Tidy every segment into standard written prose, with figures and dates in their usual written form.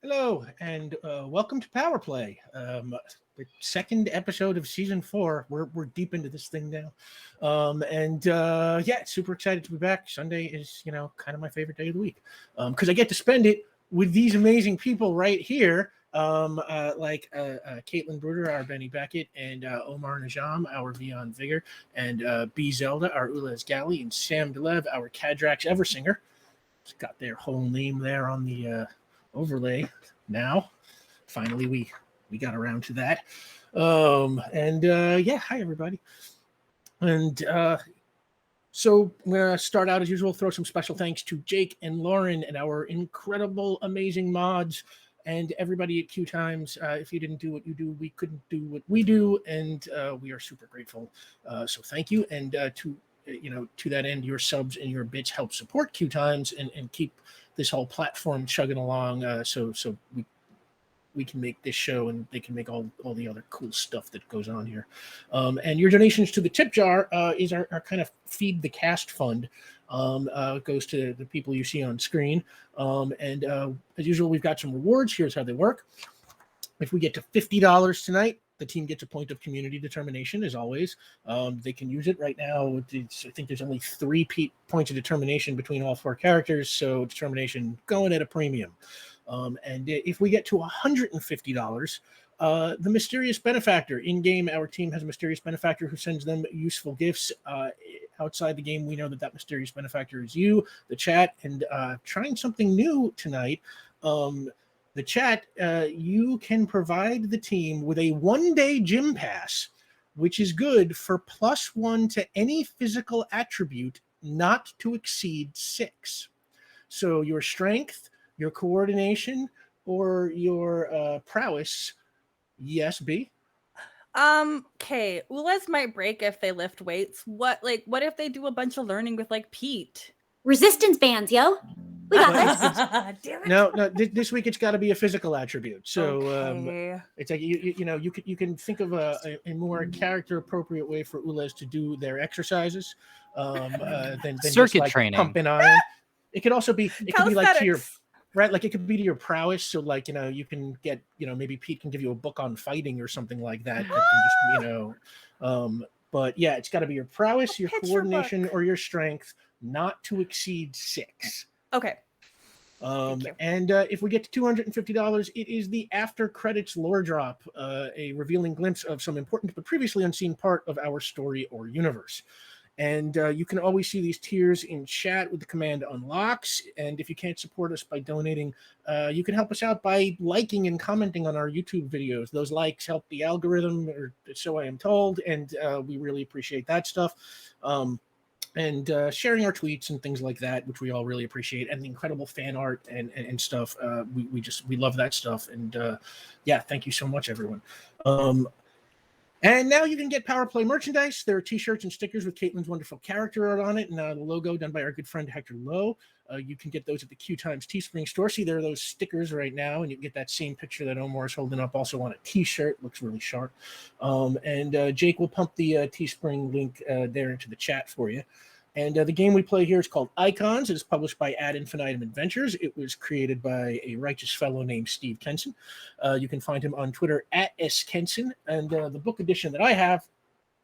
Hello, and welcome to Power Play, the second episode of season 4. We're deep into this thing now, super excited to be back. Sunday is kind of my favorite day of the week because I get to spend it with these amazing people right here, Caitlin Bruder, our Benny Beckett, and Omar Najam, our Vion Vigor, and B Zelda, our Ulez Galley, and Sam Delev, our Kadrax Eversinger. It's got their whole name there on the overlay now. Finally we got around to that. Hi everybody. And so I'm gonna start out as usual, throw some special thanks to Jake and Lauren and our incredible, amazing mods and everybody at QueueTimes. If you didn't do what you do, we couldn't do what we do, and we are super grateful. So thank you. And to that end, your subs and your bits help support QueueTimes and keep this whole platform chugging along, so we can make this show and they can make all the other cool stuff that goes on here. And your donations to the tip jar is our kind of feed the cast fund. It goes to the people you see on screen. As usual, we've got some rewards. Here's how they work. If we get to $50 tonight, the team gets a point of community determination, as always. They can use it right now. I think there's only 3 points of determination between all 4 characters, so determination going at a premium. And if we get to $150, the mysterious benefactor. In-game, our team has a mysterious benefactor who sends them useful gifts. Outside the game, we know that mysterious benefactor is you, the chat, and trying something new tonight. The chat, you can provide the team with a 1-day gym pass, which is good for +1 to any physical attribute not to exceed 6. So your strength, your coordination, or your prowess. Yes, B? Okay. Ulez might break if they lift weights. What if they do a bunch of learning with Pete? Resistance bands, yo. We got this. Damn it. No. This week it's got to be a physical attribute. So okay. It's like you can think of a more character appropriate way for Ulez to do their exercises than circuit just, training. Pumping iron. It could also be. It could be like to your right. Like it could be to your prowess. So you can get maybe Pete can give you a book on fighting or something like that. That can just But yeah, it's got to be your prowess, your coordination, or your strength not to exceed 6. Okay. If we get to $250, it is the after credits lore drop, a revealing glimpse of some important but previously unseen part of our story or universe. And you can always see these tiers in chat with the command unlocks. And if you can't support us by donating, you can help us out by liking and commenting on our YouTube videos. Those likes help the algorithm, or so I am told, and we really appreciate that stuff. And sharing our tweets and things like that, which we all really appreciate, and the incredible fan art and stuff. We love that stuff. And thank you so much, everyone. And now you can get Power Play merchandise. There are t-shirts and stickers with Caitlin's wonderful character art on it, and the logo done by our good friend Hector Lowe. You can get those at the QueueTimes Teespring store. See, there are those stickers right now, and you can get that same picture that Omar is holding up also on a t-shirt. Looks really sharp. Jake will pump the Teespring link there into the chat for you. And the game we play here is called Icons. It is published by Ad Infinitum Adventures. It was created by a righteous fellow named Steve Kenson. You can find him on Twitter at @skenson. And the book edition that I have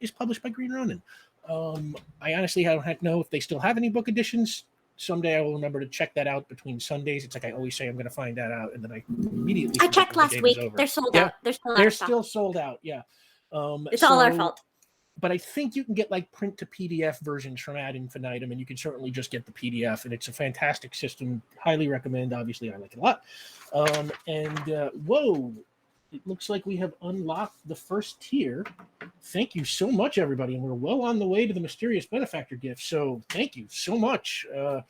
is published by Green Ronin. I honestly don't know if they still have any book editions. Someday I will remember to check that out between Sundays. It's like I always say I'm going to find that out, and then I immediately. I checked last week. They're sold out. They're still sold out. Yeah. It's all our fault. But I think you can get print to PDF versions from Ad Infinitum, and you can certainly just get the PDF, and it's a fantastic system. Highly recommend. Obviously, I like it a lot. Whoa, it looks like we have unlocked the first tier. Thank you so much, everybody, and we're well on the way to the mysterious benefactor gift. So thank you so much. So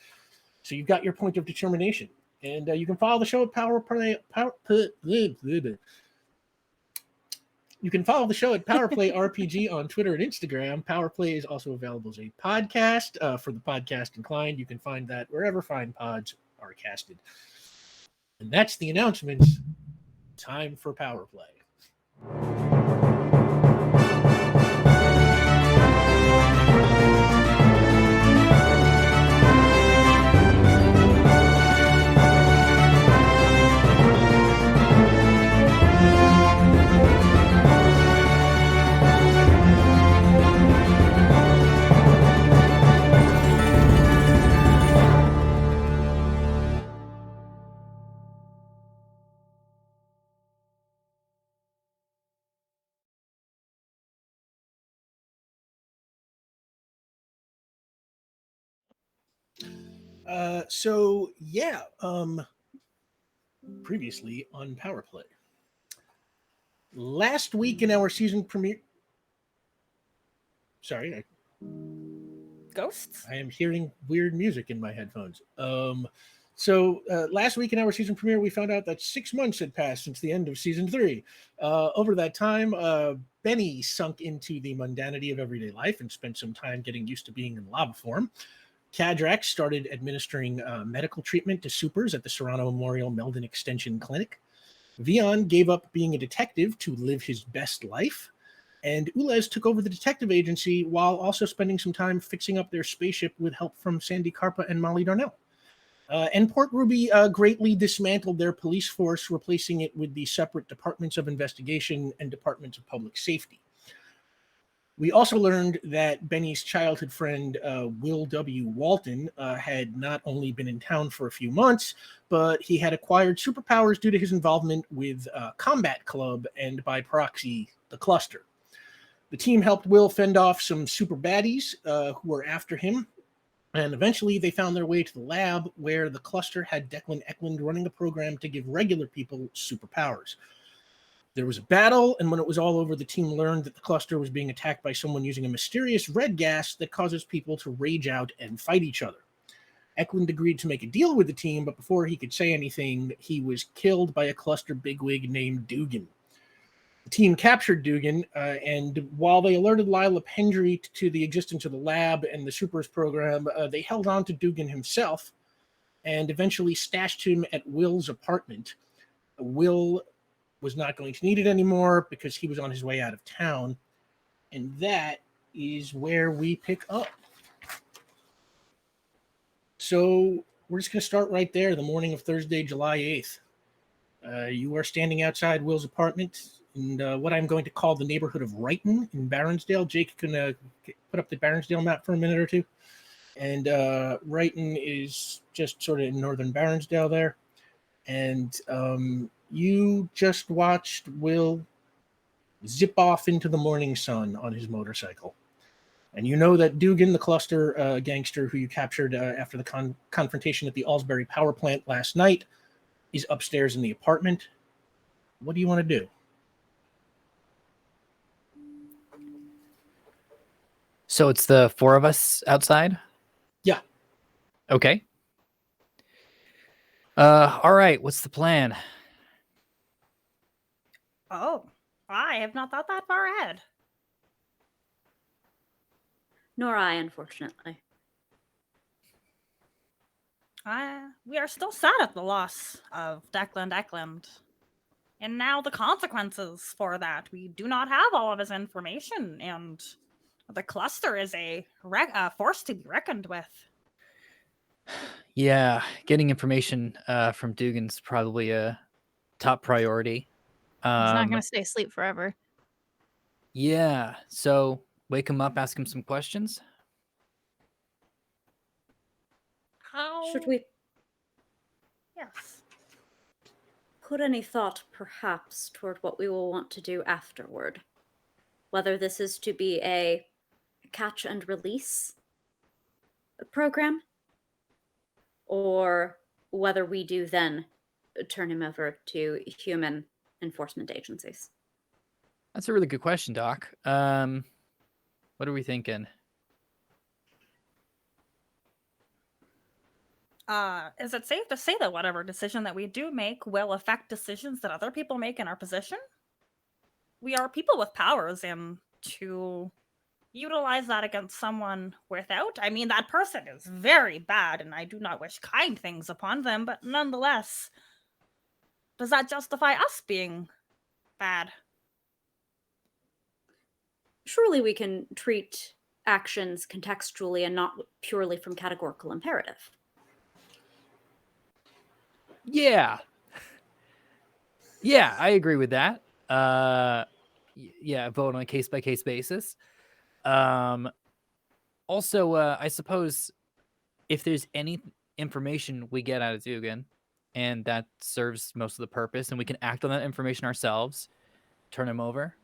you've got your point of determination, and you can follow the show at You can follow the show at PowerPlay RPG on Twitter and Instagram. PowerPlay is also available as a podcast for the podcast inclined. You can find that wherever fine pods are casted. And that's the announcements. Time for PowerPlay. So yeah, previously on Power Play. Last week in our season premiere. Sorry, Ghosts? I am hearing weird music in my headphones. So last week in our season premiere, we found out that 6 months had passed since the end of season 3. Over that time, Benny sunk into the mundanity of everyday life and spent some time getting used to being in lava form. Cadrak started administering medical treatment to supers at the Serrano Memorial Meldon Extension Clinic. Vion gave up being a detective to live his best life. And Ulez took over the detective agency while also spending some time fixing up their spaceship with help from Sandy Carpa and Molly Darnell. And Port Ruby greatly dismantled their police force, replacing it with the separate departments of investigation and departments of public safety. We also learned that Benny's childhood friend, Will W. Walton, had not only been in town for a few months, but he had acquired superpowers due to his involvement with Combat Club and, by proxy, the Cluster. The team helped Will fend off some super baddies who were after him, and eventually they found their way to the lab where the Cluster had Declan Eklund running a program to give regular people superpowers. There was a battle, and when it was all over, the team learned that the Cluster was being attacked by someone using a mysterious red gas that causes people to rage out and fight each other. Eklund agreed to make a deal with the team, but before he could say anything, he was killed by a Cluster bigwig named Dugan. The team captured Dugan, and while they alerted Lila Pendry to the existence of the lab and the Supers program, they held on to Dugan himself and eventually stashed him at Will's apartment. Will was not going to need it anymore because he was on his way out of town, and that is where we pick up. So we're just going to start right there, the morning of Thursday, July 8th. You are standing outside Will's apartment in what I'm going to call the neighborhood of Wrighton in Baronsdale. Jake can put up the Baronsdale map for a minute or two. And Wrighton is just sort of in northern Baronsdale there. And you just watched Will zip off into the morning sun on his motorcycle. And you know that Dugan, the Cluster gangster who you captured after the confrontation at the Alsbury power plant last night, is upstairs in the apartment. What do you want to do? So it's the 4 of us outside? Yeah. Okay. All right, what's the plan? Oh, I have not thought that far ahead. Nor I, unfortunately. We are still sad at the loss of Declan Eklund. And now the consequences for that. We do not have all of his information, and the Cluster is a force to be reckoned with. Yeah, getting information from Dugan's probably a top priority. He's not going to stay asleep forever. Yeah, so wake him up, ask him some questions. How? Should we Yes. put any thought, perhaps, toward what we will want to do afterward? Whether this is to be a catch and release program, or whether we do then turn him over to human enforcement agencies. That's a really good question, Doc. What are we thinking? Is it safe to say that whatever decision that we do make will affect decisions that other people make in our position? We are people with powers, and to utilize that against someone without, I mean, that person is very bad, and I do not wish kind things upon them, but nonetheless, does that justify us being bad? Surely we can treat actions contextually and not purely from categorical imperative. Yeah. Yeah, I agree with that. Yeah, vote on a case-by-case basis. Also, I suppose if there's any information we get out of Dugan and that serves most of the purpose and we can act on that information ourselves, turn him over.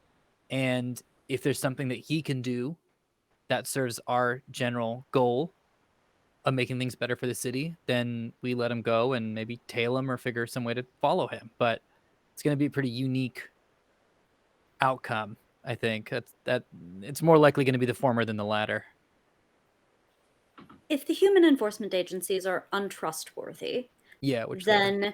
And if there's something that he can do that serves our general goal of making things better for the city, then we let him go and maybe tail him or figure some way to follow him. But it's going to be a pretty unique outcome, I think. That it's more likely going to be the former than the latter. If the human enforcement agencies are untrustworthy, Yeah, which they are. then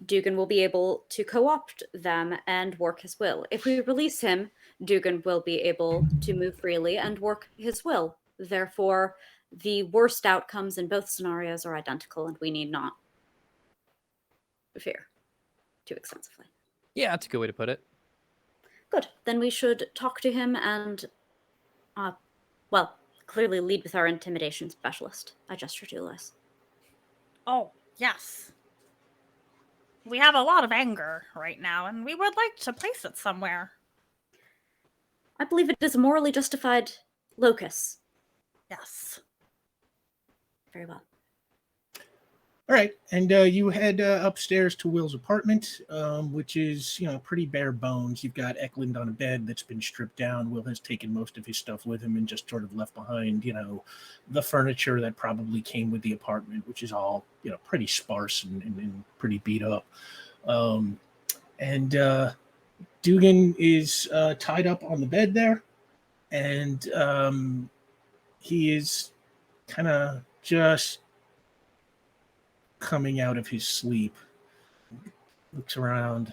Dugan will be able to co-opt them and work his will. If we release him, Dugan will be able to move freely and work his will. Therefore, the worst outcomes in both scenarios are identical, and we need not fear too extensively. Yeah, that's a good way to put it. Good. Then we should talk to him and, well, clearly lead with our intimidation specialist. I gesture to Liz. Oh, yes. We have a lot of anger right now, and we would like to place it somewhere. I believe it is a morally justified locus. Yes. Very well. All right, and you head upstairs to Will's apartment, which is, pretty bare bones. You've got Eklund on a bed that's been stripped down. Will has taken most of his stuff with him and just sort of left behind, the furniture that probably came with the apartment, which is all, pretty sparse and pretty beat up. And Dugan is tied up on the bed there, and he is kind of just coming out of his sleep. Looks around.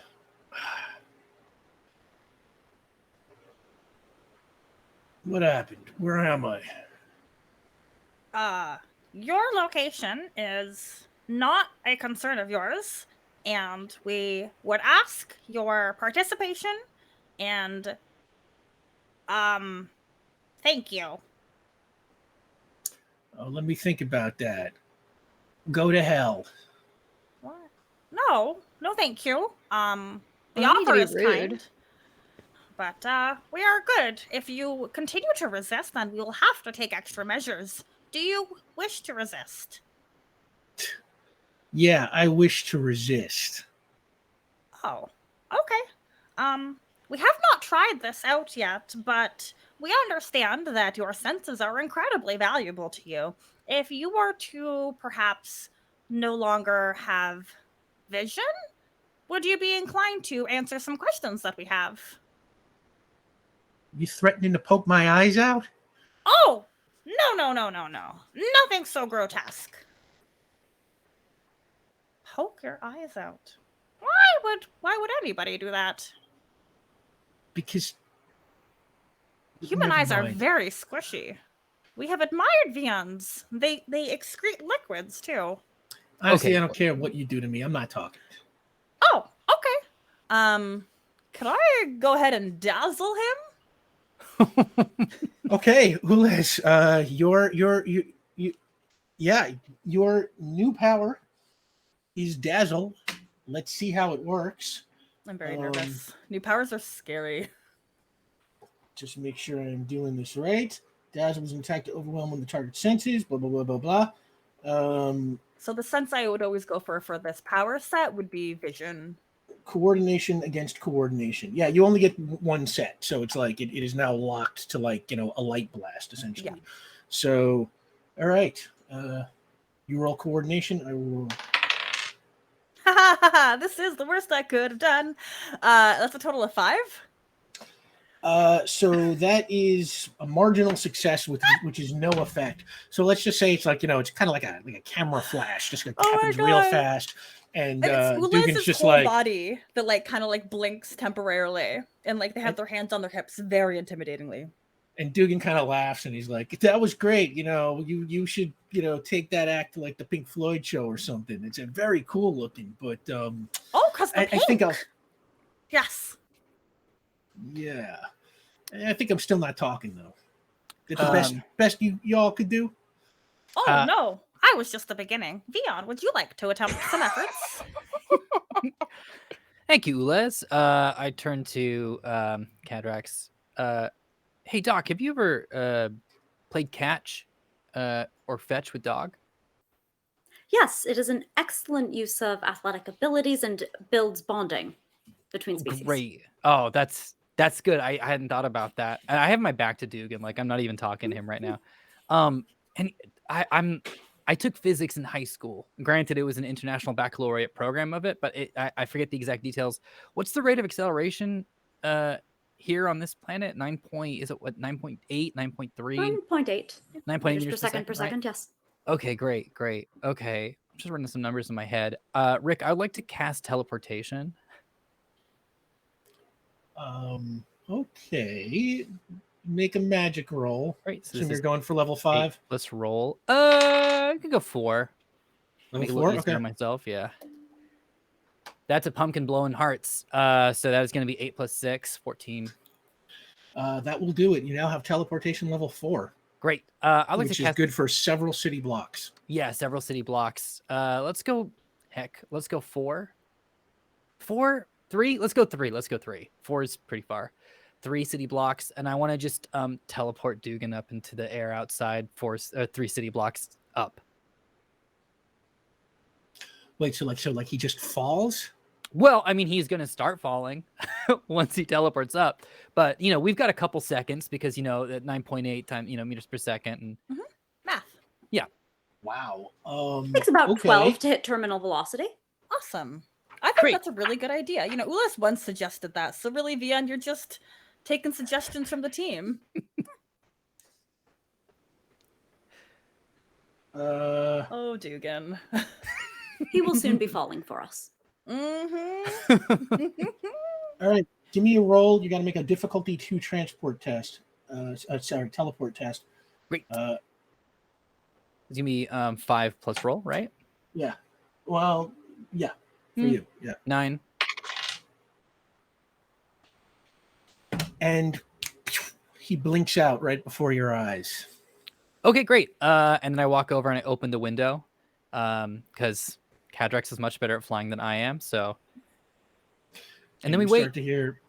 What happened? Where am I? Your location is not a concern of yours, and we would ask your participation and thank you. Oh, let me think about that. Go to hell. What? No, thank you. The Well, no need to offer be is rude. kind, but we are good. If you continue to resist, then we will have to take extra measures. Do you wish to resist? Yeah, I wish to resist. Oh, okay. We have not tried this out yet, but we understand that your senses are incredibly valuable to you. If you were to perhaps no longer have vision, would you be inclined to answer some questions that we have? You threatening to poke my eyes out? Oh, no. Nothing so grotesque. Poke your eyes out. Why would anybody do that? Because Human never eyes are mind. very squishy. We have admired viands. They excrete liquids too. Honestly, Okay. I don't care what you do to me. I'm not talking. Oh, okay. Could I go ahead and dazzle him? Okay, Ules, your new power is Dazzle. Let's see how it works. I'm very nervous. New powers are scary. Just make sure I'm doing this right. Dazzle is an attack to overwhelm when the target senses, blah, blah, blah, blah, blah. So the sense I would always go for this power set would be vision. Coordination against coordination. Yeah, you only get one set. So it's like it is now locked to a light blast, essentially. Yeah. So, all right. You roll coordination. I will roll. This is the worst I could have done. That's a total of 5. So that is a marginal success which is no effect. So let's just say it's it's kind of like a camera flash, just happens real fast, and it's Dugan's just whole like body that kind of blinks temporarily, and they have their hands on their hips, very intimidatingly. And Dugan kind of laughs and he's like, "That was great. You should take that act to the Pink Floyd show or something. It's a very cool looking, but because I think I'll. Yes. Yeah, I think I'm still not talking though. Is the best y'all could do? Oh no, I was just the beginning. Vion, would you like to attempt some efforts? Thank you, Ules. I turn to Cadrax. Hey, Doc, have you ever played catch or fetch with dog? Yes, it is an excellent use of athletic abilities and builds bonding between species. Great. Oh, that's good. I hadn't thought about that. And I have my back to Dugan. I'm not even talking to him right now. And I'm I took physics in high school. Granted, it was an international baccalaureate program of it, but I forget the exact details. What's the rate of acceleration here on this planet? 9.8, 9.3? 9.8 9.8 meters per second, right? yes. Okay, great. Okay. I'm just running some numbers in my head. Rick, I would like to cast teleportation. Okay. Make a magic roll. Right. So Assume you're going for level 8. 5. Let's roll. I could go 4. Level Make it a 4? little easier Okay. on myself, yeah. That's a pumpkin blowing hearts. So that is going to be 8 plus 6, 14. That will do it. You now have teleportation level 4. Great. I'd like which to is cast. good for several city blocks. Yeah, several city blocks. Let's go. Let's go 4. 4, 3. Let's go 3. 4 is pretty far. 3 city blocks, and I want to just teleport Dugan up into the air outside 3 city blocks up. Wait, so he just falls? Well, I mean, he's going to start falling once he teleports up. But, we've got a couple seconds because, at 9.8 times, meters per second. And Math. Yeah. Wow. Takes about 12 to hit terminal velocity. Awesome. I think that's a really good idea. Ulyss once suggested that. So really, Vian, you're just taking suggestions from the team. Oh, Dugan. He will soon be falling for us. Mm-hmm. All right. Give me a roll. You got to make a difficulty 2 transport test. Teleport test. Great. Give me 5 plus roll, right? Yeah. Well, yeah. For you. Yeah. 9. And he blinks out right before your eyes. Okay, great. And then I walk over and I open the window because Cadrex is much better at flying than I am. So, and then we wait. Start to hear.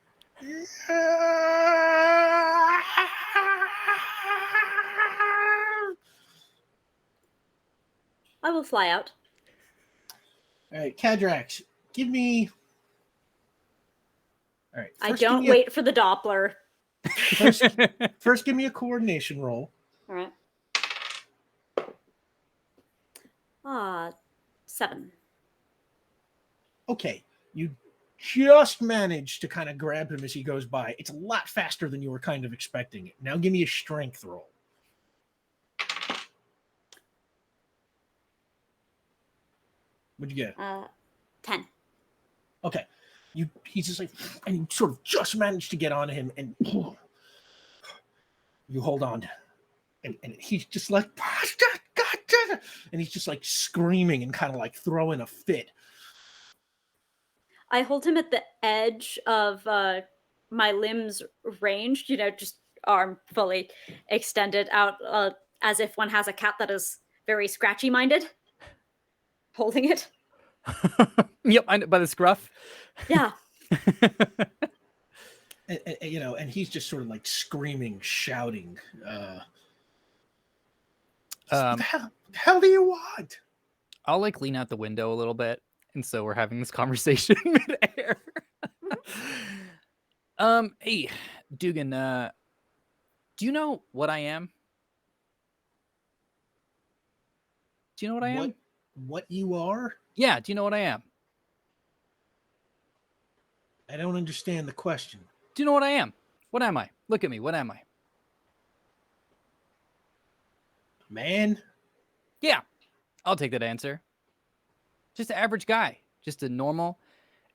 I will fly out. All right, Cadrex, give me. All right. I don't wait for the Doppler. First, give me a coordination roll. All right. 7. Okay, you just managed to kind of grab him as he goes by. It's a lot faster than you were kind of expecting it. Now give me a strength roll. What'd you get? 10. Okay. He's just like, and you sort of just managed to get on him, and you hold on. And he's just like, and he's just like screaming and kind of like throwing a fit. I hold him at the edge of my limbs ranged, just arm fully extended out as if one has a cat that is very scratchy minded. Holding it. Yep, by the scruff. Yeah. and he's just sort of like screaming, shouting. What the hell do you want? I'll like lean out the window a little bit, and so we're having this conversation midair. Hey, Dugan, do you know what I am? Do you know what I am? What you are? Yeah, do you know what I am? I don't understand the question. Do you know what I am? What am I? Look at me. What am I? Man? Yeah, I'll take that answer. Just an average guy. Just a normal,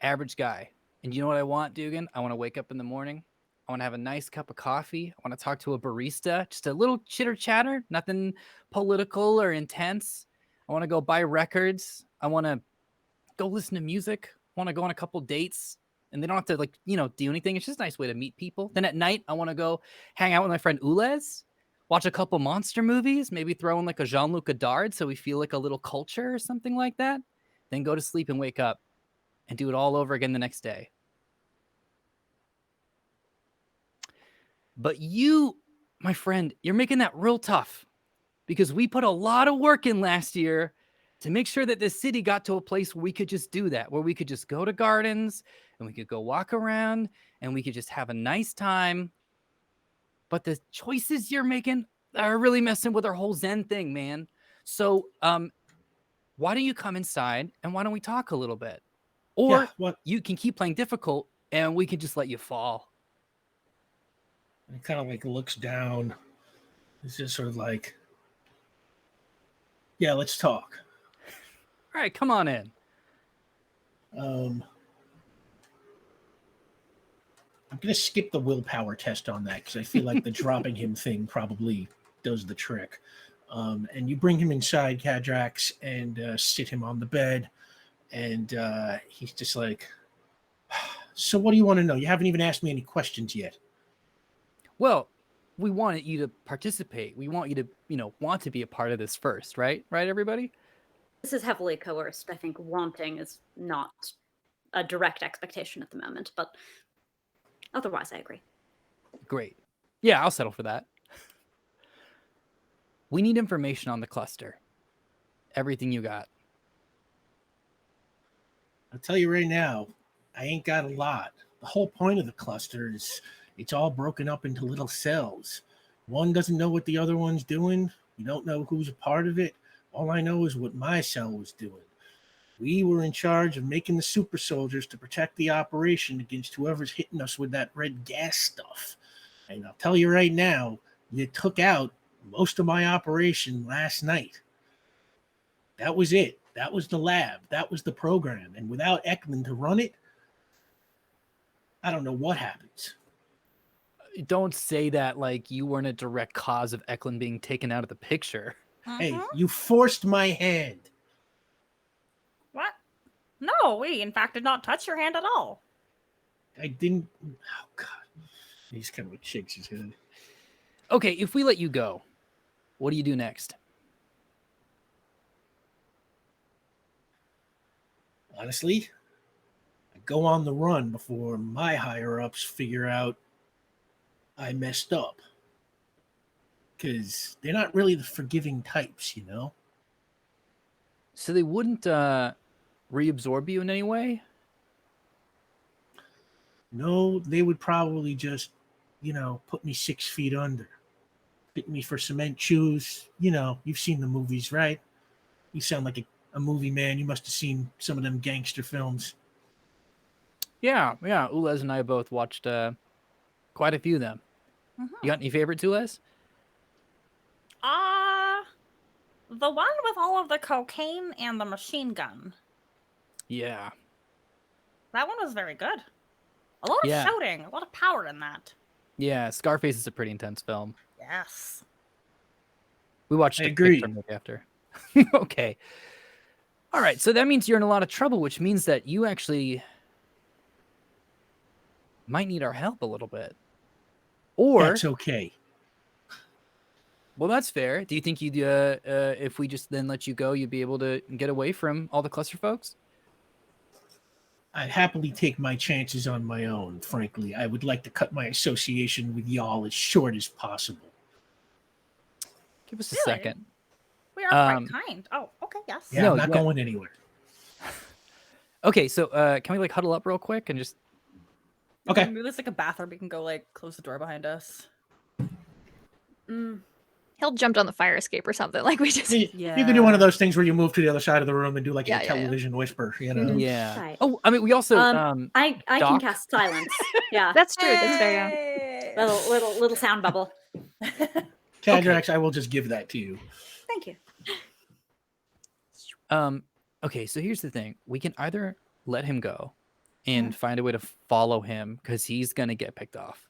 average guy. And you know what I want, Dugan? I want to wake up in the morning. I want to have a nice cup of coffee. I want to talk to a barista. Just a little chitter chatter. Nothing political or intense. I want to go buy records. I want to go listen to music. I want to go on a couple dates. And they don't have to do anything. It's just a nice way to meet people. Then at night, I want to go hang out with my friend Ulyss, watch a couple monster movies, maybe throw in like a Jean-Luc Godard so we feel like a little culture or something like that. Then go to sleep and wake up and do it all over again the next day. But you, my friend, you're making that real tough because we put a lot of work in last year to make sure that this city got to a place where we could just do that, where we could just go to gardens and we could go walk around and we could just have a nice time. But the choices you're making are really messing with our whole Zen thing, man. So, why don't you come inside and why don't we talk a little bit? Or what? you can keep playing difficult and we can just let you fall. And he kind of like looks down. It's just sort of like, yeah, let's talk. All right, come on in. I'm gonna skip the willpower test on that because I feel like the dropping him thing probably does the trick. And you bring him inside, Kadrax, and sit him on the bed, and he's just like, "So what do you want to know? You haven't even asked me any questions yet." Well, we wanted you to participate. We want you to, want to be a part of this first, right? Right, everybody? This is heavily coerced. I think wanting is not a direct expectation at the moment, but otherwise I agree. Great. Yeah, I'll settle for that. We need information on the cluster. Everything you got. I'll tell you right now, I ain't got a lot. The whole point of the cluster is it's all broken up into little cells. One doesn't know what the other one's doing. You don't know who's a part of it. All I know is what my cell was doing. We were in charge of making the super soldiers to protect the operation against whoever's hitting us with that red gas stuff. And I'll tell you right now, you took out most of my operation last night. That was it. That was the lab. That was the program. And without Eklund to run it, I don't know what happens. Don't say that like you weren't a direct cause of Eklund being taken out of the picture. Hey, you forced my hand. What? No, we in fact did not touch your hand at all. I didn't. Oh, God. He's kind of like shakes his head. Okay, if we let you go, what do you do next? Honestly, I go on the run before my higher-ups figure out I messed up. Because they're not really the forgiving types, you know? So they wouldn't reabsorb you in any way? No, they would probably just, put me 6 feet under. Fit me for cement shoes. You've seen the movies, right? You sound like a movie man. You must have seen some of them gangster films. Yeah. Ulez and I both watched quite a few of them. You got any favorites, Ulez? The one with all of the cocaine and the machine gun. Yeah. That one was very good. A lot of shouting, a lot of power in that. Yeah, Scarface is a pretty intense film. Yes. We watched I a agree. picture movie after. Okay. All right, so that means you're in a lot of trouble, which means that you actually might need our help a little bit. Or That's okay. Well, that's fair. Do you think you'd, if we just then let you go, you'd be able to get away from all the cluster folks? I'd happily take my chances on my own, frankly. I would like to cut my association with y'all as short as possible. Give us a Really? second. We are quite kind. Oh, okay, yes. Yeah, I'm not going anywhere. Okay, so can we huddle up real quick and just... Okay. Maybe there's a bathroom. We can go close the door behind us. He'll jump on the fire escape or something like we just. You can do one of those things where you move to the other side of the room and do a television whisper, Yeah. Right. Oh, I mean, we also I can cast silence. Yeah, That's true. That's fair. Yeah. Little sound bubble. Kadrax, I will just give that to you. Thank you. Okay, so here's the thing. We can either let him go and find a way to follow him because he's going to get picked off.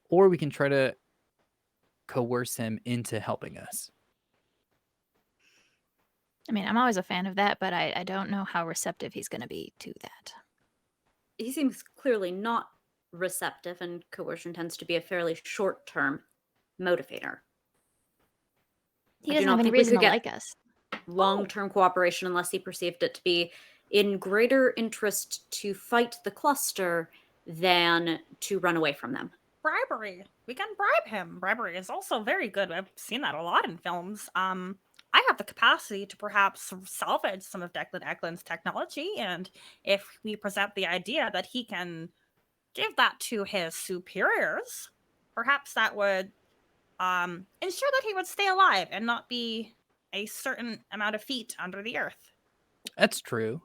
Or we can try to coerce him into helping us. I mean, I'm always a fan of that, but I don't know how receptive he's going to be to that. He seems clearly not receptive, and coercion tends to be a fairly short-term motivator. He doesn't have any reason to like us. Long-term cooperation unless he perceived it to be in greater interest to fight the cluster than to run away from them. Bribery. We can bribe him. Bribery is also very good. I've seen that a lot in films. I have the capacity to perhaps salvage some of Declan Eklund's technology, and if we present the idea that he can give that to his superiors, perhaps that would ensure that he would stay alive and not be a certain amount of feet under the earth. That's true.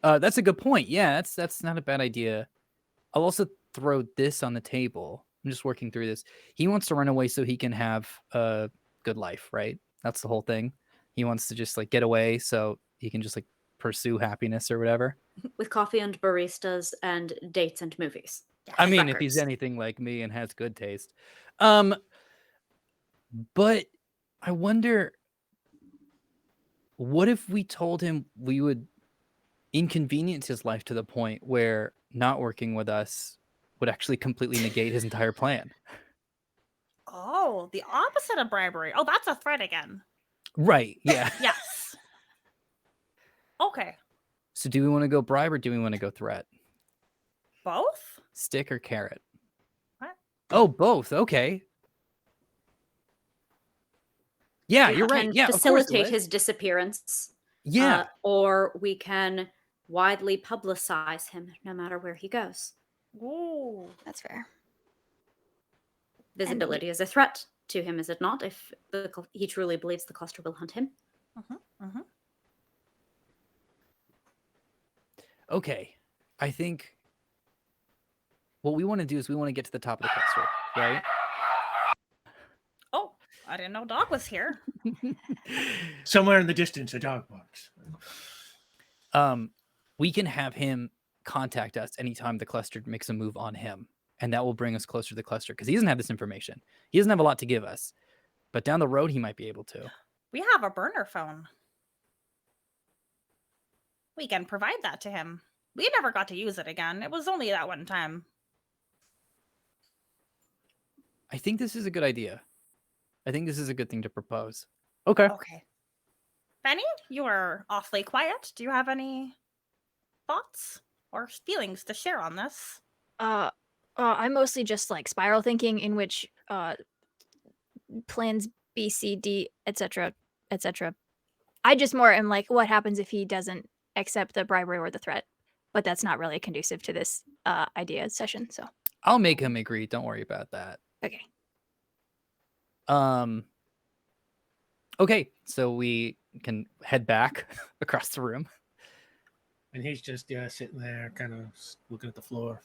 That's a good point. Yeah, that's not a bad idea. I'll also throw this on the table. I'm just working through this. He wants to run away so he can have a good life, right? That's the whole thing. He wants to just like get away so he can just like pursue happiness or whatever. With coffee and baristas and dates and movies. I And mean, if he's records. anything like me and has good taste. But I wonder, what if we told him we would inconvenience his life to the point where not working with us would actually completely negate his entire plan? Oh, the opposite of bribery. Oh, that's a threat again. Right, yeah. Yes. Okay. So do we want to go bribe or do we want to go threat? Both? Stick or carrot? What? Oh, both. Okay. Yeah, We you're right. can Yeah, of course it facilitate would. his disappearance. Yeah. Or we can widely publicize him no matter where he goes. Ooh. That's fair. Visibility is a threat to him, is it not? If he truly believes the cluster will hunt him. Okay. I think what we want to do is we want to get to the top of the cluster, right? Oh, I didn't know Dog was here. Somewhere in the distance, a dog barks. We can have him contact us anytime the cluster makes a move on him, and that will bring us closer to the cluster because he doesn't have this information. He doesn't have a lot to give us, but down the road he might be able to. We have a burner phone. We can provide that to him. We never got to use it again. It was only that one time. I think this is a good idea. I think this is a good thing to propose. Okay. Okay. Benny, you are awfully quiet. Do you have any thoughts or feelings to share on this? I'm mostly just like spiral thinking, in which plans B, C, D, etc., etc. I just more am like, what happens if he doesn't accept the bribery or the threat? But that's not really conducive to this idea session. So I'll make him agree. Don't worry about that. okay. Okay, so we can head back across the room. And he's just sitting there, kind of looking at the floor.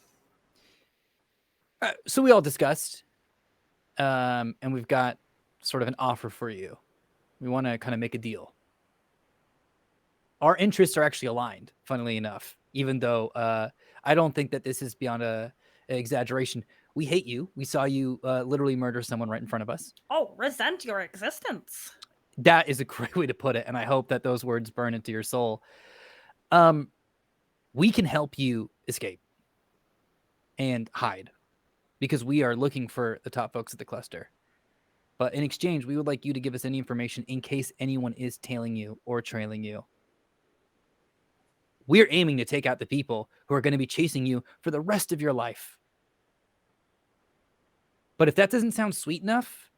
So we all discussed, and we've got sort of an offer for you. We want to kind of make a deal. Our interests are actually aligned, funnily enough, even though I don't think that this is beyond an exaggeration. We hate you. We saw you literally murder someone right in front of us. Oh, resent your existence. That is a great way to put it, and I hope that those words burn into your soul. We can help you escape and hide because we are looking for the top folks at the cluster. But in exchange, we would like you to give us any information in case anyone is tailing you or trailing you. We're aiming to take out the people who are going to be chasing you for the rest of your life. But if that doesn't sound sweet enough,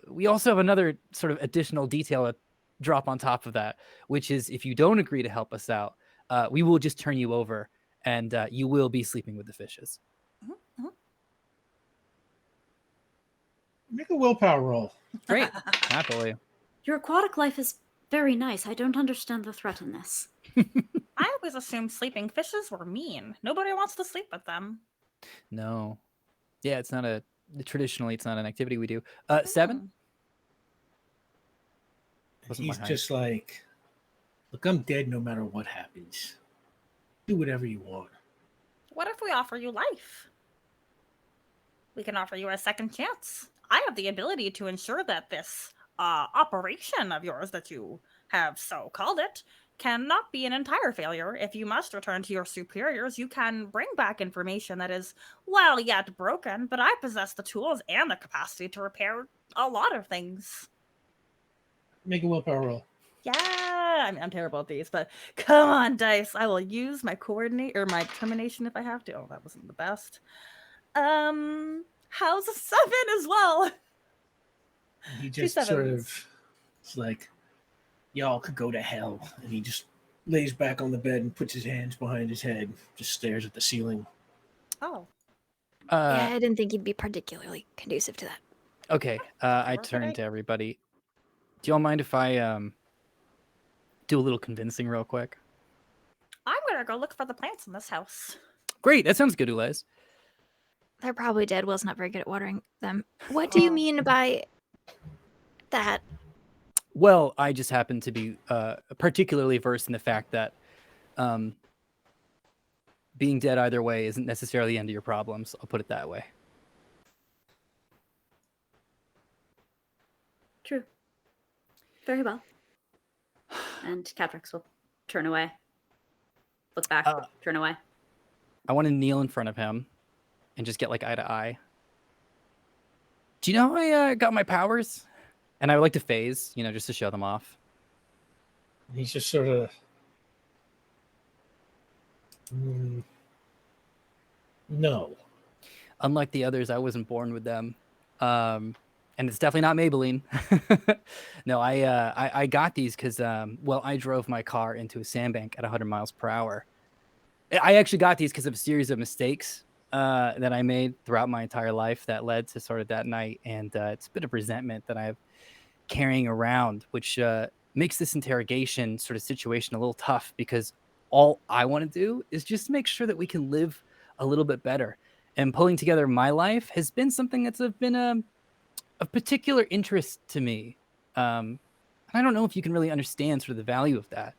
we also have another sort of additional detail to drop on top of that, which is if you don't agree to help us out, we will just turn you over and you will be sleeping with the fishes. Make a willpower roll. Great. Happily. Your aquatic life is very nice. I don't understand the threat in this. I always assumed sleeping fishes were mean. Nobody wants to sleep with them. No. Yeah, it's not traditionally it's not an activity we do. 7? Wasn't my He's height. just like, look, I'm dead no matter what happens. Do whatever you want. What if we offer you life? We can offer you a second chance. I have the ability to ensure that this operation of yours that you have so called it cannot be an entire failure. If you must return to your superiors, you can bring back information that is, well, yet broken, but I possess the tools and the capacity to repair a lot of things. Make a willpower roll. Yeah, I mean, I'm terrible at these, but come on, dice. I will use my coordinate or my determination if I have to. Oh, that wasn't the best. How's a 7 as well? He Two just sort sevens. of, it's like, y'all could go to hell. And he just lays back on the bed and puts his hands behind his head, just stares at the ceiling. Oh, Yeah, I didn't think he'd be particularly conducive to that. Okay. I Work turn right. to everybody. Do y'all mind if I do a little convincing real quick? I'm gonna go look for the plants in this house. Great, that sounds good, Ulez. They're probably dead. Will's not very good at watering them. What do you mean by that? Well, I just happen to be particularly versed in the fact that being dead either way isn't necessarily the end of your problems. I'll put it that way. True. Very well. And Catrix will turn away. Look back, turn away. I want to kneel in front of him and just get like eye to eye. Do you know how I got my powers? And I would like to phase, just to show them off. He's just sort of. No. Unlike the others, I wasn't born with them. And it's definitely not Maybelline. No, I got these because, I drove my car into a sandbank at 100 miles per hour. I actually got these because of a series of mistakes that I made throughout my entire life that led to sort of that night. And it's a bit of resentment that I have carrying around, which makes this interrogation sort of situation a little tough because all I want to do is just make sure that we can live a little bit better. And pulling together my life has been something that's been of particular interest to me. And I don't know if you can really understand sort of the value of that.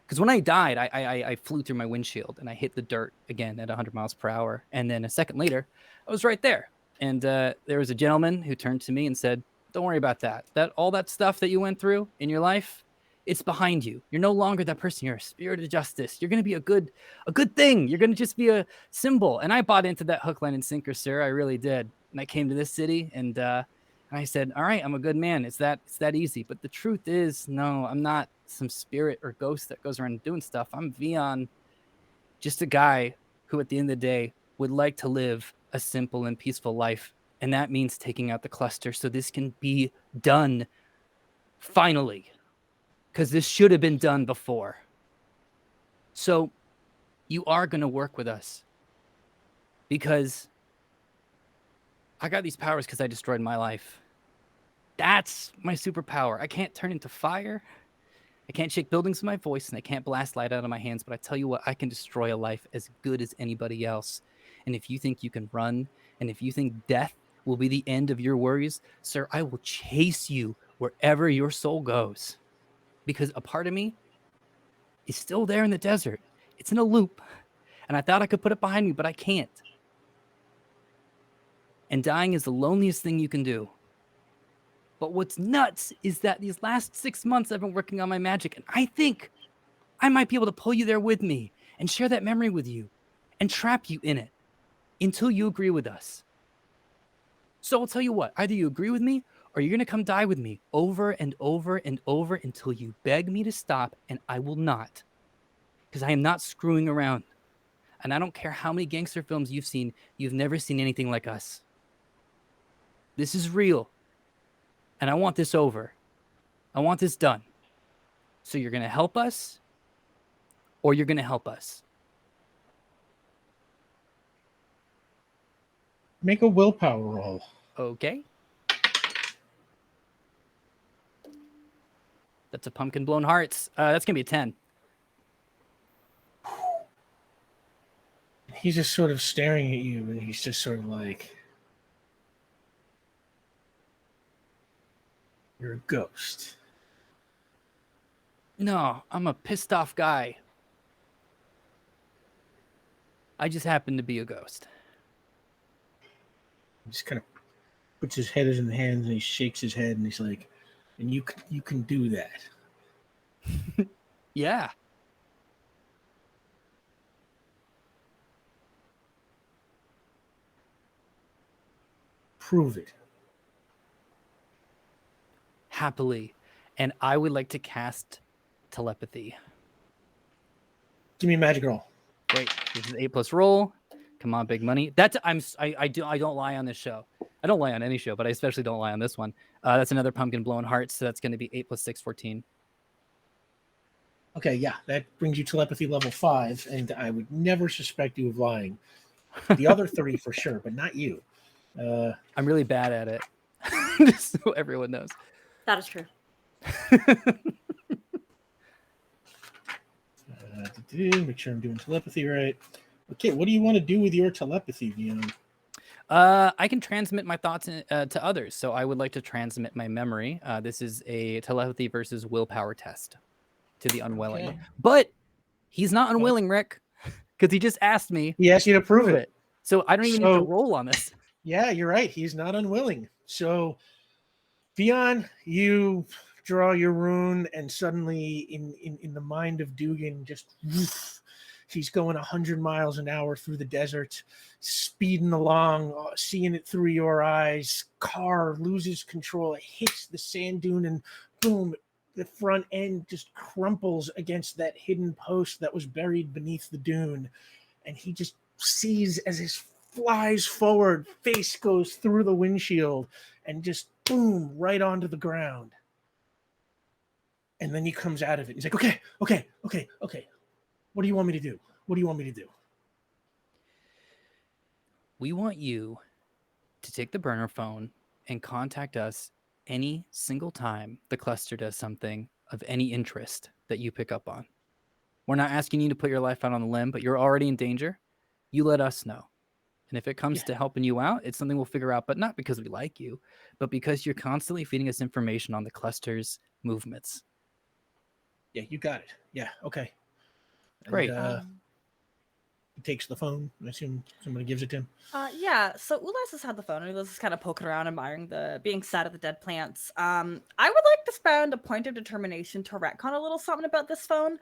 Because when I died, I flew through my windshield and I hit the dirt again at 100 miles per hour. And then a second later, I was right there. And there was a gentleman who turned to me and said, "Don't worry about that. All that stuff that you went through in your life, it's behind you. You're no longer that person. You're a spirit of justice. You're going to be a good thing. You're going to just be a symbol." And I bought into that hook, line, and sinker, sir. I really did. And I came to this city and I said, "All right, I'm a good man. It's that easy." But the truth is, no, I'm not some spirit or ghost that goes around doing stuff. I'm Vion, just a guy who at the end of the day would like to live a simple and peaceful life. And that means taking out the cluster so this can be done finally. Because this should have been done before. So you are going to work with us. Because I got these powers because I destroyed my life. That's my superpower. I can't turn into fire. I can't shake buildings with my voice, and I can't blast light out of my hands. But I tell you what, I can destroy a life as good as anybody else. And if you think you can run, and if you think death will be the end of your worries, sir, I will chase you wherever your soul goes. Because a part of me is still there in the desert. It's in a loop. And I thought I could put it behind me, but I can't. And dying is the loneliest thing you can do. But what's nuts is that these last 6 months I've been working on my magic, and I think I might be able to pull you there with me and share that memory with you and trap you in it until you agree with us. So I'll tell you what, either you agree with me or you're going to come die with me over and over and over until you beg me to stop, and I will not. Because I am not screwing around. And I don't care how many gangster films you've seen, you've never seen anything like us. This is real. And I want this over. I want this done. So you're going to help us, or you're going to help us. Make a willpower roll. Okay. That's a pumpkin blown hearts. That's going to be a 10. He's just sort of staring at you, and he's just sort of like, "You're a ghost." No, I'm a pissed off guy. I just happen to be a ghost. He just kind of puts his head in his hands, and he shakes his head, and he's like, "And you can do that." Yeah. Prove it. Happily. And I would like to cast telepathy. Give me a magic roll. Great. This is an 8+ roll. Come on, big money. I don't lie on this show. I don't lie on any show, but I especially don't lie on this one. That's another pumpkin blowing heart, so that's going to be 8 + 6, 14. Okay, yeah, that brings you telepathy level 5, and I would never suspect you of lying. The other 3 for sure, but not you. I'm really bad at it. Just so everyone knows. That is true. Make sure I'm doing telepathy right. Okay, what do you want to do with your telepathy, Vion? I can transmit my thoughts to others, so I would like to transmit my memory. This is a telepathy versus willpower test to the unwilling. Okay. But he's not unwilling, Rick, because he just asked me He asked you to prove it. So I don't even need to So- roll on this. Yeah, you're right. He's not unwilling. So, Vion, you draw your rune, and suddenly, in the mind of Dugan, just woof, he's going 100 miles an hour through the desert, speeding along, seeing it through your eyes. Car loses control. It hits the sand dune, and boom, the front end just crumples against that hidden post that was buried beneath the dune. And he just sees as his flies forward, face goes through the windshield, and just boom, right onto the ground. And then he comes out of it. He's like, okay. What do you want me to do? What do you want me to do? We want you to take the burner phone and contact us any single time the cluster does something of any interest that you pick up on. We're not asking you to put your life out on the limb, but you're already in danger. You let us know. And if it comes to helping you out, it's something we'll figure out, but not because we like you, but because you're constantly feeding us information on the cluster's movements. Yeah, you got it. Yeah, okay. Great. And, he takes the phone. I assume somebody gives it to him. Yeah, so Ulas has had the phone, and Ulas is kind of poking around, admiring being sad at the dead plants. I would like to spend a point of determination to retcon a little something about this phone.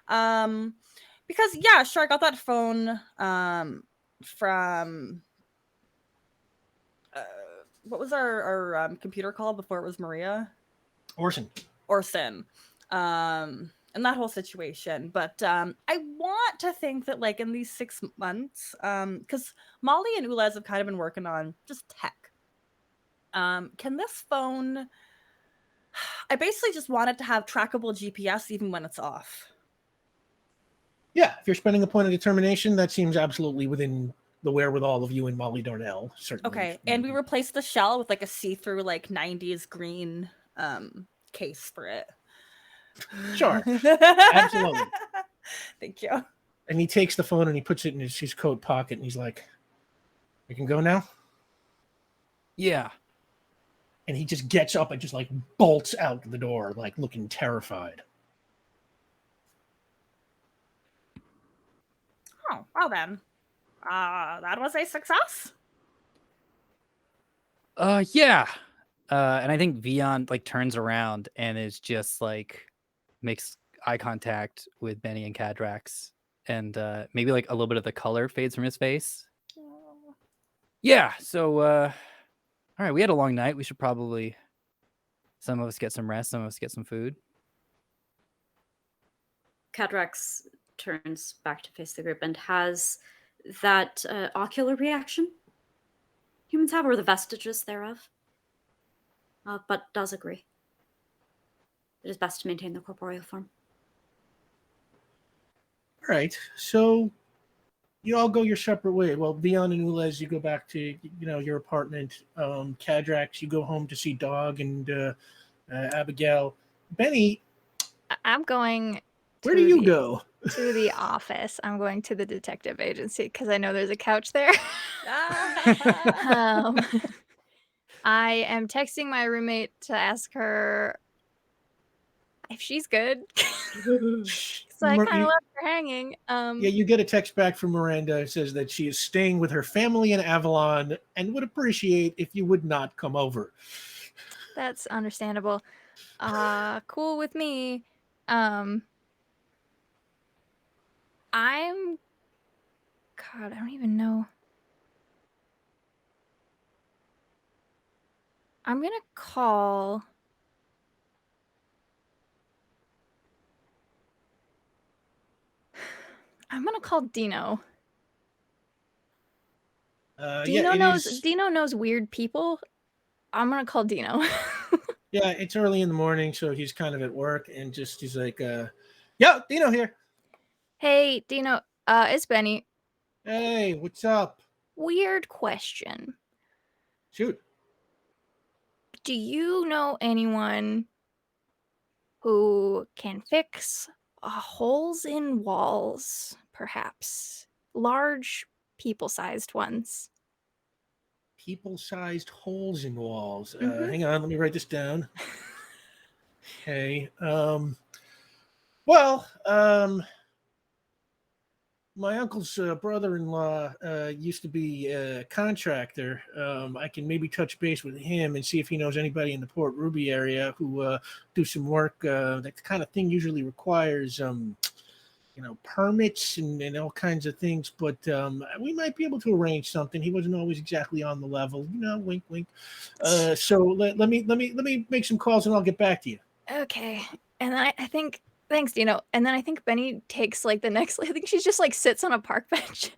Because, yeah, sure, I got that phone from... what was our computer called before it was Maria? Orson. And that whole situation. But I want to think that, like, in these 6 months, because Molly and Ulez have kind of been working on just tech. Can this phone... I basically just want it to have trackable GPS even when it's off. Yeah, if you're spending a point of determination, that seems absolutely within the wherewithal of you and Molly Darnell. Certainly. Okay, and we replaced the shell with, like, a see-through, like, 90s green case for it. Sure. Absolutely. Thank you. And he takes the phone and he puts it in his coat pocket, and he's like, "We can go now?" Yeah. And he just gets up and just like bolts out the door, like looking terrified. Oh, well then. That was a success. Yeah. And I think Vion like turns around and is just like makes eye contact with Benny and Cadrax, and maybe like a little bit of the color fades from his face. Yeah. So, all right, we had a long night. We should probably, some of us get some rest, some of us get some food. Cadrax turns back to face the group and has that ocular reaction humans have, or the vestiges thereof, but does agree it is best to maintain the corporeal form. All right, so you all go your separate way. Well, Vion and Ulez, you go back to your apartment. Cadrax, you go home to see Dog and Abigail. Benny, I'm going. Where do you go? To the office. I'm going to the detective agency because I know there's a couch there. I am texting my roommate to ask her if she's good. So I kind of left her hanging. Yeah, you get a text back from Miranda. It says that she is staying with her family in Avalon and would appreciate if you would not come over. That's understandable. Cool with me. God, I don't even know. I'm gonna call. Dino. Dino knows weird people. I'm gonna call Dino. Yeah, it's early in the morning, so he's kind of at work, and he's like, "Yeah, Dino here." Hey, Dino. It's Benny. Hey, what's up? Weird question. Shoot. Do you know anyone who can fix holes in walls, perhaps. Large, people-sized ones. People-sized holes in walls. Mhm. Hang on, let me write this down. Okay. Well, my uncle's brother-in-law used to be a contractor. I can maybe touch base with him and see if he knows anybody in the Port Ruby area who do some work. That kind of thing usually requires, permits and all kinds of things. But we might be able to arrange something. He wasn't always exactly on the level, wink, wink. So let me make some calls and I'll get back to you. Okay. And then I think, thanks, Dino. And then I think Benny takes like the next, I think she just like sits on a park bench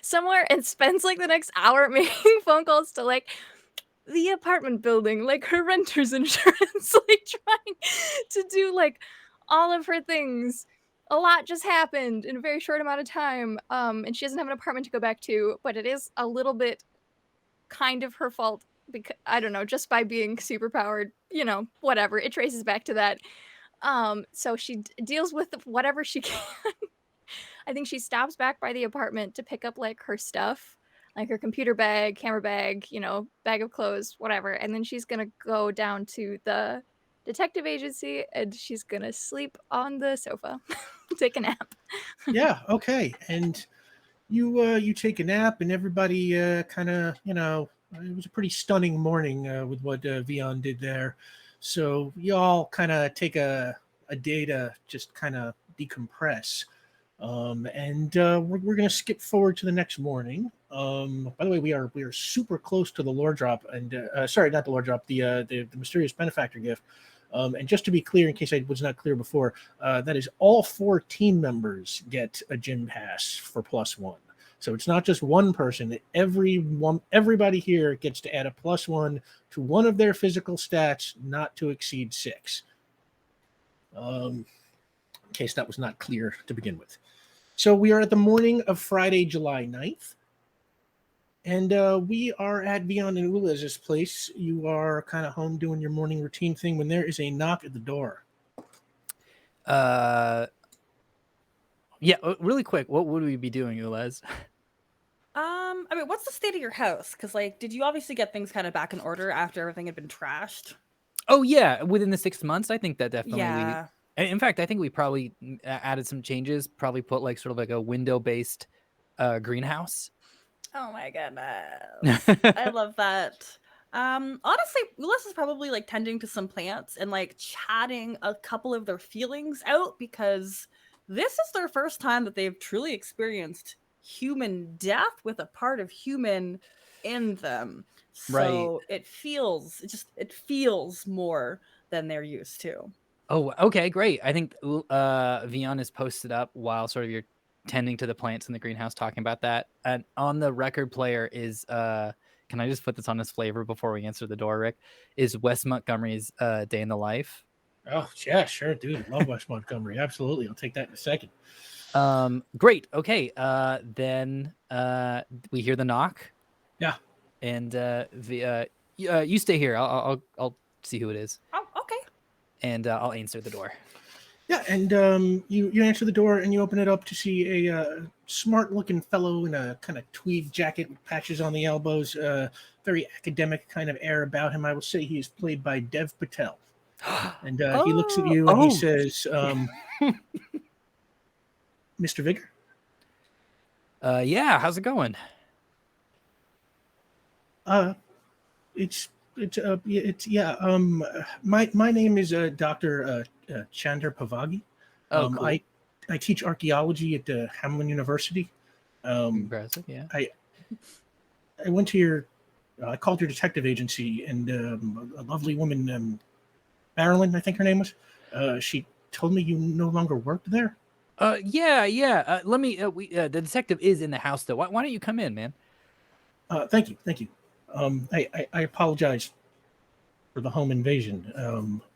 somewhere and spends like the next hour making phone calls to like the apartment building, like her renter's insurance, like trying to do like all of her things. A lot just happened in a very short amount of time. And she doesn't have an apartment to go back to, but it is a little bit kind of her fault because I don't know, just by being super powered, whatever. It traces back to that. So she deals with whatever she can. I think she stops back by the apartment to pick up like her stuff, like her computer bag, camera bag, bag of clothes, whatever. And then she's gonna go down to the detective agency and she's gonna sleep on the sofa, take a nap. Yeah, okay. And you take a nap, and everybody kind of, it was a pretty stunning morning with what Vion did there. So you all kind of take a day to just kind of decompress. And we're going to skip forward to the next morning. By the way, we are super close to the lore drop, and sorry, not the lore drop, the mysterious benefactor gift. And just to be clear, in case I was not clear before, that is all 4 team members get a gym pass for +1. So it's not just one person. Everybody here gets to add a +1 to one of their physical stats, not to exceed 6. In case that was not clear to begin with. So we are at the morning of Friday, July 9th. And we are at Vion and Ulaz's place. You are kind of home doing your morning routine thing when there is a knock at the door. Yeah, really quick. What would we be doing, Ulaz? What's the state of your house? Because, did you obviously get things kind of back in order after everything had been trashed? Oh yeah, within the 6 months, I think that definitely. Yeah. In fact, I think we probably added some changes. Probably put sort of a window-based greenhouse. Oh my goodness. I love that. Honestly, Ulyss is probably tending to some plants and chatting a couple of their feelings out because this is their first time that they've truly experienced human death with a part of human in them. So it feels more than they're used to. Oh, okay, great. I think Vion is posted up while sort of you're tending to the plants in the greenhouse talking about that. And on the record player is can I just put this on his flavor before we answer the door, Rick? Is Wes Montgomery's Day in the Life. Oh, yeah, sure, dude. Love Wes Montgomery. Absolutely. I'll take that in a second. Great. Okay. Then we hear the knock. Yeah. And you stay here. I'll see who it is. Oh, okay. And I'll answer the door. Yeah, and you answer the door and you open it up to see a smart-looking fellow in a kind of tweed jacket with patches on the elbows, very academic kind of air about him. I will say he is played by Dev Patel. And he looks at you and he says, Mr. Vigor? Yeah, how's it going? My name is Dr. Chandra Pavagi. Cool. I teach archaeology at Hamlin University. Impressive, yeah. I went to I called your detective agency, and a lovely woman, Marilyn, I think her name was. She told me you no longer worked there. Yeah. Let me. The detective is in the house though. Why don't you come in, man? Thank you. I apologize for the home invasion.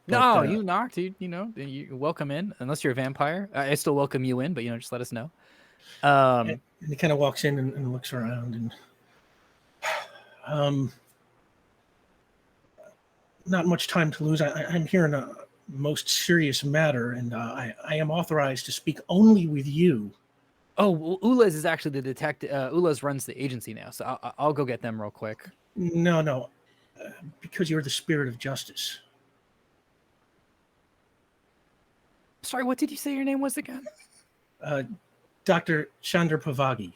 No, you knocked. You're welcome in. Unless you're a vampire, I still welcome you in. But just let us know. And he kind of walks in and looks around, and not much time to lose. I'm here in most serious matter, and I am authorized to speak only with you. Oh, well, Ulez is actually the detective. Ulez runs the agency now, so I'll go get them real quick. No, because you're the spirit of justice. Sorry, what did you say your name was again? Dr. Chandra Pavagi,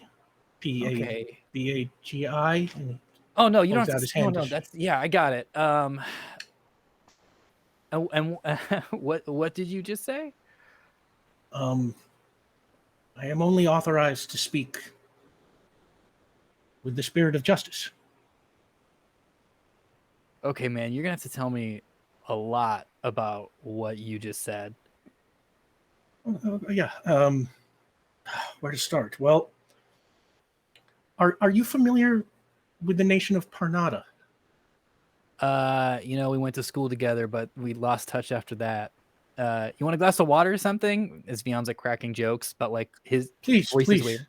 Okay. P-A-B-A-G-I. And Oh no, you don't holds have out to. his No, hand. no, that's yeah, I got it. And what did you just say? I am only authorized to speak with the spirit of justice. Okay, man, you're gonna have to tell me a lot about what you just said. Yeah. Where to start? Well, are you familiar with the nation of Parnada? We went to school together, but we lost touch after that. You want a glass of water or something? As Vion's like cracking jokes, but like his Please, voice is please. weird.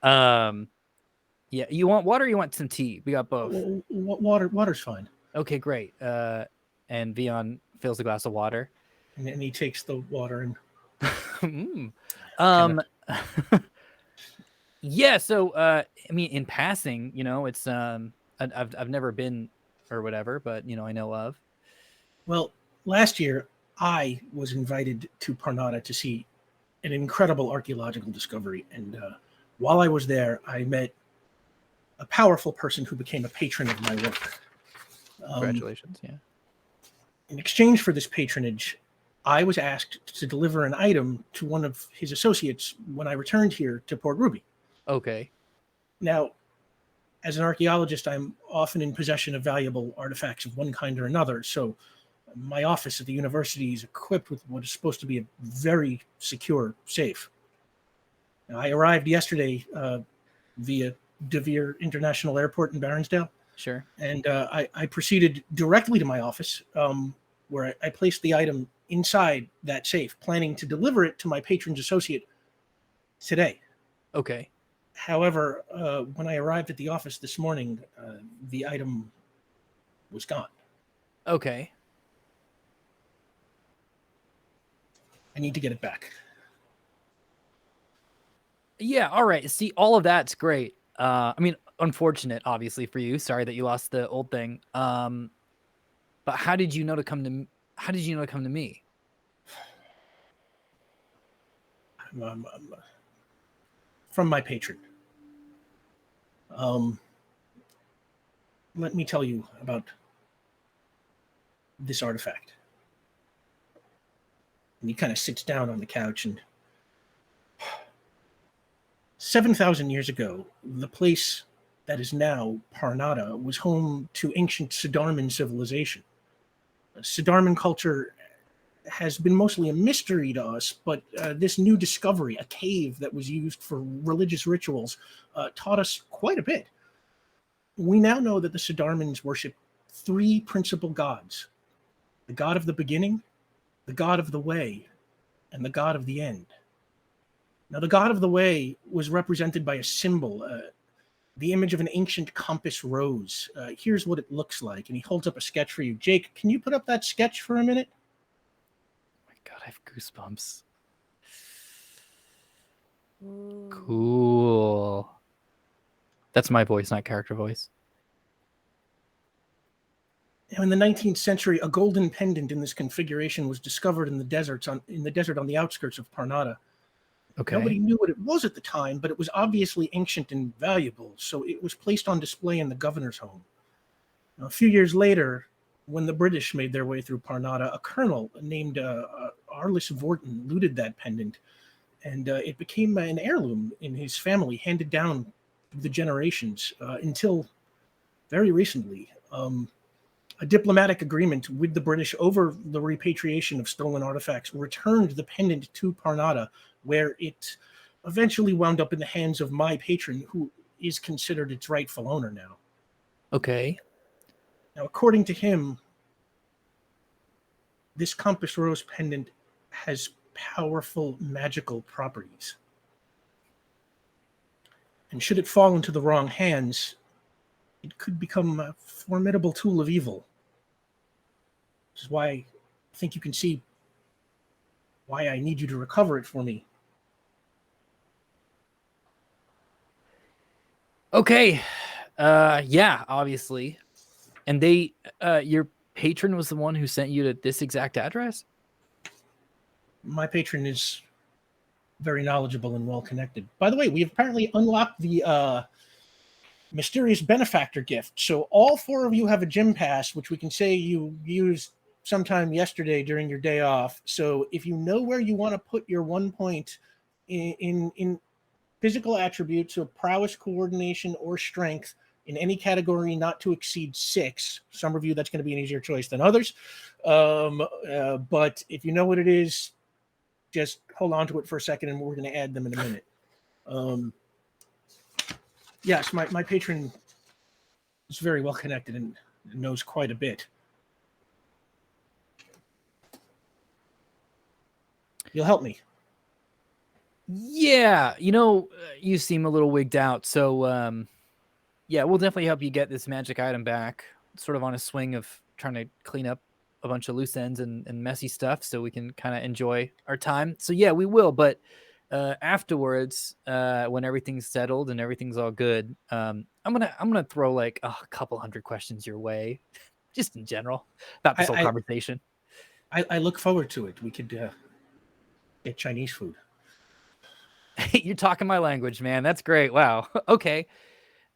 Yeah, you want water or you want some tea? We got both. Water's fine. Okay, great. And Vion fills a glass of water. And he takes the water and Mm. Yeah, so I mean in passing, it's I've never been or whatever, but I know of. Well, last year I was invited to Parnada to see an incredible archaeological discovery, and while I was there, I met a powerful person who became a patron of my work. Congratulations, yeah. In exchange for this patronage, I was asked to deliver an item to one of his associates when I returned here to Port Ruby. Okay. Now, as an archaeologist, I'm often in possession of valuable artifacts of one kind or another, so my office at the university is equipped with what is supposed to be a very secure safe. Now, I arrived yesterday via De Vere International Airport in Baronsdale. Sure. And I proceeded directly to my office, where I placed the item inside that safe, planning to deliver it to my patron's associate today. Okay. However, when I arrived at the office this morning, the item was gone. Okay. I need to get it back. Yeah, all right. See, all of that's great. I mean, unfortunate, obviously, for you. Sorry that you lost the old thing. But how did you know to come to me? From my patron. Let me tell you about this artifact. And he kind of sits down on the couch, and 7,000 years ago, the place that is now Parnada was home to ancient Sidarman civilization. Sidarman culture has been mostly a mystery to us, but this new discovery, a cave that was used for religious rituals, taught us quite a bit. We now know that the Sidarmans worship three principal gods: the god of the beginning, the god of the way, and the god of the end. Now, the god of the way was represented by a symbol, the image of an ancient compass rose. Here's what it looks like, and he holds up a sketch for you. Jake, can you put up that sketch for a minute? Oh my God, I have goosebumps. Cool. That's my voice, not character voice. Now, in the 19th century, a golden pendant in this configuration was discovered in the desert on the outskirts of Parnada. Okay. Nobody knew what it was at the time, but it was obviously ancient and valuable, so it was placed on display in the governor's home. Now, a few years later, when the British made their way through Parnada, a colonel named Arliss Vorton looted that pendant, and it became an heirloom in his family, handed down through the generations until very recently. A diplomatic agreement with the British over the repatriation of stolen artifacts returned the pendant to Parnada, where it eventually wound up in the hands of my patron, who is considered its rightful owner now. Okay. Now, according to him, this compass rose pendant has powerful magical properties. And should it fall into the wrong hands, it could become a formidable tool of evil. Which is why I think you can see why I need you to recover it for me. Okay. Yeah, obviously. And your patron was the one who sent you to this exact address? My patron is very knowledgeable and well connected. By the way, we have apparently unlocked the mysterious benefactor gift. So all 4 of you have a gym pass, which we can say you used sometime yesterday during your day off. So if you know where you want to put your 1 point in physical attributes of prowess, coordination, or strength in any category not to exceed 6. Some of you, that's going to be an easier choice than others. But if you know what it is, just hold on to it for a second, and we're going to add them in a minute. Yes, my patron is very well connected and knows quite a bit. You'll help me. Yeah, you seem a little wigged out. So, yeah, we'll definitely help you get this magic item back. Sort of on a swing of trying to clean up a bunch of loose ends and messy stuff so we can kind of enjoy our time. So, yeah, we will. But afterwards, when everything's settled and everything's all good, I'm gonna throw like a couple hundred questions your way, just in general about this whole conversation. I look forward to it. We could get Chinese food. You're talking my language, man. That's great. Wow. Okay.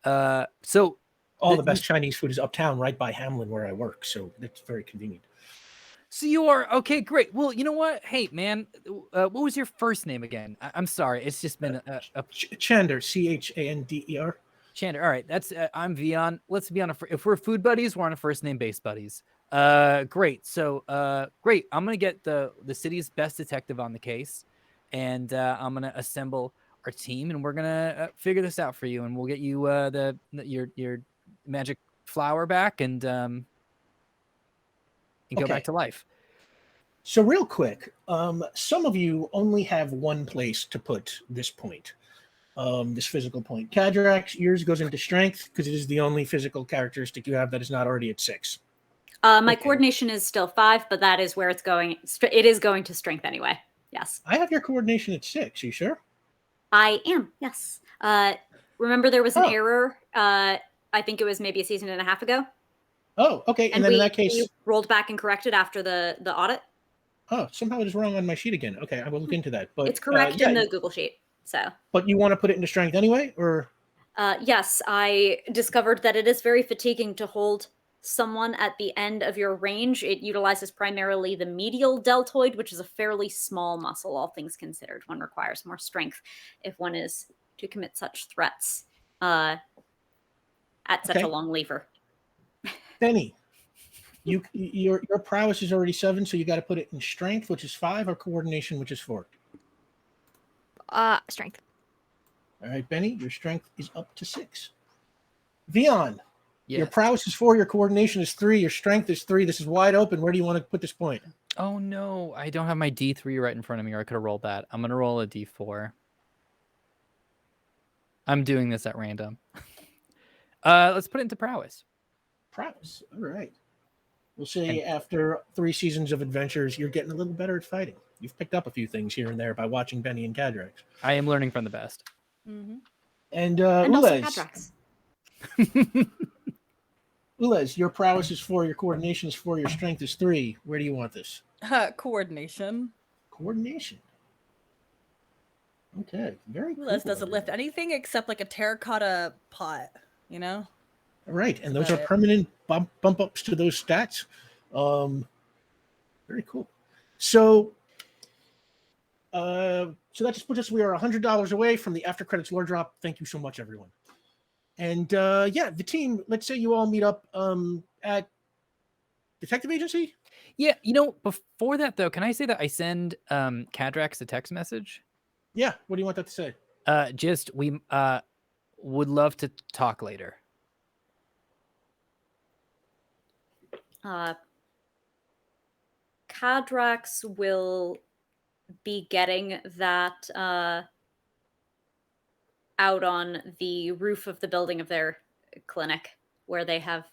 So all the best Chinese food is uptown, right by Hamlin, where I work. So it's very convenient. So you are okay. Great. Well, you know what? Hey, man, what was your first name again? I'm sorry. It's just been Chander, Chander. Chander. All right. That's I'm Vion. Let's be on if we're food buddies, we're on a first name base buddies. Great. So great. I'm gonna get the city's best detective on the case, and I'm gonna assemble our team, and we're gonna figure this out for you, and we'll get you your magic flower back, and go back to life. So real quick, some of you only have one place to put this point, this physical point. Kadrax, yours goes into strength because it is the only physical characteristic you have that is not already at 6. My coordination is still 5, but that is where it's going. It is going to strength anyway. Yes. I have your coordination at 6. Are you sure? I am. Yes. Remember there was an error. I think it was maybe a season and a half ago. Oh, okay. And then in that case, we rolled back and corrected after the audit. Oh, somehow it is wrong on my sheet again. Okay, I will look into that. But it's correct in the Google sheet. So. But you want to put it into strength anyway, or? Yes, I discovered that it is very fatiguing to hold someone at the end of your range. It utilizes primarily the medial deltoid, which is a fairly small muscle, all things considered. One requires more strength if one is to commit such threats at such a long lever. Benny, your prowess is already 7, so you got to put it in strength, which is 5, or coordination, which is 4. Strength. All right, Benny, your strength is up to 6. Vion, yes. Your prowess is 4, your coordination is 3, your strength is 3. This is wide open. Where do you want to put this point? Oh no, I don't have my D3 right in front of me, or I could have rolled that. I'm gonna roll a D4. I'm doing this at random. Let's put it into prowess. Prowess. All right. We'll say after 3 seasons of adventures, you're getting a little better at fighting. You've picked up a few things here and there by watching Benny and Kadrax. I am learning from the best. Mm-hmm. And Ulez. Ulez, your prowess is 4, your coordination is 4, your strength is 3. Where do you want this? Coordination. Coordination. Okay, very cool. Ulez doesn't lift anything except like a terracotta pot, you know? Right, and those are permanent bump ups to those stats. Very cool. So that just puts us, we are $100 away from the after credits lore drop. Thank you so much, everyone. And the team, let's say you all meet up at detective agency. Yeah, before that though, can I say that I send Kadrax a text message? Yeah, what do you want that to say? Just we would love to talk later. Kadrax will be getting that out on the roof of the building of their clinic, where they have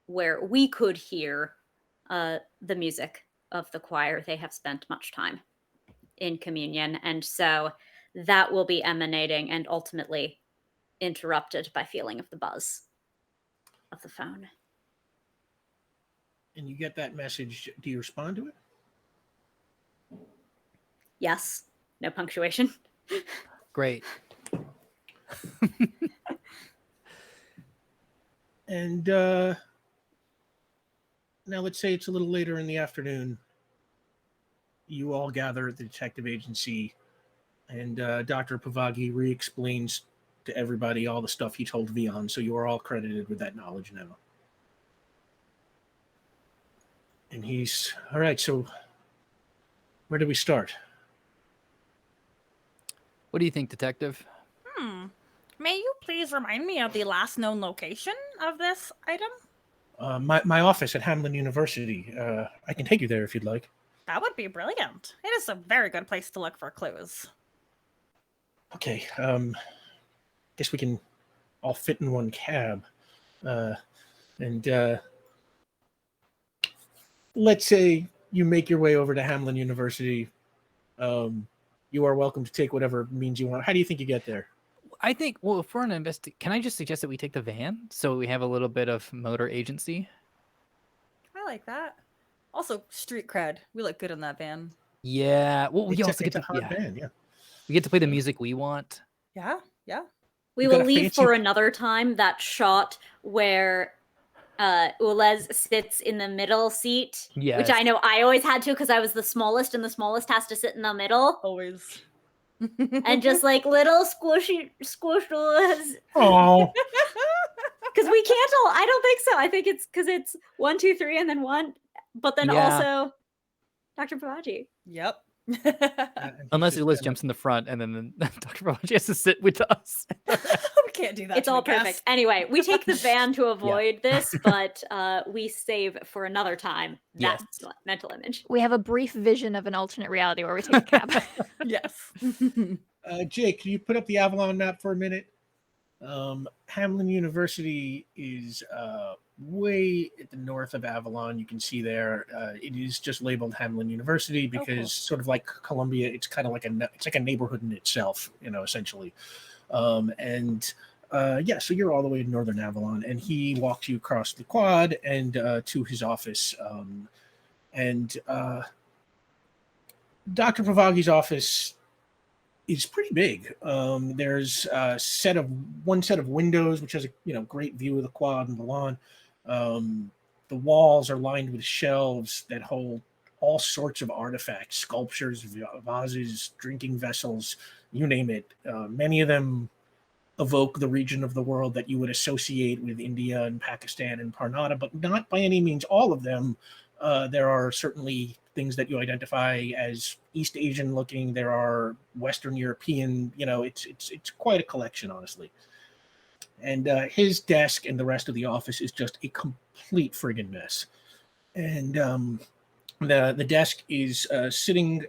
where we could hear the music of the choir. They have spent much time in communion, and so that will be emanating and ultimately interrupted by feeling of the buzz of the phone. And you get that message. Do you respond to it? Yes. No punctuation. Great. And now let's say it's a little later in the afternoon. You all gather at the detective agency, and Dr. Pavagi re-explains to everybody all the stuff he told Vion, so you are all credited with that knowledge now. And he's, all right, so where do we start? What do you think, Detective? May you please remind me of the last known location of this item? My office at Hamlin University. I can take you there if you'd like. That would be brilliant. It is a very good place to look for clues. Okay, guess we can all fit in one cab. And let's say you make your way over to Hamlin University. You are welcome to take whatever means you want. How do you think you get there? I think, well, if we're an can I just suggest that we take the van so we have a little bit of motor agency? I like that. Also, street cred. We look good in that van. Yeah. Well, we also get It's a to hot van, yeah. we get to play the music we want. Yeah, yeah. We You will got a leave fancy- for another time that shot where Ulez sits in the middle seat, Yes. which I know I always had to because I was the smallest, and the smallest has to sit in the middle. Always. And just like little squishy Ulez. Oh, Because we can't all, I don't think so. I think it's because it's 1, 2, 3, and then 1. But then Yeah. also Dr. Pavaji. Yep. Unless Liz jumps in the front and then Dr. Pavaji has to sit with us. We can't do that. It's to all a guest. perfect. Anyway, we take the van to avoid this, but we save for another time that Yes. mental image. We have a brief vision of an alternate reality where we take a cab. Yes. Jake, can you put up the Avalon map for a minute? Hamlin University is way at the north of Avalon. You can see there. It is just labeled Hamlin University because, cool. sort of like Columbia, it's kind of like a neighborhood in itself, essentially. Yeah, so you're all the way in northern Avalon, and he walks you across the quad and to his office. Dr. Pavagi's office is pretty big. There's one set of windows, which has a great view of the quad and the lawn. The walls are lined with shelves that hold all sorts of artifacts, sculptures, vases, drinking vessels, you name it. Many of them evoke the region of the world that you would associate with India and Pakistan and Parnata, but not by any means all of them. There are certainly things that you identify as East Asian looking. There are Western European, it's quite a collection, honestly. And his desk and the rest of the office is just a complete friggin' mess. And the desk is sitting,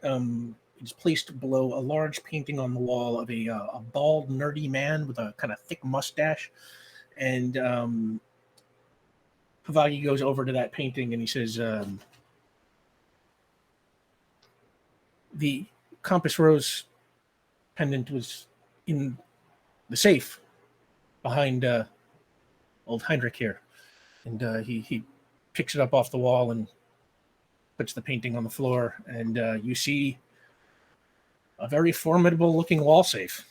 it's placed below a large painting on the wall of a bald, nerdy man with a kind of thick mustache. And Pavagi goes over to that painting and he says, the Compass Rose pendant was in the safe behind old Heinrich here. And he picks it up off the wall and puts the painting on the floor. And you see a very formidable looking wall safe.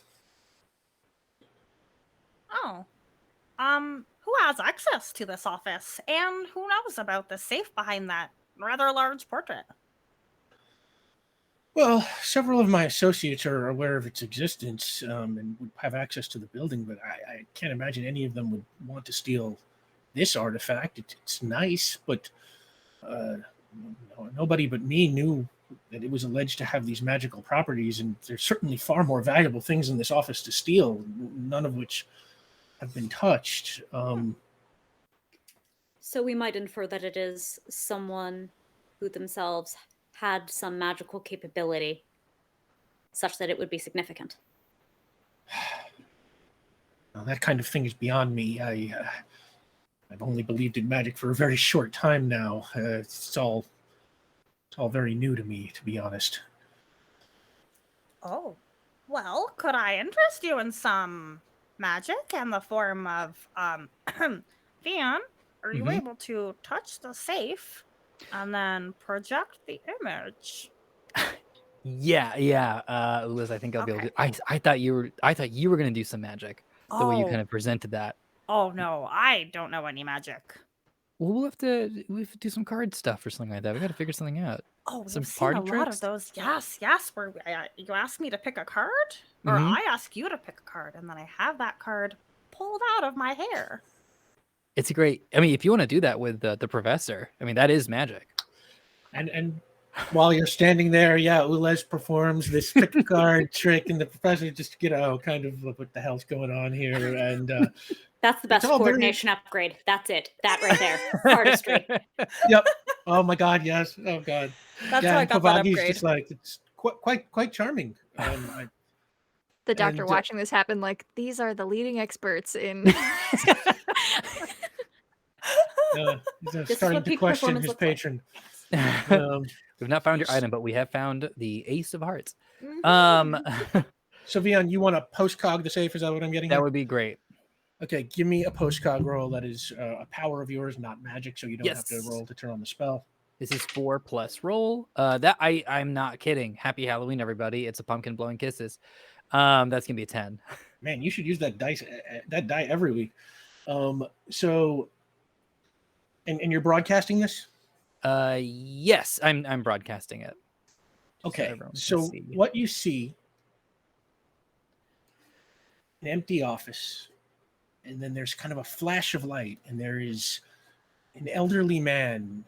Oh. Who has access to this office? And who knows about the safe behind that rather large portrait? Well, several of my associates are aware of its existence and would have access to the building, but I can't imagine any of them would want to steal this artifact. It's nice, but nobody but me knew that it was alleged to have these magical properties, and there's certainly far more valuable things in this office to steal, none of which have been touched. So we might infer that it is someone who themselves had some magical capability such that it would be significant. Now, that kind of thing is beyond me. I I've only believed in magic for a very short time now. It's all very new to me, to be honest. Oh, well, could I interest you in some magic in the form of, Vian, are you Mhm. able to touch the safe and then project the image? Yeah. Liz, I think I'll be able to. I thought you were gonna do some magic. The way you kind of presented that. Oh no, I don't know any magic. Well, we have to do some card stuff or something like that. We got to figure something out. Oh, Some we've seen party a lot tricks? of those. Yes, where you ask me to pick a card, or Mhm. I ask you to pick a card, and then I have that card pulled out of my hair. It's a great. I mean, if you want to do that with the professor, I mean, that is magic. And while you're standing there, yeah, Ulez performs this pick a card trick, and the professor just, kind of what the hell's going on here? And That's the best all very- coordination upgrade. That's it. That right there. Artistry. yep. Oh my God, yes. Oh God. That's Yeah, how I and got that Pavagi's upgrade. just like, it's quite charming. The doctor And, watching this happen, like, these are the leading experts in. He's This is starting what to peak question performance his looks like. patron. We've not found your item, but we have found the Ace of Hearts. Mhm. So, Vian, you want to postcog the safe? Is that what I'm getting? That Here? would be great. Okay, give me a postcog roll that is a power of yours, not magic, so you don't have to Yes. roll to turn on the spell. This is 4+ roll. That I'm not kidding. Happy Halloween, everybody! It's a pumpkin blowing kisses. That's gonna be a 10. Man, you should use that die every week. So, and you're broadcasting this? Yes, I'm broadcasting it. Okay, everyone can so see. what you see, an empty office, and then there's kind of a flash of light, and there is an elderly man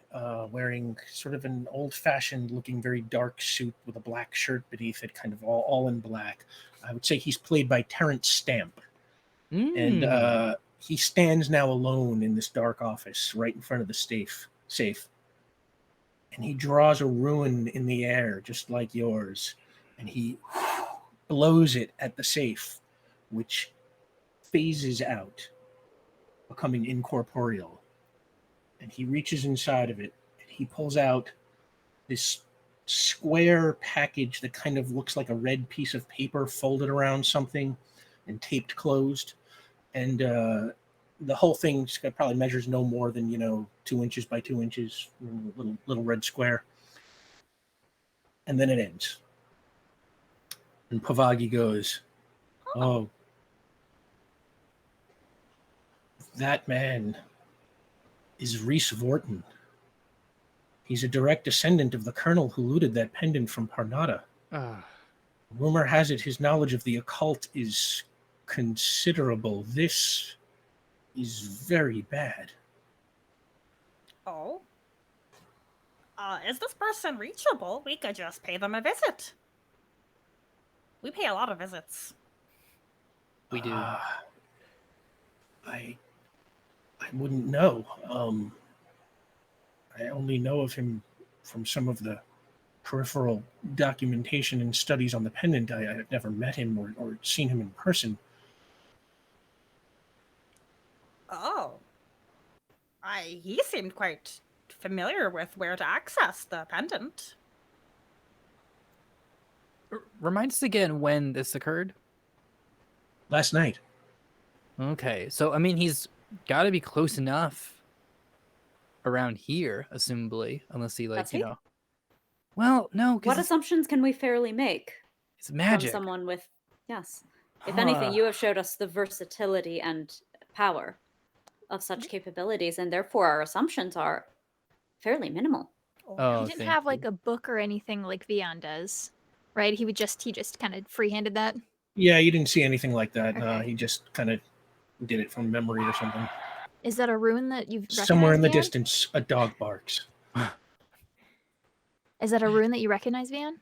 wearing sort of an old-fashioned looking very dark suit with a black shirt beneath it, kind of all in black. I would say he's played by Terrence Stamp. And he stands now alone in this dark office right in front of the safe. And he draws a rune in the air just like yours, and he blows it at the safe, which phases out, becoming incorporeal. And he reaches inside of it, and he pulls out this square package that kind of looks like a red piece of paper folded around something and taped closed. And the whole thing probably measures no more than 2 inches by 2 inches, little red square. And then it ends. And Pavagi goes, "Oh, that man is Rhys Vorton. He's a direct descendant of the colonel who looted that pendant from Parnata. Rumor has it his knowledge of the occult is considerable. This is very bad." Oh. Is this person reachable? We could just pay them a visit. We pay a lot of visits. We do. I wouldn't know. I only know of him from some of the peripheral documentation and studies on the pendant. I've never met him or seen him in person. Oh. He seemed quite familiar with where to access the pendant. Remind us again when this occurred. Last night. Okay, so I mean he's got to be close enough around here, assumably, unless he That's he? Well, no, What because assumptions can we fairly make it's magic. from someone with, yes. If anything, you have showed us the versatility and power of such capabilities, and therefore our assumptions are fairly minimal. Oh, He didn't thank have you. like a book or anything like Vian does, right? He just kind of free-handed that. Yeah, you didn't see anything like that. Okay. He just kind of did it from memory or something. Is that a rune that you've Somewhere in the recognized, Vian? distance, a dog barks. Is that a rune that you recognize, Vian?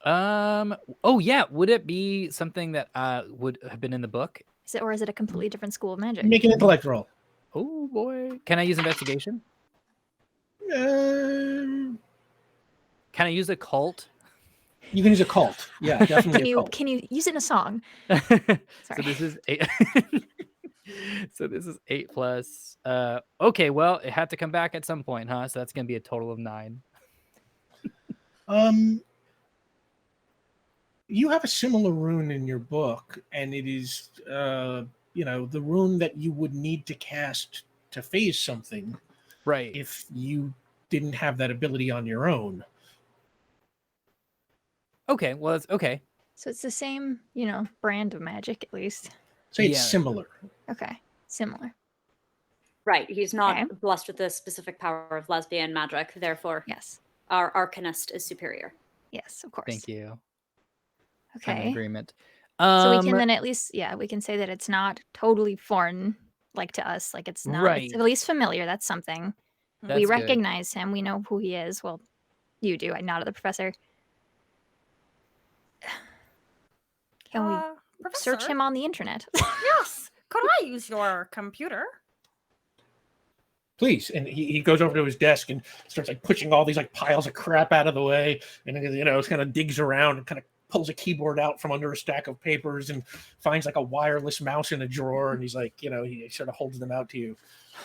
Oh yeah, would it be something that would have been in the book? Is it a completely different school of magic? Make an intellect roll. Oh boy, can I use investigation? Um, Can I use occult? You can use a cult. Yeah, definitely a cult. Can you use it in a song? So Sorry. this is So this is 8 plus. Okay, well, it had to come back at some point, huh? So that's gonna be a total of 9. You have a similar rune in your book, and it is, the rune that you would need to cast to phase something Right. if you didn't have that ability on your own. Okay, well, it's okay. So it's the same, brand of magic at least. Say it's Yeah. similar. Okay, similar. Right. He's not Okay. blessed with the specific power of lesbian magic. Therefore, Yes. our arcanist is superior. Yes, of course. Thank you. I'm in Okay. agreement. So we can then at least, we can say that it's not totally foreign, like to us. Like it's not, Right. it's at least familiar. That's something. That's We good. recognize him. We know who he is. Well, you do. I nod at the professor. Can we search Professor? him on the internet? Yes. Could I use your computer? Please. And he goes over to his desk and starts like pushing all these like piles of crap out of the way, and kind of digs around and kind of pulls a keyboard out from under a stack of papers and finds like a wireless mouse in a drawer, and he's like, he sort of holds them out to you.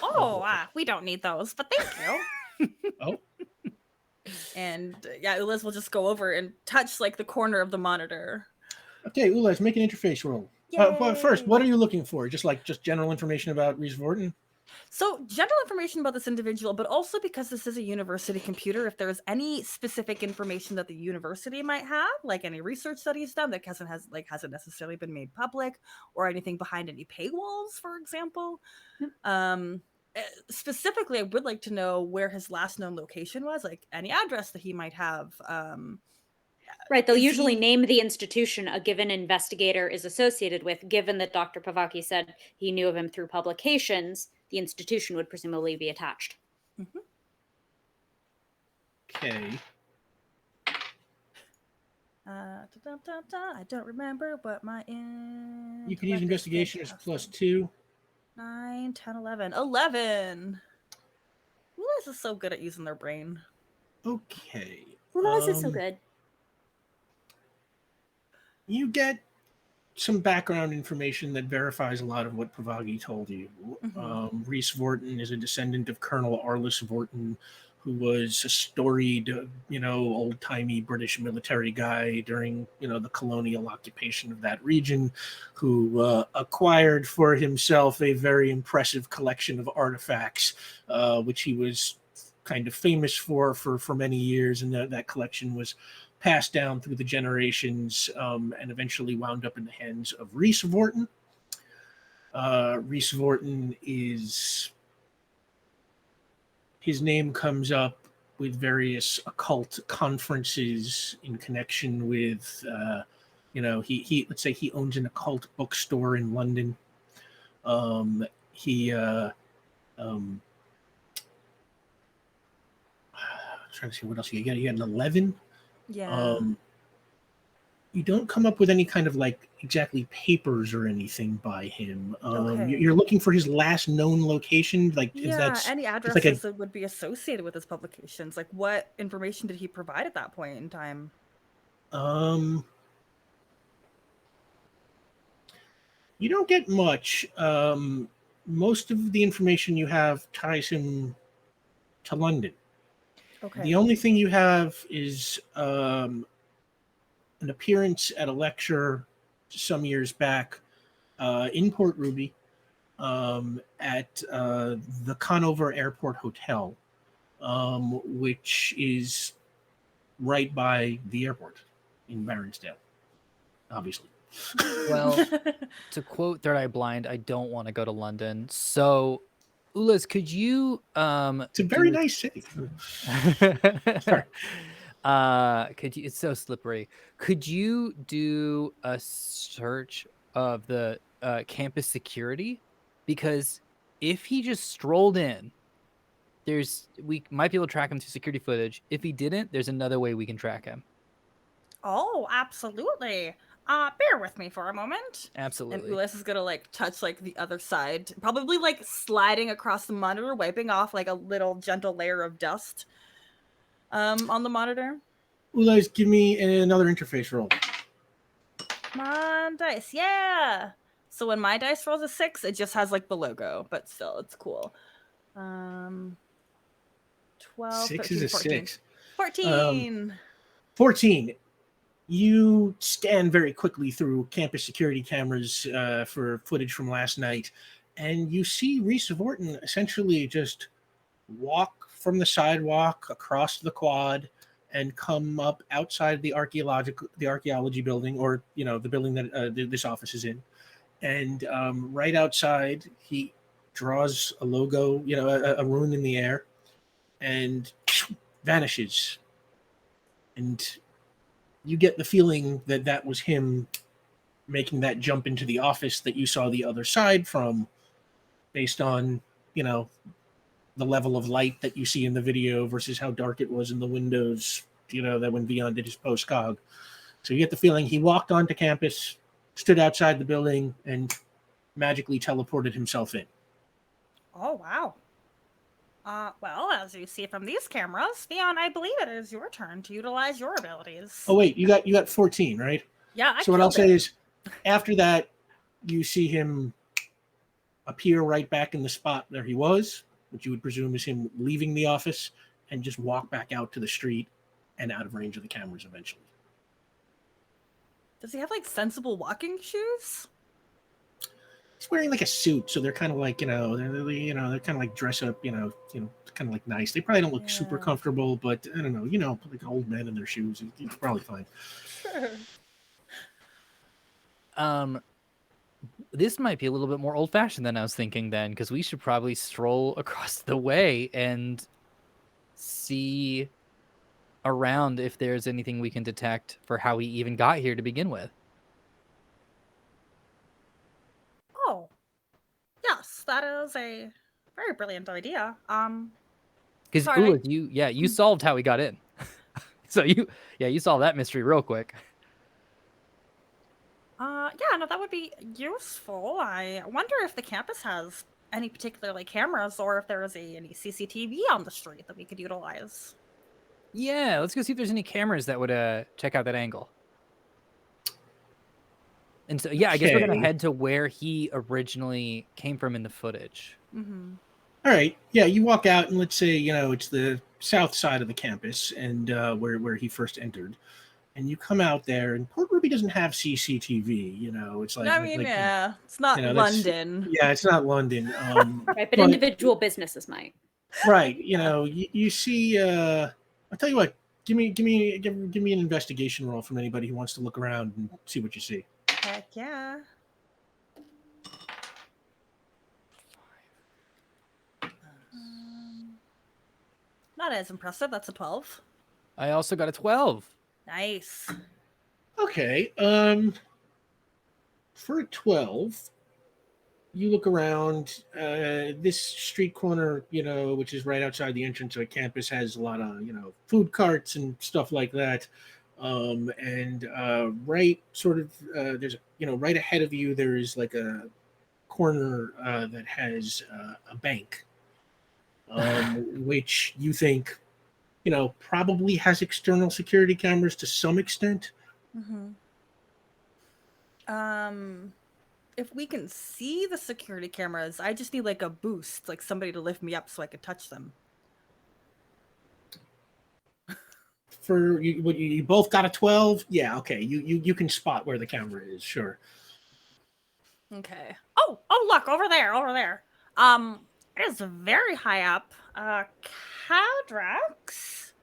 Oh, we don't need those, but thank you. Oh. And Ulas will just go over and touch like the corner of the monitor. Okay, Ulas, make an interface roll. But first, Yay. what are you looking for? Just general information about Reese Vorton? So general information about this individual, but also because this is a university computer, if there's any specific information that the university might have, like any research studies done that hasn't necessarily been made public, or anything behind any paywalls, for example. Specifically, I would like to know where his last known location was, like any address that he might have. Right, they'll usually name the institution a given investigator is associated with. Given that Dr. Pavaki said he knew of him through publications, the institution would presumably be attached. Mm-hmm. Okay. I don't remember what my You can use investigation as +2. 9, 10, 11. 11! Who is so good at using their brain? Okay. Who is so good? You get some background information that verifies a lot of what Pavagi told you. Mhm. Reese Vorton is a descendant of Colonel Arliss Vorton, who was a storied, old-timey British military guy during, the colonial occupation of that region, who acquired for himself a very impressive collection of artifacts, which he was kind of famous for many years, and that collection was passed down through the generations, and eventually wound up in the hands of Reese Vorton. Reese Vorton his name comes up with various occult conferences in connection with, he let's say he owns an occult bookstore in London. I'm trying to see what else you get. You got an 11. Yeah. You don't come up with any kind of exactly papers or anything by him. Okay. You're looking for his last known location. Any addresses that would be associated with his publications. Like, what information did he provide at that point in time? You don't get much. Most of the information you have ties him to London. Okay. The only thing you have is an appearance at a lecture some years back in Port Ruby at the Conover Airport Hotel, which is right by the airport in Baronsdale, obviously. Well, to quote Third Eye Blind, I don't want to go to London. So, Ulas, could you It's a very nice city. Sorry. It's so slippery. Could you do a search of the campus security? Because if he just strolled in, we might be able to track him through security footage. If he didn't, there's another way we can track him. Oh, absolutely. Bear with me for a moment. Absolutely. And Ulas is gonna touch the other side, probably sliding across the monitor, wiping off a little gentle layer of dust on the monitor. Ulas, give me another interface roll. Come on, dice. Yeah. So when my dice rolls a 6, it just has like the logo, but still, it's cool. 12, 6 13, is a 14. 6. 14. 14. You scan very quickly through campus security cameras for footage from last night, and you see Reese Vorton essentially just walk from the sidewalk across the quad and come up outside the archaeology building, or the building that this office is in. And right outside, he draws a logo, a rune in the air, and vanishes. And you get the feeling that that was him making that jump into the office that you saw the other side from, based on, the level of light that you see in the video versus how dark it was in the windows, that went beyond his post-cog. So you get the feeling he walked onto campus, stood outside the building, and magically teleported himself in. Oh, wow. Well, as you see from these cameras, Theon, I believe it is your turn to utilize your abilities. Oh wait, you got 14, right? Yeah, So what I'll say is, after that, you see him appear right back in the spot where he was, which you would presume is him leaving the office, and just walk back out to the street and out of range of the cameras eventually. Does he have like sensible walking shoes? He's wearing like a suit, so they're kind of like, they're kind of like dress up, kind of like nice. They probably don't look super comfortable, but I don't know, like old men in their shoes, it's probably fine. Sure. This might be a little bit more old-fashioned than I was thinking then, because we should probably stroll across the way and see around if there's anything we can detect for how he even got here to begin with. Oh, yes, that is a very brilliant idea. Because sorry. you solved how he got in. So you solved that mystery real quick. Yeah, no, that would be useful. I wonder if the campus has any particular cameras, or if there is any CCTV on the street that we could utilize. Yeah, let's go see if there's any cameras that would check out that angle. And so, I guess we're gonna head to where he originally came from in the footage. Mm-hmm. All right, yeah, you walk out, and let's say it's the south side of the campus, and where he first entered, and you come out there, and Port Ruby doesn't have CCTV. It's like, it's not London. Yeah, it's not London. Right, but individual businesses might. Right, you see. I'll tell you what. Give me an investigation roll from anybody who wants to look around and see what you see. Heck yeah. Not as impressive. That's a 12. I also got a 12. Nice. Okay. For a 12, you look around. This street corner, which is right outside the entrance of a campus, has a lot of, food carts and stuff like that. And right sort of, there's, right ahead of you, there is like a corner that has a bank, which you think, probably has external security cameras to some extent. Mm-hmm. If we can see the security cameras, I just need a boost, somebody to lift me up so I could touch them. For you both got a 12. Yeah, okay. You can spot where the camera is, sure. Okay. Oh, look, over there. It is very high up. Cadrax,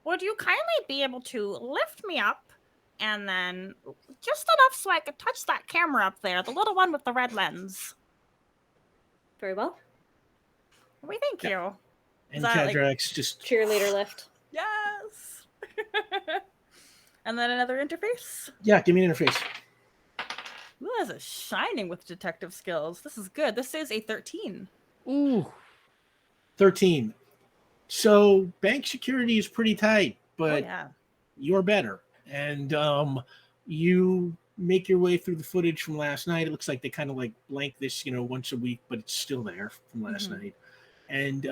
would you kindly be able to lift me up, and then just enough so I could touch that camera up there, the little one with the red lens? Very well. Thank you. And Cadrax just cheerleader lift. Yes. And then another interface? Yeah, give me an interface. Ooh, that's a shining with detective skills. This is good. This is a 13. Ooh. 13. So bank security is pretty tight, but you're better. And you make your way through the footage from last night. It looks like they kind of blank this, once a week, but it's still there from last night. And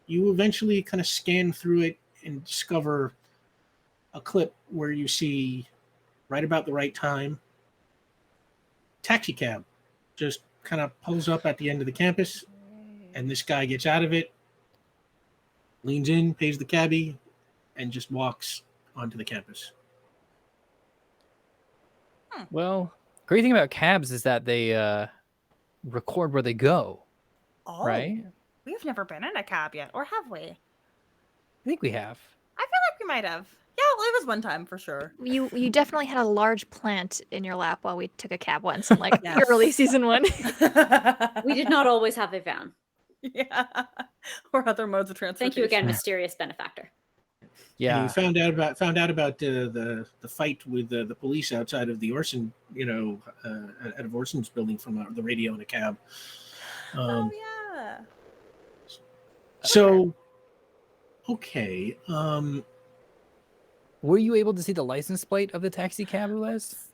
you eventually kind of scan through it and discover a clip where you see, right about the right time, taxi cab just kind of pulls up at the end of the campus, and this guy gets out of it, leans in, pays the cabbie, and just walks onto the campus. Well, great thing about cabs is that they record where they go, Oh, right? we've never been in a cab yet, or have we? I think we have. I feel like we might have. Yeah, well, it was one time for sure. You definitely had a large plant in your lap while we took a cab once in like Yes. early season 1. We did not always have a van. Yeah, or other modes of transportation. Thank you again, mysterious benefactor. Yeah. And we found out about the fight with the police outside of the Orson, out of Orson's building from the radio in a cab. Oh yeah. So, okay. Were you able to see the license plate of the taxi cab, Ulez?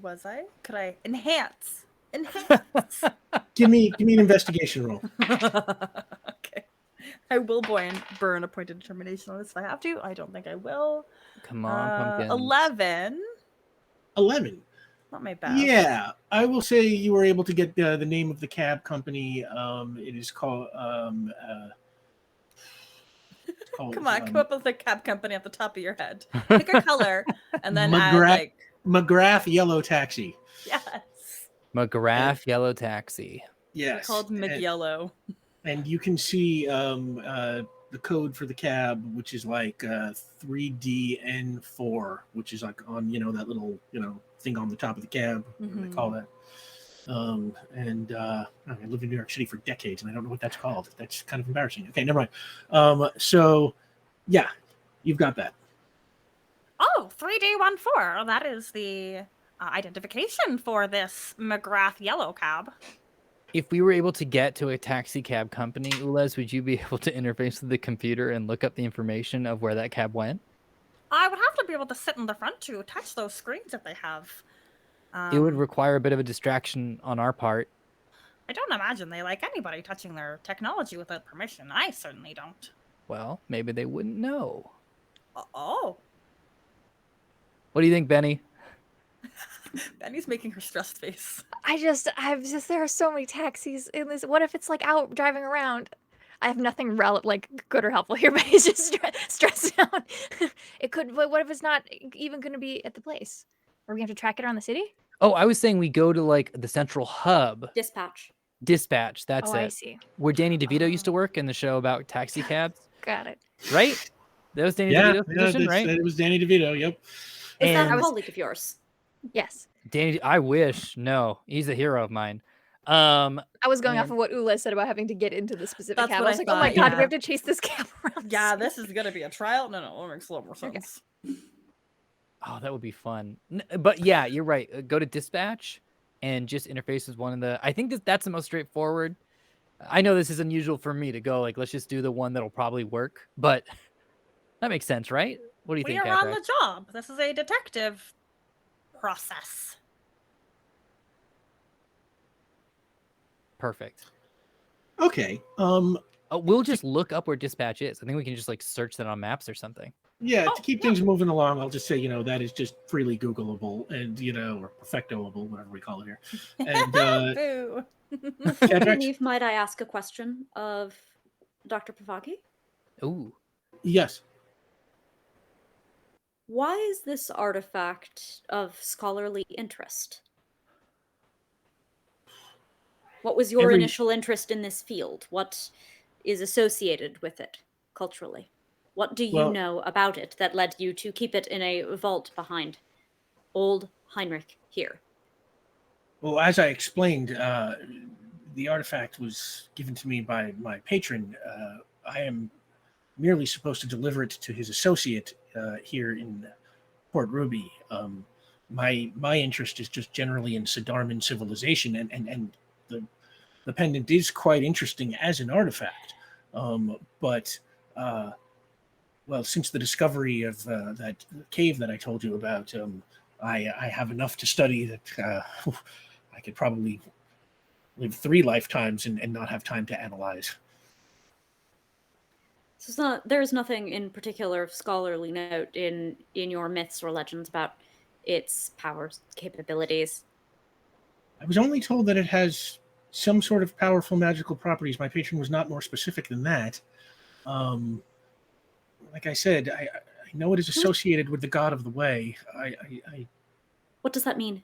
Was I? Could I enhance? Enhance. Give me an investigation roll. Okay. I will burn a point of determination on this if I have to. I don't think I will. Come on, pumpkins. 11. 11. Not my best. Yeah, I will say you were able to get the name of the cab company. It is called. Come on, come up with a cab company at the top of your head. Pick a color and then add like McGrath Yellow Taxi. yes. McGrath Yellow Taxi. Yes, Called McYellow. And you can see the code for the cab, which is like 3DN4, which is like on that little thing on the top of the cab. Whatever they call that. I lived in New York City for decades, and I don't know what that's called. That's kind of embarrassing. Okay, never mind. So, yeah, you've got that. Oh, 3D14. That is the identification for this McGrath yellow cab. If we were able to get to a taxi cab company, Ulez, would you be able to interface with the computer and look up the information of where that cab went? I would have to be able to sit in the front to touch those screens if they have. It would require a bit of a distraction on our part. I don't imagine they like anybody touching their technology without permission. I certainly don't. Well, maybe they wouldn't know. Oh. What do you think, Benny? Benny's making her stressed face. There are so many taxis in this. What if it's like out driving around? I have nothing good or helpful here, but he's just stressed out. It could, but what if it's not even going to be at the place? Are we going to have to track it around the city? Oh, I was saying we go to like the central hub. Dispatch. Dispatch, that's it. I see. Where Danny DeVito used to work in the show about taxi cabs. Got it. Right? That was Danny DeVito's position, right? It was Danny DeVito, yep. Is that And- a colleague of yours? Yes. Danny, I wish. No, he's a hero of mine. I was going off And- of what Ula said about having to get into the specific That's cab. what I was I like, oh my thought, god, yeah. we have to chase this cab around. Yeah, this is going to be a trial. No, that makes a lot more Okay. sense. Oh, that would be fun. But yeah, you're right. Go to dispatch and just interface with one of the. I think that's the most straightforward. I know this is unusual for me to go like, let's just do the one that'll probably work, but that makes sense, right? What do you We think, are on Catherine? the job. This is a detective process. Perfect. Okay. We'll just look up where dispatch is. I think we can just like search that on maps or something. Yeah, Oh, to keep things moving along, I'll just say, that is just freely Googleable and, or perfectoable, whatever we call it here. And Boo. Shadrach? Neve, might I ask a question of Dr. Pavaki? Ooh. Yes. Why is this artifact of scholarly interest? What was your initial interest in this field? What is associated with it culturally? What do you know about it that led you to keep it in a vault behind old Heinrich here? Well, as I explained, the artifact was given to me by my patron. I am merely supposed to deliver it to his associate here in Port Ruby. My interest is just generally in Sidarman civilization, and the pendant is quite interesting as an artifact. Well, since the discovery of that cave that I told you about, I have enough to study that I could probably live 3 lifetimes and not have time to analyze. So there's nothing in particular of scholarly note in your myths or legends about its powers, capabilities, I was only told that it has some sort of powerful magical properties. My patron was not more specific than that. Like I said, I know it is associated with the god of the way. What does that mean?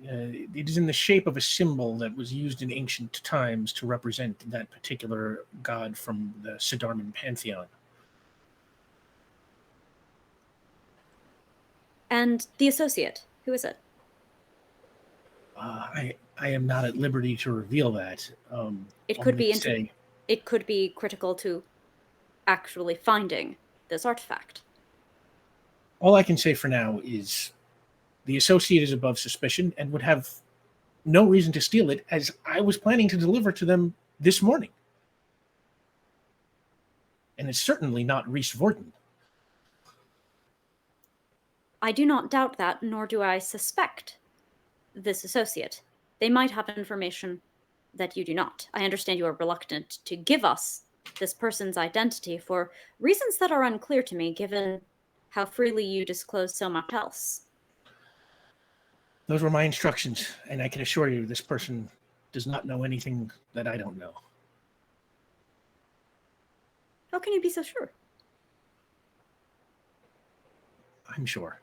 It is in the shape of a symbol that was used in ancient times to represent that particular god from the Sidarman pantheon. And the associate, who is it? I am not at liberty to reveal that. It could only be to say, it could be critical to actually finding this artifact. all I can say for now is the associate is above suspicion and would have no reason to steal it, as I was planning to deliver to them this morning. And it's certainly not Reese Vorten. I do not doubt that, nor do I suspect this associate. They might have information that you do not. I understand you are reluctant to give us this person's identity for reasons that are unclear to me, given how freely you disclose so much else. Those were my instructions, and I can assure you this person does not know anything that I don't know. How can you be so sure? I'm sure.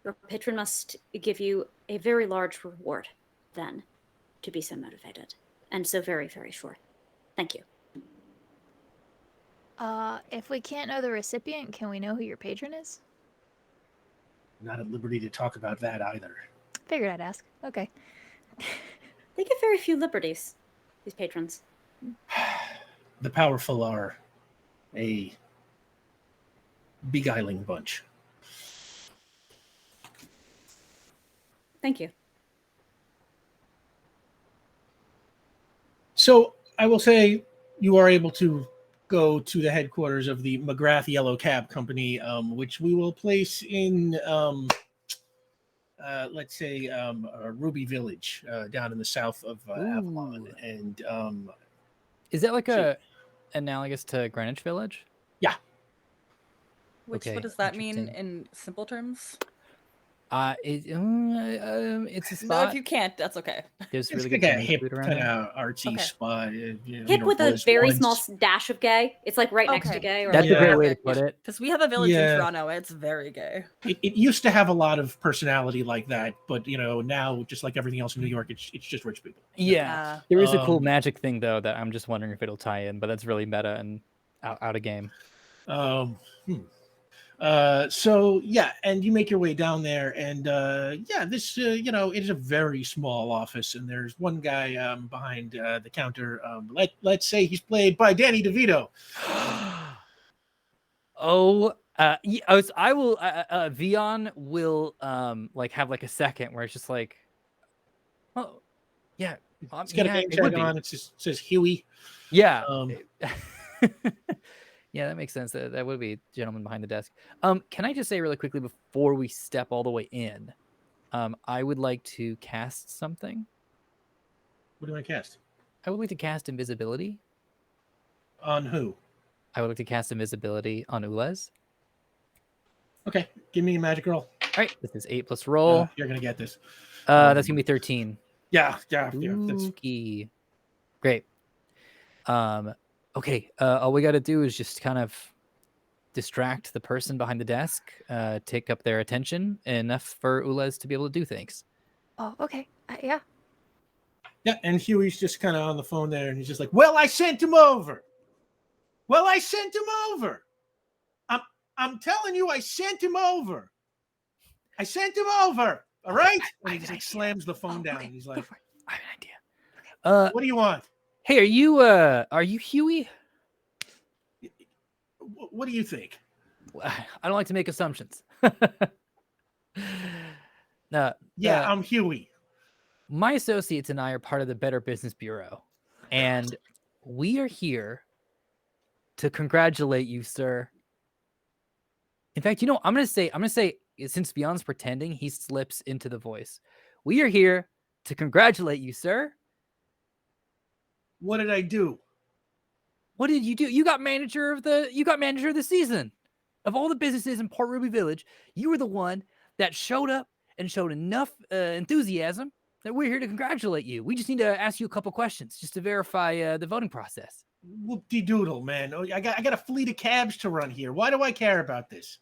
Your patron must give you a very large reward, then, to be so motivated. And so very, very sure. Thank you. If we can't know the recipient, can we know who your patron is? Not at liberty to talk about that either. Figured I'd ask. Okay. They get very few liberties, these patrons. The powerful are a beguiling bunch. Thank you. So I will say you are able to go to the headquarters of the McGrath Yellow Cab Company, which we will place in, let's say, Ruby Village, down in the south of Avalon. And is that like a analogous to Greenwich Village? Yeah. Which, Okay, what does that mean interesting. in simple terms? It's a No, spot. if you can't, that's okay. There's it's really like good a Chinese hip food around kind there. of artsy Okay. spot. Hip with a very small dash of gay. It's like right next to Okay. gay. Or That's Yeah. a great way to put it. Because we have a village Yeah. in Toronto. It's very gay. It used to have a lot of personality like that, but now, just like everything else in New York, it's just rich people. Yeah, there is a cool Um, magic thing though that I'm just wondering if it'll tie in, but that's really meta and out of game. So yeah, and you make your way down there, and this it is a very small office, and there's one guy behind the counter. Let's say he's played by Danny DeVito. I will. Vion will like have like a second where it's just like, oh yeah, It's got a name it would tag be. on. It says Huey. Yeah. Um, Yeah, that makes sense. That would be a gentleman behind the desk. Can I just say really quickly before we step all the way in, I would like to cast something. What do you want to cast? I would like to cast invisibility. On who? I would like to cast invisibility on Ulez. Okay, give me a magic roll. All right, this is 8 plus roll. You're gonna get this. That's gonna be 13. Yeah. That's Spooky. Great. Okay. All we got to do is just kind of distract the person behind the desk, take up their attention enough for Ulez to be able to do things. Oh, okay. Yeah. Yeah, and Huey's just kind of on the phone there, and he's just like, "Well, I sent him over. I'm telling you, I sent him over. All right." And he just like slams the phone down. Okay, And he's like, I have an idea. "What do you want? Hey, are you Huey? What do you think?" I don't like to make assumptions. Yeah, I'm Huey. My associates and I are part of the Better Business Bureau, and we are here to congratulate you, sir. In fact, I'm gonna say, since Beyond's pretending, he slips into the voice. We are here to congratulate you, sir. What did I do? What did you do? You got manager of the season. Of all the businesses in Port Ruby Village, you were the one that showed up and showed enough enthusiasm that we're here to congratulate you. We just need to ask you a couple questions just to verify the voting process. Whoop-de-doodle, man. Oh, I got a fleet of cabs to run here. Why do I care about this?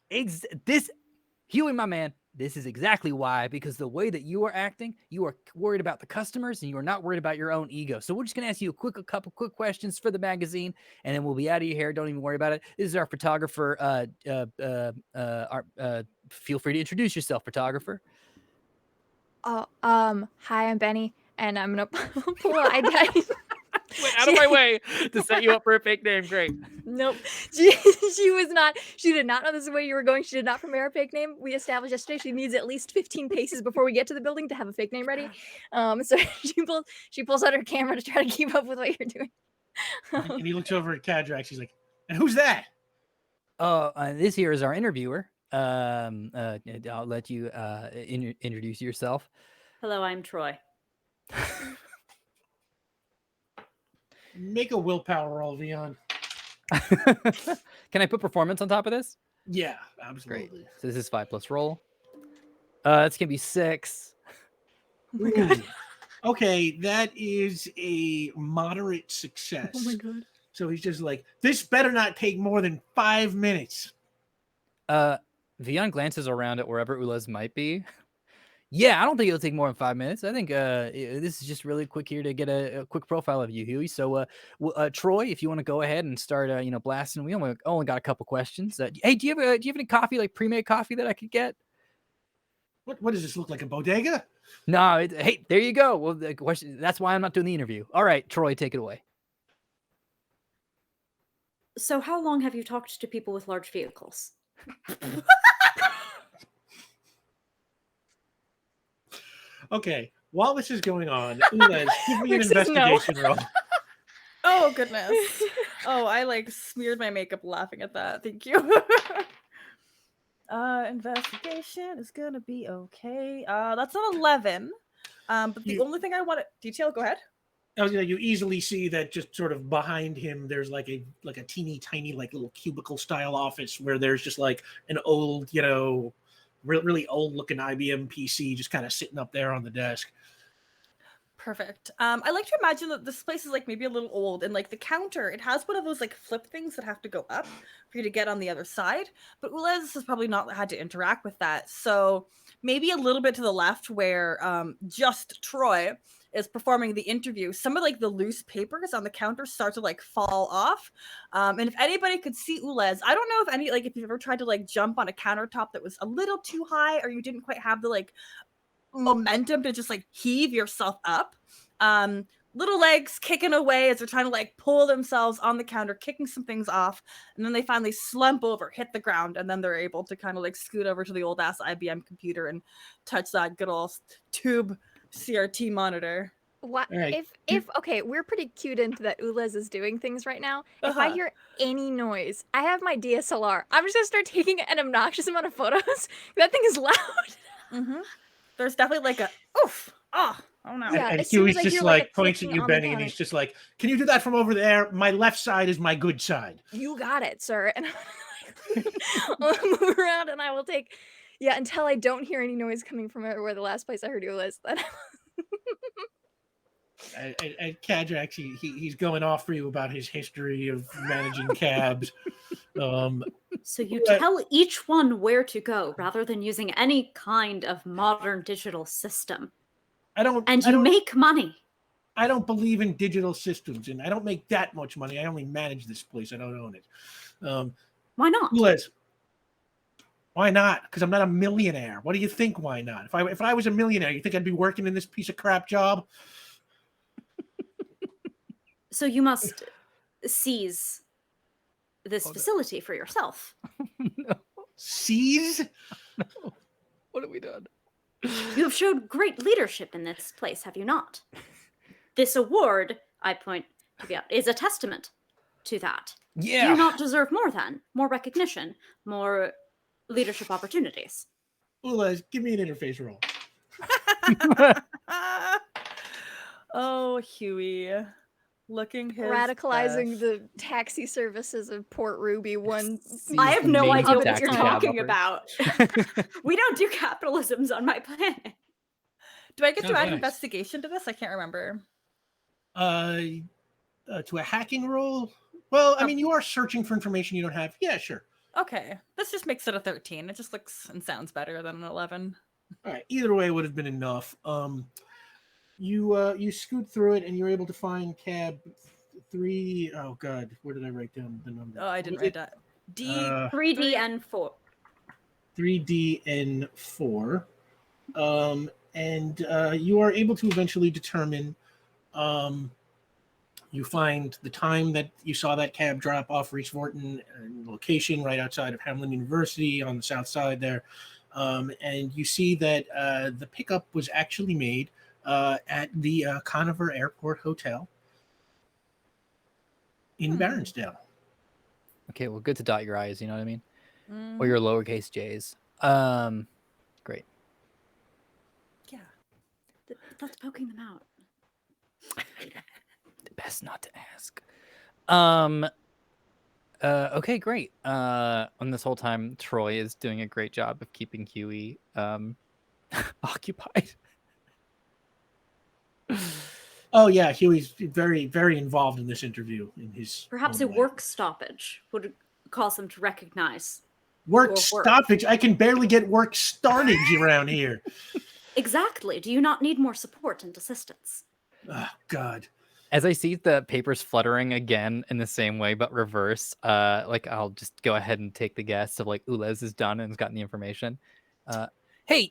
Huey, my man, this is exactly why, because the way that you are acting, you are worried about the customers and you are not worried about your own ego. So we're just going to ask you a couple quick questions for the magazine, and then we'll be out of your hair. Don't even worry about it. This is our photographer. Feel free to introduce yourself, photographer. Oh, hi, I'm Benny, and I'm gonna pull out ID. Went out of my way to set you up for a fake name. Great. Nope. She did not know this is where you were going. She did not prepare a fake name. We established yesterday she needs at least 15 paces before we get to the building to have a fake name ready. So she pulls out her camera to try to keep up with what you're doing. And he looks over at Kadrax. He's like, and who's that? This here is our interviewer. I'll let you introduce yourself. Hello, I'm Troy. Make a willpower roll, Vion. Can I put performance on top of this? Yeah, absolutely. Great. So this is 5+ roll. It's gonna be 6. Oh my god. Okay, that is a moderate success. Oh my god. So he's just like, this better not take more than 5 minutes. Vion glances around at wherever Ulez might be. Yeah, I don't think it'll take more than 5 minutes. I think this is just really quick here to get a quick profile of you, Huey. So, Troy, if you want to go ahead and start, blasting. We only got a couple questions. Hey, do you have any coffee, like pre-made coffee that I could get? What does this look like, a bodega? No. Hey, there you go. Well, the question. That's why I'm not doing the interview. All right, Troy, take it away. So how long have you talked to people with large vehicles? Okay, while this is going on, Ulez, give me an Rick says no. investigation roll. Oh goodness. Oh, I like smeared my makeup laughing at that. Thank you. Investigation is gonna be okay. That's an 11. But the only thing I want to detail. Go ahead. You easily see that just sort of behind him, there's like a teeny tiny like little cubicle style office where there's just like an old, really old looking IBM PC just kind of sitting up there on the desk. Perfect. I like to imagine that this place is like maybe a little old, and like the counter, it has one of those like flip things that have to go up for you to get on the other side. But Ulez has probably not had to interact with that. So maybe a little bit to the left where just Troy is performing the interview, some of like the loose papers on the counter start to like fall off. And if anybody could see Ulez, I don't know if you've ever tried to like jump on a countertop that was a little too high, or you didn't quite have the like momentum to just like heave yourself up. Little legs kicking away as they're trying to like pull themselves on the counter, kicking some things off, and then they finally slump over, hit the ground, and then they're able to kind of like scoot over to the old ass IBM computer and touch that good old tube CRT monitor. What Right. if okay, we're pretty cued into that Ulez is doing things right now. If I hear any noise, I have my DSLR. I'm just gonna start taking an obnoxious amount of photos. That thing is loud. Mm-hmm. There's definitely like a oof. Oh no. Yeah, And as soon Huey's as I just hear, like, like a points at clicking you, on the Benny, and counter. he's just like, can you do that from over there? My left side is my good side. You got it, sir. And I'll move around and I will take until I don't hear any noise coming from where the last place I heard you was. Then And Kadrax, he's going off for you about his history of managing cabs. So you tell each one where to go rather than using any kind of modern digital system. And you make money. I don't believe in digital systems, and I don't make that much money. I only manage this place. I don't own it. Why not? Liz, why not? Because I'm not a millionaire. What do you think? Why not? If I was a millionaire, you think I'd be working in this piece of crap job? So you must seize this facility for yourself. No. Seize? No. What have we done? You have showed great leadership in this place, have you not? This award, I point to be out, is a testament to that. Yeah. Do you not deserve more then? More recognition? More leadership opportunities? Ulez, give me an interface roll. Oh, Huey. Looking his radicalizing best. the taxi services of Port Ruby one. I have no Amazing idea what taxi you're cab talking offers. about. We don't do capitalisms on my planet. Do I get to Sounds add nice. investigation to this? I can't remember. To a hacking roll. Well, I mean, you are searching for information you don't have. Yeah, sure. Okay, this just makes it a 13. It just looks and sounds better than an 11. All right. Either way would have been enough. You scoot through it and you're able to find cab 3. Oh God, where did I write down the number? Oh, I didn't write that. D 3D and 4. 3DN4. And you are able to eventually determine. You find the time that you saw that cab drop off Reese Vorton, and location right outside of Hamlin University on the south side there. And you see that the pickup was actually made at the Conover Airport Hotel in Baronsdale. Okay, well, good to dot your I's, you know what I mean? Or Mm, your lowercase J's. Great. yeah. That's poking them out. Best not to ask. Okay, great. And this whole time, Troy is doing a great job of keeping Huey occupied. Oh yeah, Huey's very, very involved in this interview. In his Perhaps own a way. work stoppage would cause them to recognize. Work your work. stoppage. I can barely get work started around here. Exactly. Do you not need more support and assistance? Oh God. As I see the papers fluttering again in the same way but reverse, like I'll just go ahead and take the guess of like Ulez is done and has gotten the information. Hey,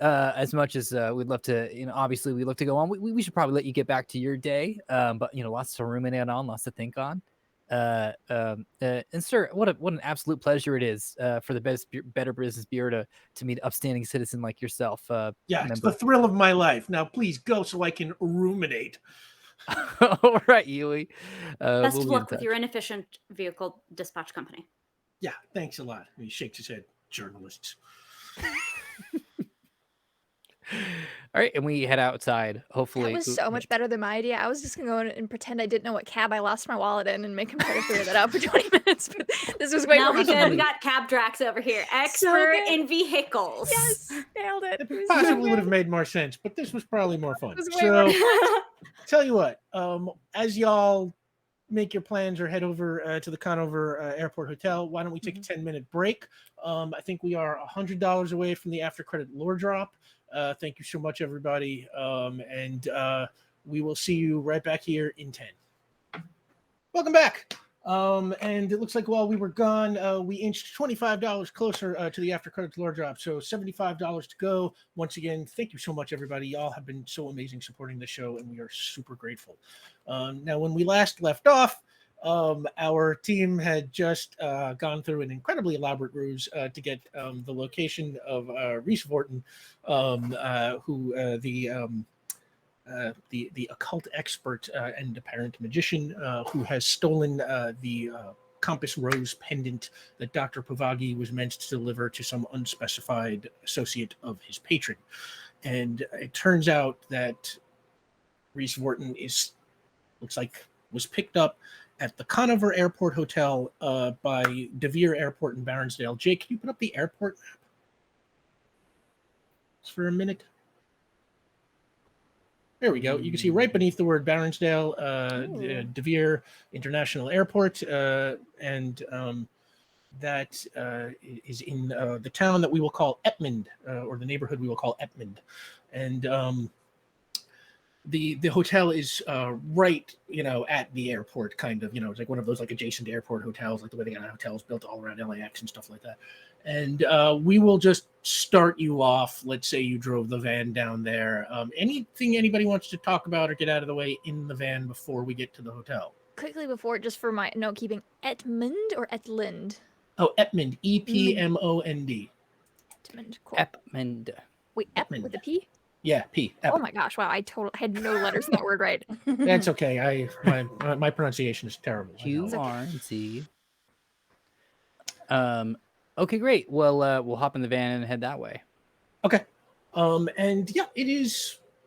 as much as we'd love to, obviously we'd love to go on. We should probably let you get back to your day. But lots to ruminate on, lots to think on. And sir, what an absolute pleasure it is for the Better Business Bureau to meet an upstanding citizen like yourself. Yeah, it's the thrill of my life. Now, please go so I can ruminate. All right, Yui. Best We'll of be in luck with touch. your inefficient vehicle dispatch company. Yeah, thanks a lot. He shakes his head. Journalists. All right, and we head outside. Hopefully, That was so much better than my idea. I was just gonna go in and pretend I didn't know what cab I lost my wallet in and make him try to figure that out for 20 minutes. But this was way Now more we fun. got Cab Drax over here, So expert good. in vehicles. Yes, nailed it. It It was so possibly would good. have made more sense, but this was probably more fun. It was way more So, tell you what, as y'all make your plans or head over to the Conover Airport Hotel, why don't we take a 10-minute break? I think we are $100 away from the after credit lore drop. Thank you so much, everybody. And we will see you right back here in 10. Welcome back. And it looks like while we were gone, we inched $25 closer to the after credits lore drop. So $75 to go. Once again, thank you so much, everybody. Y'all have been so amazing supporting the show, and we are super grateful. Now, when we last left off, our team had just gone through an incredibly elaborate ruse to get the location of Reese Vorton, who the occult expert and apparent magician who has stolen the Compass Rose pendant that Dr. Pavagi was meant to deliver to some unspecified associate of his patron. And it turns out that Reese Vorton was picked up at the Conover Airport Hotel by DeVere Airport in Baronsdale. Jake, can you put up the airport map? Just for a minute. There we go. You can see right beneath the word Baronsdale, DeVere International Airport, and that is in the town that we will call Epmond, or the neighborhood we will call Epmond. And the hotel is right, at the airport, kind of. It's like one of those like adjacent airport hotels, like the way they got hotels built all around LAX and stuff like that. And we will just start you off. Let's say you drove the van down there. Anything anybody wants to talk about or get out of the way in the van before we get to the hotel? Quickly before, just for my note keeping, Etmund or Etlind? Oh, Epmond. Epmond. Etmund, cool. Epmond. Wait, Ep with a P? Yeah, P. Oh my gosh, wow, I had no letters in that word right. That's okay. My pronunciation is terrible. QRNC. Okay, great. Well, we'll hop in the van and head that way. Okay. And yeah, it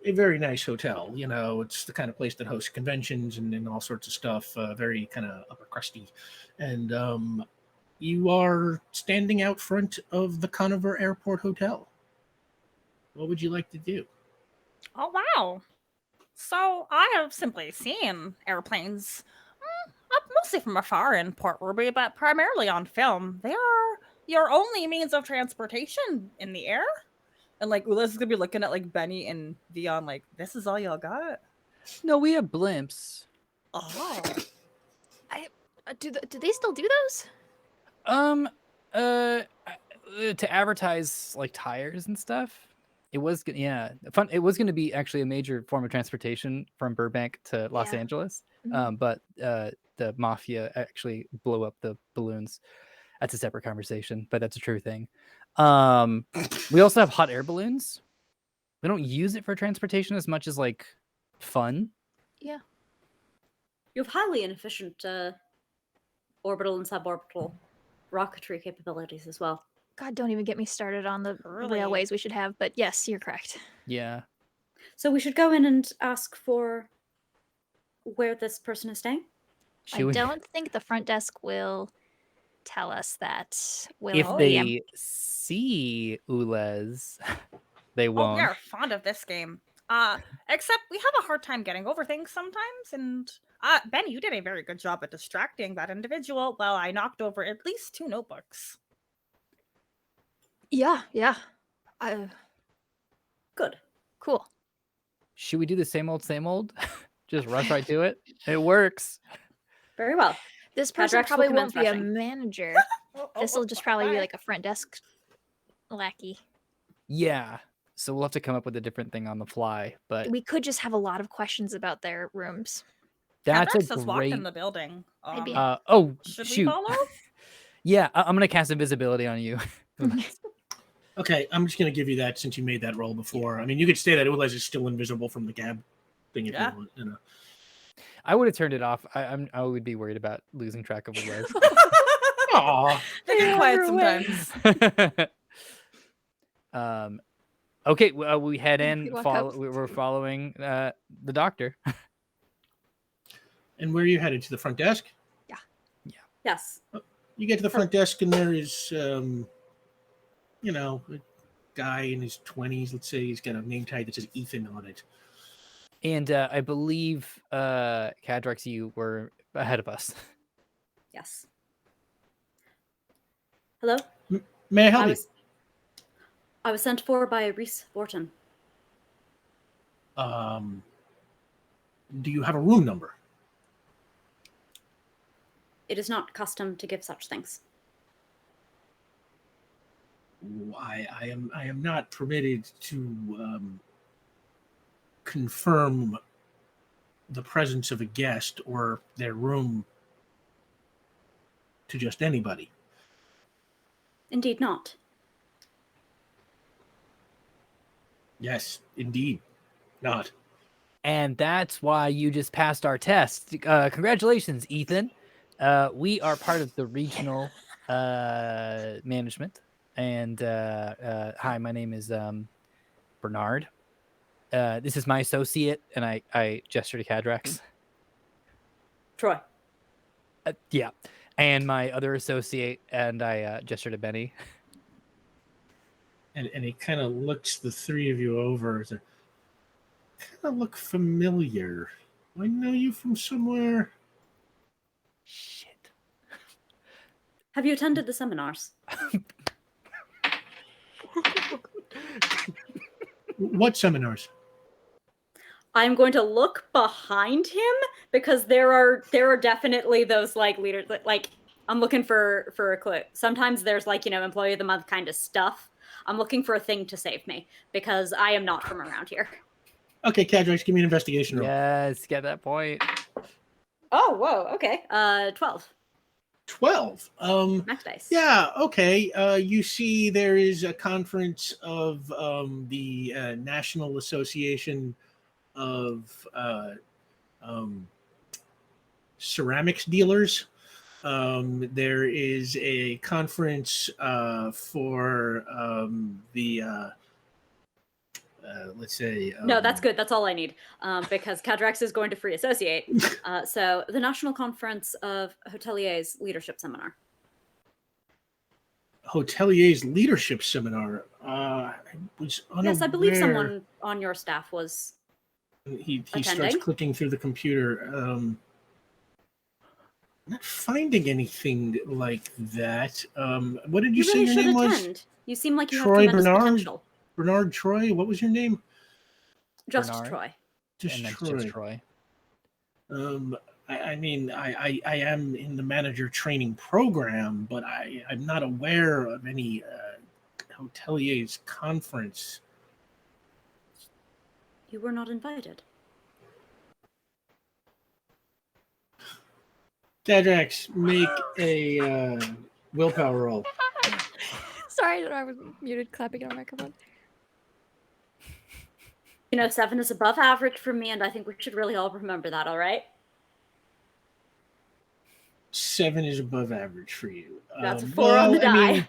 a very nice hotel. You know, it's the kind of place that hosts conventions and all sorts of stuff. Very kind of upper crusty, and you are standing out front of the Conover Airport Hotel. What would you like to do? Oh, wow. So I have simply seen airplanes, up mostly from afar in Port Ruby, but primarily on film. They are your only means of transportation in the air. And like Ula's gonna be looking at like Benny and Vion like, this is all y'all got? No, we have blimps. Oh. Do they still do those? To advertise like tires and stuff. It was fun. It was going to be actually a major form of transportation from Burbank to Los Yeah. Angeles. Mhm. But the mafia actually blew up the balloons. That's a separate conversation, but that's a true thing. We also have hot air balloons. We don't use it for transportation as much as like fun. Yeah. You have highly inefficient orbital and suborbital rocketry capabilities as well. God, don't even get me started on the Really? railways we should have. But yes, you're correct. Yeah. So we should go in and ask for where this person is staying. Should we- I don't think the front desk will tell us that. Will if it? they see Ules, they Oh, won't. we are fond of this game. Except we have a hard time getting over things sometimes, and Benny, you did a very good job at distracting that individual while I knocked over at least 2 notebooks. Yeah. Good. Cool. Should we do the same old, just rush right to it? It works. Very well. This person Cadrax will probably commence won't be a rushing. manager. Oh, This will just probably be bye. like a front desk lackey. Yeah. So we'll have to come up with a different thing on the fly, but We could just have a lot of questions about their rooms. that's Cadrax a has walked in great. the building. Maybe. Oh Should shoot! we follow? Yeah, I'm gonna cast invisibility on you. Okay, I'm just going to give you that since you made that roll before. I mean, you could say that Ules is still invisible from the cab thing if Yeah. you want. You know. I would have turned it off. I would be worried about losing track of Ules. Aw. They get quiet Everywhere. sometimes. Okay, well, we head in. We walk up. We're following the doctor. And where are you headed? To the front desk? Yes. You get to the front desk, and there is, you know, a guy in his 20s. Let's say he's got a name tag that says Ethan on it. And I believe Cadrax, you were ahead of us. Yes. Hello? May I help you? I was sent for by Reese Wharton. Do you have a room number? It is not custom to give such things. I am not permitted to confirm the presence of a guest or their room to just anybody. Indeed not. Yes, indeed, not. And that's why you just passed our test. Congratulations, Ethan. We are part of the regional management. And hi, my name is Bernard. This is my associate, and I gesture to Cadrax. Troy. Yeah. And my other associate, and I gesture to Benny. And he kind of looks the three of you over. Kind of look familiar. I know you from somewhere. Shit. Have you attended the seminars? What seminars? I'm going to look behind him because there are definitely those like leaders that like I'm looking for a clue. Sometimes there's like, you know, employee of the month kind of stuff. I'm looking for a thing to save me because I am not from around here. Okay, Cadrax, give me an investigation roll. Yes, get that point. Oh, whoa, okay. 12. 12. Max dice. Yeah, okay. You see there is a conference of the National Association of Ceramics Dealers. There is a conference for the let's say. No, that's good. That's all I need. Because Cadrax is going to free associate. So the National Conference of Hoteliers Leadership Seminar. Hotelier's leadership seminar. I was unaware. Yes, I believe someone on your staff was. He starts attending. clicking through the computer. Not finding anything like that. What did you say really your name should was? attend. You seem like you Troy have tremendous Bernard? potential. Bernard Troy. What was your name? Just Bernard. Troy. Just and that's Troy. just Troy. I mean, I am in the manager training program, but I'm not aware of any hoteliers conference. You were not invited. Dadrax, make a willpower roll. Sorry, I was muted clapping on microphone. 7 is above average for me, and I think we should really all remember that, all right? 7 is above average for you. That's a 4 on the die. I mean,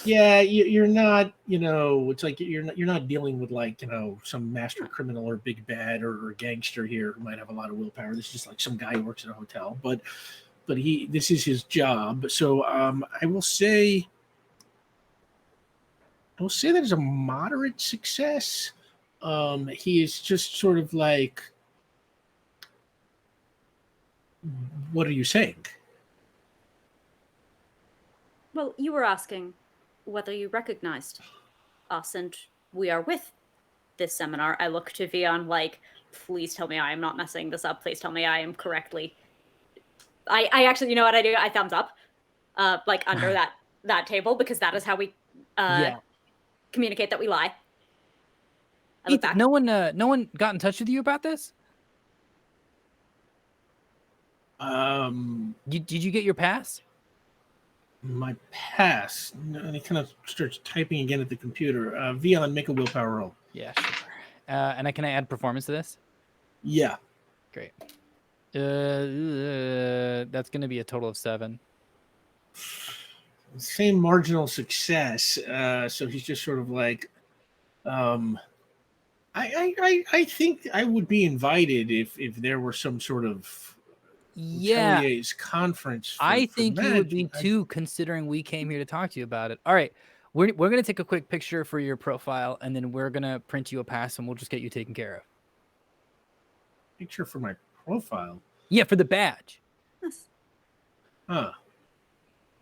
yeah, you're not, it's like you're not dealing with like, some master criminal or big bad or gangster here who might have a lot of willpower. This is just like some guy who works at a hotel, but this is his job. So I will say that is a moderate success. He is just sort of like, what are you saying? Well, you were asking whether you recognized us, and we are with this seminar. I look to Vion like, please tell me I am not messing this up. Please tell me I am correctly. I actually, you know what I do? I thumbs up, like under that table, because that is how we communicate that we lie. I look back. No one got in touch with you about this? Did you get your pass? My pass. And he kind of starts typing again at the computer. Vion, make a willpower roll. Yeah, sure. And can I add performance to this? Yeah. Great. That's going to be a total of 7. Same marginal success. So he's just sort of like, I think I would be invited if there were some sort of Hotelier's conference. I think you would be too, considering we came here to talk to you about it. All right, we're going to take a quick picture for your profile, and then we're going to print you a pass, and we'll just get you taken care of. Picture for my profile? Yeah, for the badge. Huh.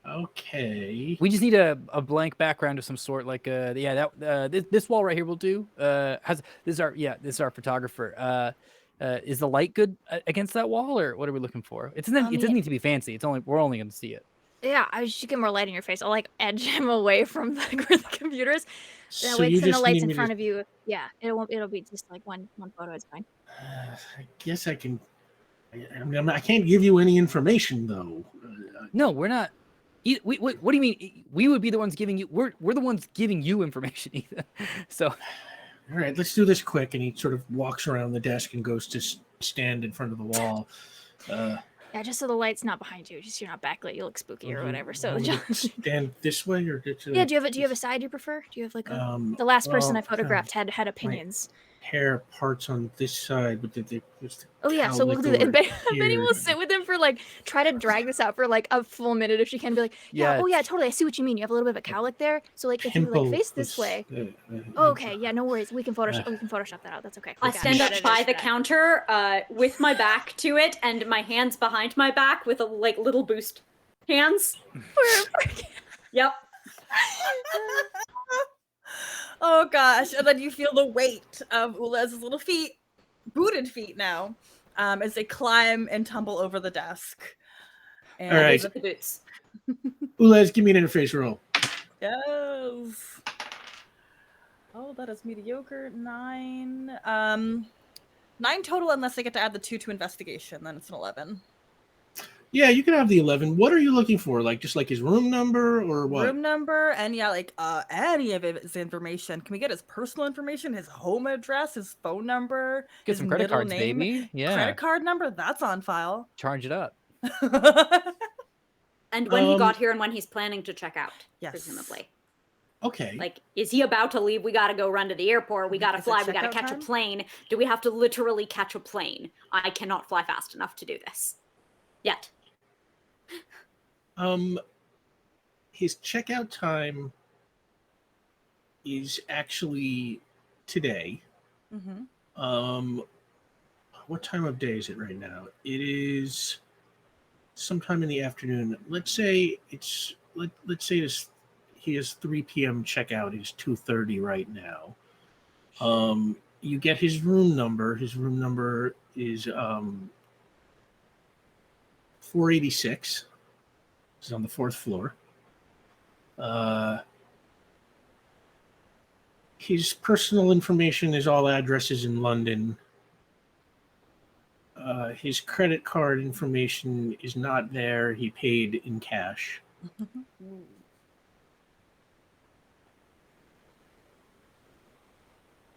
Okay. We just need a blank background of some sort, like this wall right here will do. This is our photographer. Is the light good against that wall, or what are we looking for? It doesn't need to be fancy. We're only going to see it. Yeah, I should get more light in your face. I'll like edge him away from the computers. That So way, you the just lights need in me front to- of you. Yeah, it'll be just like one photo. It's fine. I guess I can. I can't give you any information though. No, we're not. What do you mean? We would be the ones giving you. We're the ones giving you information, Ethan. So, all right, let's do this quick. And he sort of walks around the desk and goes to stand in front of the wall. Yeah, just so the light's not behind you, just so you're not backlit. You look spooky or whatever. So stand this way, or yeah. Do you have a side you prefer? Do you have like the last person I photographed had opinions? Hair parts on this side, but oh yeah, so we'll do that. And Benny will sit with him for like, try to drag this out for like a full minute if she can. Be like, yeah, oh yeah, totally. I see what you mean. You have a little bit of a cowlick there. So like, if you like face this way. Okay, yeah, no worries. We can Photoshop that out. That's okay. I stand up by the counter with my back to it and my hands behind my back with a like little boost hands. Yep. Oh gosh, and then you feel the weight of Ulez's little feet, booted feet now, as they climb and tumble over the desk. And all right. The boots. Ulez, give me an interface roll. Yes. Oh, that is mediocre. 9. 9 total unless I get to add the 2 to investigation, then it's an 11. Yeah, you can have the 11. What are you looking for? Like just like his room number or what? Room number and any of his information. Can we get his personal information, his home address, his phone number, get some credit cards, baby. Yeah, credit card number. That's on file. Charge it up. And when he got here and when he's planning to check out, yes. presumably. Okay. Like, is he about to leave? We got to go run to the airport. We got to Is it fly. We got to checkout catch time? a plane. Do we have to literally catch a plane? I cannot fly fast enough to do this. Yet. His checkout time is actually today. Mm-hmm. What time of day is it right now? It is sometime in the afternoon. Let's say he has 3 p.m. checkout. It's 2:30 right now. You get his room number. His room number is 486. It's on the 4th floor. His personal information is all addresses in London. His credit card information is not there. He paid in cash.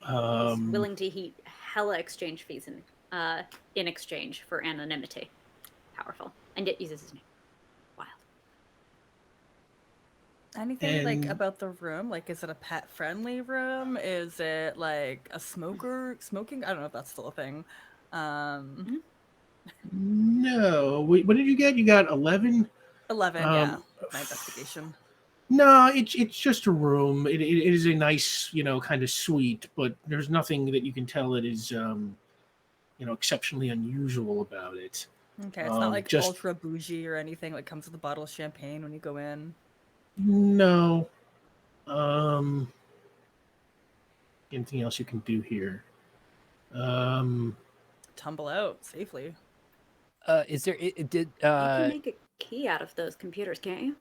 He's willing to heat hella exchange fees in exchange for anonymity. Powerful. And yet uses his name. Wild. Anything like And- about the room? Like, is it a pet-friendly room? Is it like a smoking? I don't know if that's still a thing. No. Wait, what did you get? You got 11? 11, yeah. My investigation. No, it's just a room. It is a nice, kind of suite, but there's nothing that you can tell that is, exceptionally unusual about it. Okay, it's not like just- ultra bougie or anything. Like comes with a bottle of champagne when you go in. No. Anything else you can do here? Tumble out safely. Is there? It did. You can make a key out of those computers, can't you?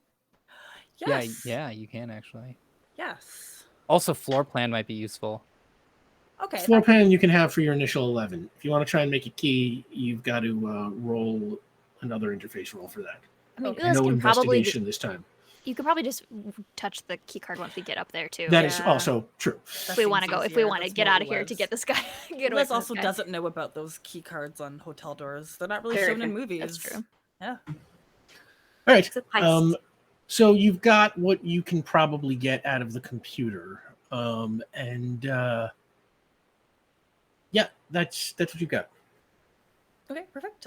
Yes. Yeah, you can actually. Yes. Also, floor plan might be useful. Okay. Floor plan you can have for your initial 11. If you want to try and make a key, you've got to roll another interface roll for that. I mean, Okay. Ulas No can probably investigation this time. you could probably just touch the key card once we get up there too. That is Yeah. also true. if we want to go, if we want to get out of here to get this guy. Get away Liz from also this guy. doesn't know about those key cards on hotel doors. They're not really Very shown in fair. movies. That's true. Yeah. All right. It's a heist. So you've got what you can probably get out of the computer. Yeah, that's what you've got. Okay, perfect.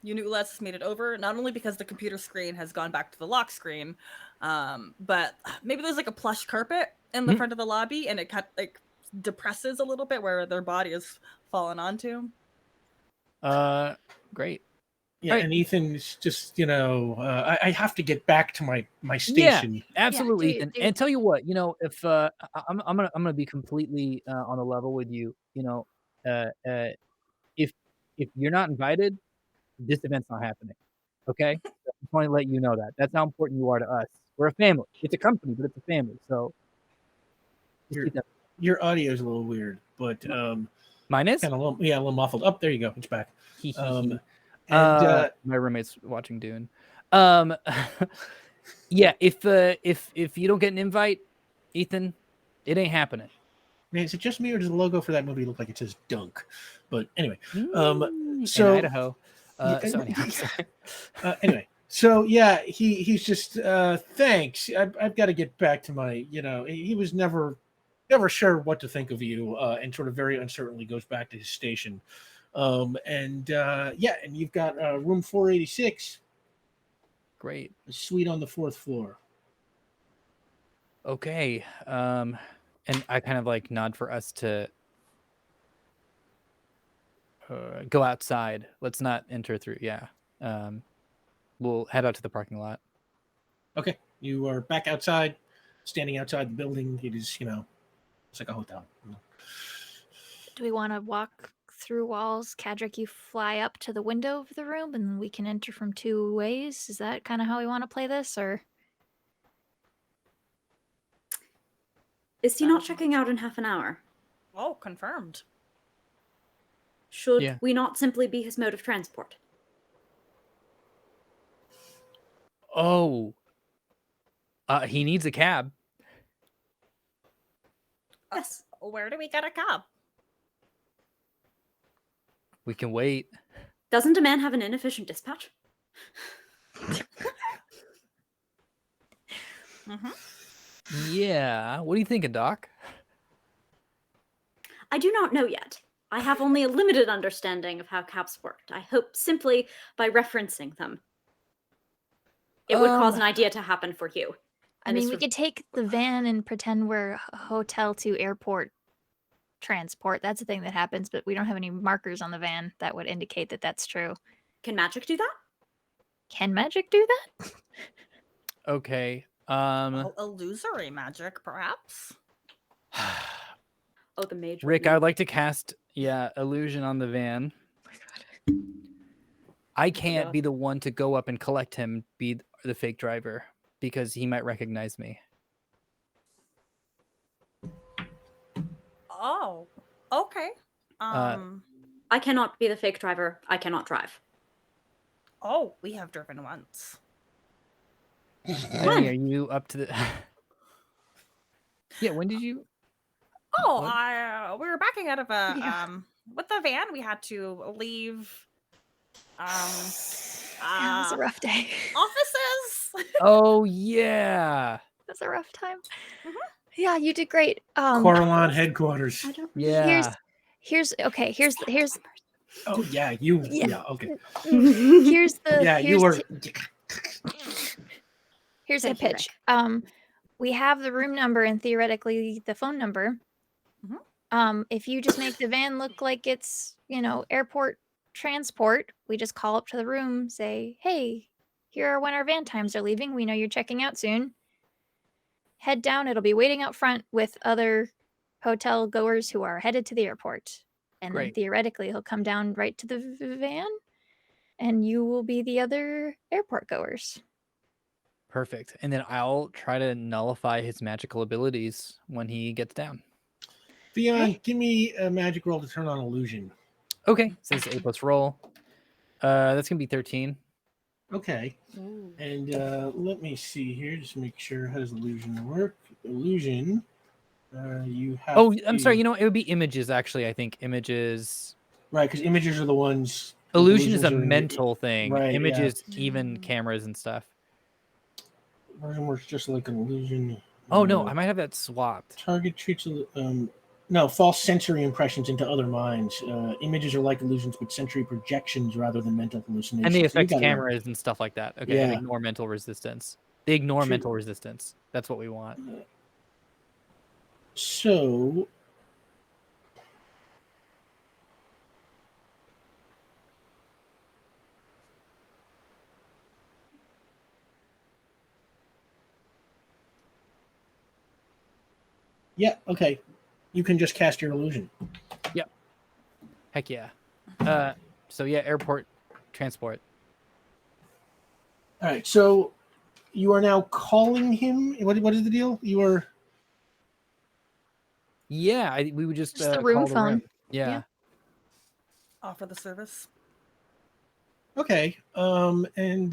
You knew Ulas has made it over, not only because the computer screen has gone back to the lock screen, but maybe there's like a plush carpet in the front of the lobby and it kind of like depresses a little bit where their body is fallen onto. Great. Yeah, Right. and Ethan's just, I have to get back to my station. Absolutely, do- Ethan. do- And tell you what, if I'm gonna be completely on the level with you. If you're not invited, this event's not happening. Okay, I just want to let you know that. That's how important you are to us. We're a family. It's a company, but it's a family. So just Your, keep that. your audio is a little weird, but Mine is. kind of a little muffled. Up there you go. It's back. Hee hee Um, hee. and My roommate's watching Dune. Yeah, if you don't get an invite, Ethan, it ain't happening. man, is it just me or does the logo for that movie look like it says Dunk? But anyway, In so Idaho. Yeah, So anyhow, sorry. anyway, so yeah, he's just thanks. I've got to get back to my, he was never sure what to think of you, and sort of very uncertainly goes back to his station. And you've got room 486, Great. a suite on the 4th floor. Okay. And I kind of like nod for us to go outside. Let's not enter through. Yeah. We'll head out to the parking lot. Okay, you are back outside, standing outside the building. It is, it's like a hotel. Do we want to walk through walls? Cadric, you fly up to the window of the room and we can enter from 2 ways. Is that kind of how we want to play this, or? Is he not checking out in half an hour? Oh, confirmed. Should Yeah. we not simply be his mode of transport? Oh. He needs a cab. Yes. Where do we get a cab? We can wait. Doesn't a man have an inefficient dispatch? Mm-hmm. Yeah. What are you thinking, Doc? I do not know yet. I have only a limited understanding of how caps worked. I hope simply by referencing them, it would cause an idea to happen for you. I And mean, this we would- could take the van and pretend we're hotel to airport transport. That's the thing that happens, but we don't have any markers on the van that would indicate that that's true. Can magic do that? Can magic do that? Okay. Illusory magic, perhaps. Oh, the mage. Rick, I would like to cast illusion on the van. I can't God. be the one to go up and collect him, be the fake driver, because he might recognize me. Oh, okay. I cannot be the fake driver. I cannot drive. Oh, we have driven once. Benny, are you up to the? Yeah. When did you? Oh, What? we were backing out of a Yeah. with the van. We had to leave. Yeah, it was a rough day. Offices. Oh yeah. It was a rough time. Mhm. Yeah, you did great. Coralon headquarters. I don't. Yeah. Here's Oh yeah, you. Yeah. Yeah, okay. here's the Yeah, you here's were. here's the Thank you, pitch. We have the room number and theoretically the phone number. If you just make the van look like it's, airport transport, we just call up to the room, say, hey, here are when our van times are leaving. We know you're checking out soon. Head down. It'll be waiting out front with other hotel goers who are headed to the airport. And then Great. theoretically, he'll come down right to the van and you will be the other airport goers. Perfect. And then I'll try to nullify his magical abilities when he gets down. Theon, give me a magic roll to turn on illusion. Okay. So this is A+ roll. That's gonna be 13. Okay. And let me see here. Just make sure. How does illusion work? Illusion. You have. Oh, I'm to- sorry. You know, it would be images. Actually, I think images. Right, because images are the ones. Illusion is a illusions are in the- mental thing. right, yeah. Images, even cameras and stuff. Version works just like an illusion. Oh no, I might have that swapped. Target treats no false sensory impressions into other minds. Images are like illusions, but sensory projections rather than mental hallucinations. And they You affect got it right. cameras and stuff like that. Okay, and Yeah. ignore mental resistance. They ignore True. mental resistance. That's what we want. So. Yeah, okay. You can just cast your illusion. Heck yeah. So yeah, airport transport. All right, so you are now calling him. What is the deal? You are. Yeah, we would just the room call phone. room. Yeah. Offer the service. Okay. And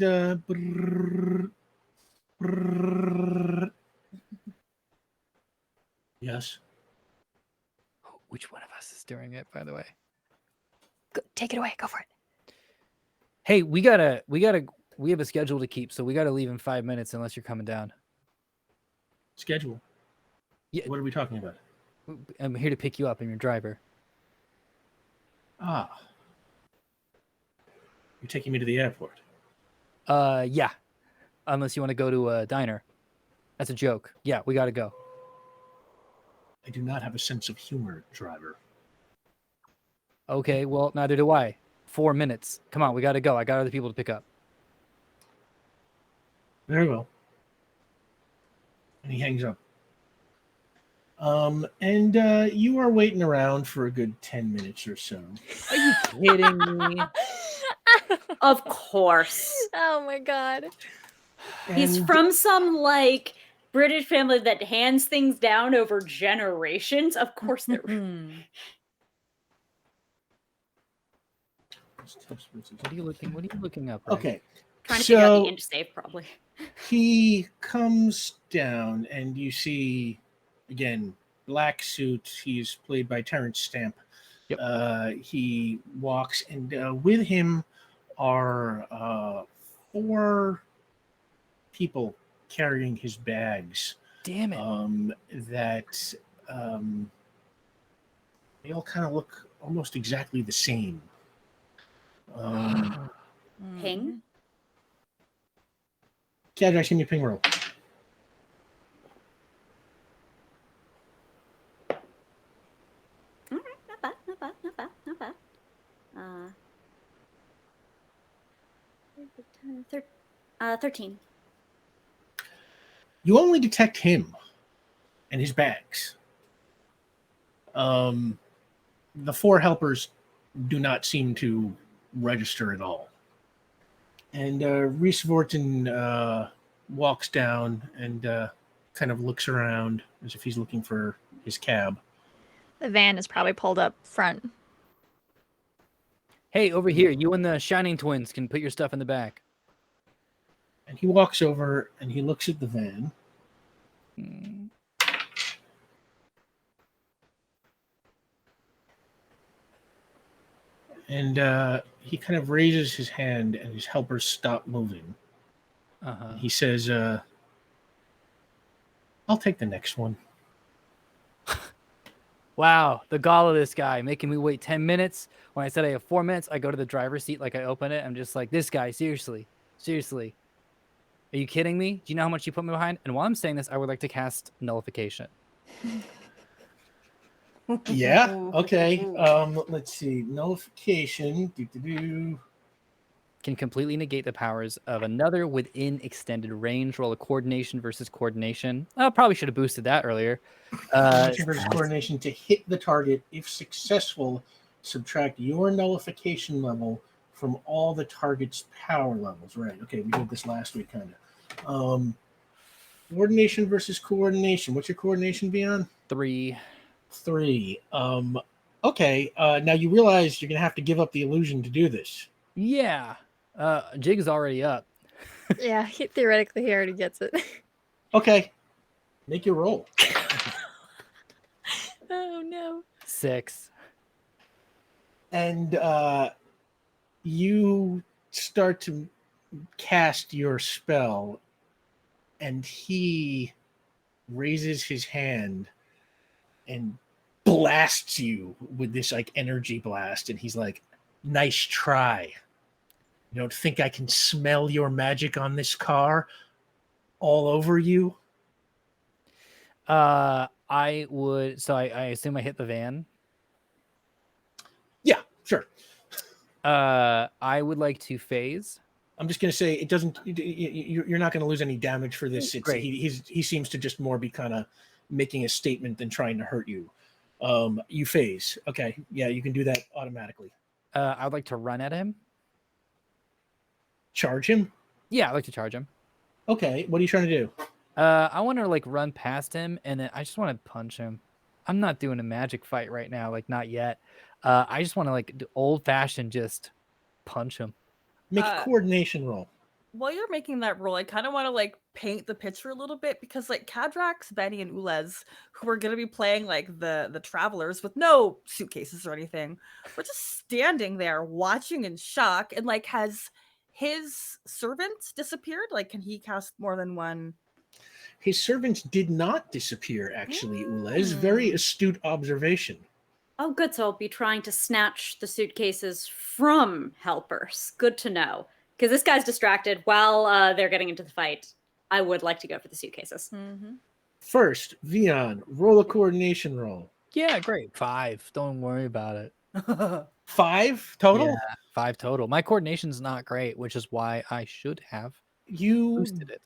yes. Which one of us is doing it, by the way? Go, take it away. Go for it. Hey, we have a schedule to keep, so we gotta leave in 5 minutes unless you're coming down. Schedule. Yeah. What are we talking about? I'm here to pick you up. I'm your driver. Ah. You're taking me to the airport. Yeah. Unless you want to go to a diner. That's a joke. Yeah, we gotta go. I do not have a sense of humor, driver. Okay, well, neither do I. 4 minutes. Come on, we gotta go. I got other people to pick up. Very well. And he hangs up. And you are waiting around for a good 10 minutes or so. Are you kidding me? Of course. Oh my god. He's And- from some British family that hands things down over generations. Of course they're What are you looking up? Rick? Okay. trying to figure out So the inch save, probably. he comes down, and you see, again, black suit. He's played by Terrence Stamp. Yep. He walks, and with him are 4 people carrying his bags. Damn it. That they all kind of look almost exactly the same. Ping? Shadrach, give me a ping roll. All right, not bad, not bad, not bad, not bad. 13. You only detect him and his bags. The 4 helpers do not seem to register at all. And Reese Vorton walks down and kind of looks around as if he's looking for his cab. The van is probably pulled up front. Hey, over here, you and the Shining Twins can put your stuff in the back. And he walks over and he looks at the van. And he kind of raises his hand and his helpers stop moving. Uh-huh. He says, I'll take the next one. Wow, the gall of this guy making me wait 10 minutes. When I said I have 4 minutes, I go to the driver's seat like I open it. I'm just like, this guy, seriously. Are you kidding me? Do you know how much you put me behind? And while I'm saying this, I would like to cast Nullification. Yeah, okay. Let's see. Nullification. Can completely negate the powers of another within extended range. Roll a coordination versus coordination. I probably should have boosted that earlier. Coordination versus coordination to hit the target. If successful, subtract your nullification level from all the target's power levels. Right. Okay, we did this last week, kind of. Coordination versus coordination. What's your coordination beyond? 3. 3. Okay. Now you realize you're gonna have to give up the illusion to do this. Yeah. Jig's already up. Yeah, theoretically he already gets it. Okay. Make your roll. Oh no. 6. And you start to cast your spell, and he raises his hand and blasts you with this like energy blast, and he's like, nice try. You don't think I can smell your magic on this car all over you? I would, so I assume I hit the van. Yeah, sure. I would like to phase. I'm just going to say it doesn't. You're not going to lose any damage for this. It's Great. He seems to just more be kind of making a statement than trying to hurt you. You phase. Okay, yeah, you can do that automatically. I would like to run at him. Charge him. Yeah, I'd like to charge him. Okay, what are you trying to do? I want to like run past him, and then I just want to punch him. I'm not doing a magic fight right now, like not yet. I just want to like old fashioned just punch him. Make a coordination roll. While you're making that roll, I kind of want to like paint the picture a little bit, because like Kadrax, Benny, and Ulez, who are going to be playing like the travelers with no suitcases or anything, we're just standing there watching in shock. And like, has his servant disappeared? Like, can he cast more than one? His servants did not disappear, actually, Ulez. Very astute observation. Oh, good. So I'll be trying to snatch the suitcases from helpers. Good to know. Because this guy's distracted while they're getting into the fight. I would like to go for the suitcases. Mm-hmm. First, Vion, roll a coordination roll. Yeah, great. 5. Don't worry about it. 5 total? Yeah, 5 total. My coordination's not great, which is why I should have You boosted it.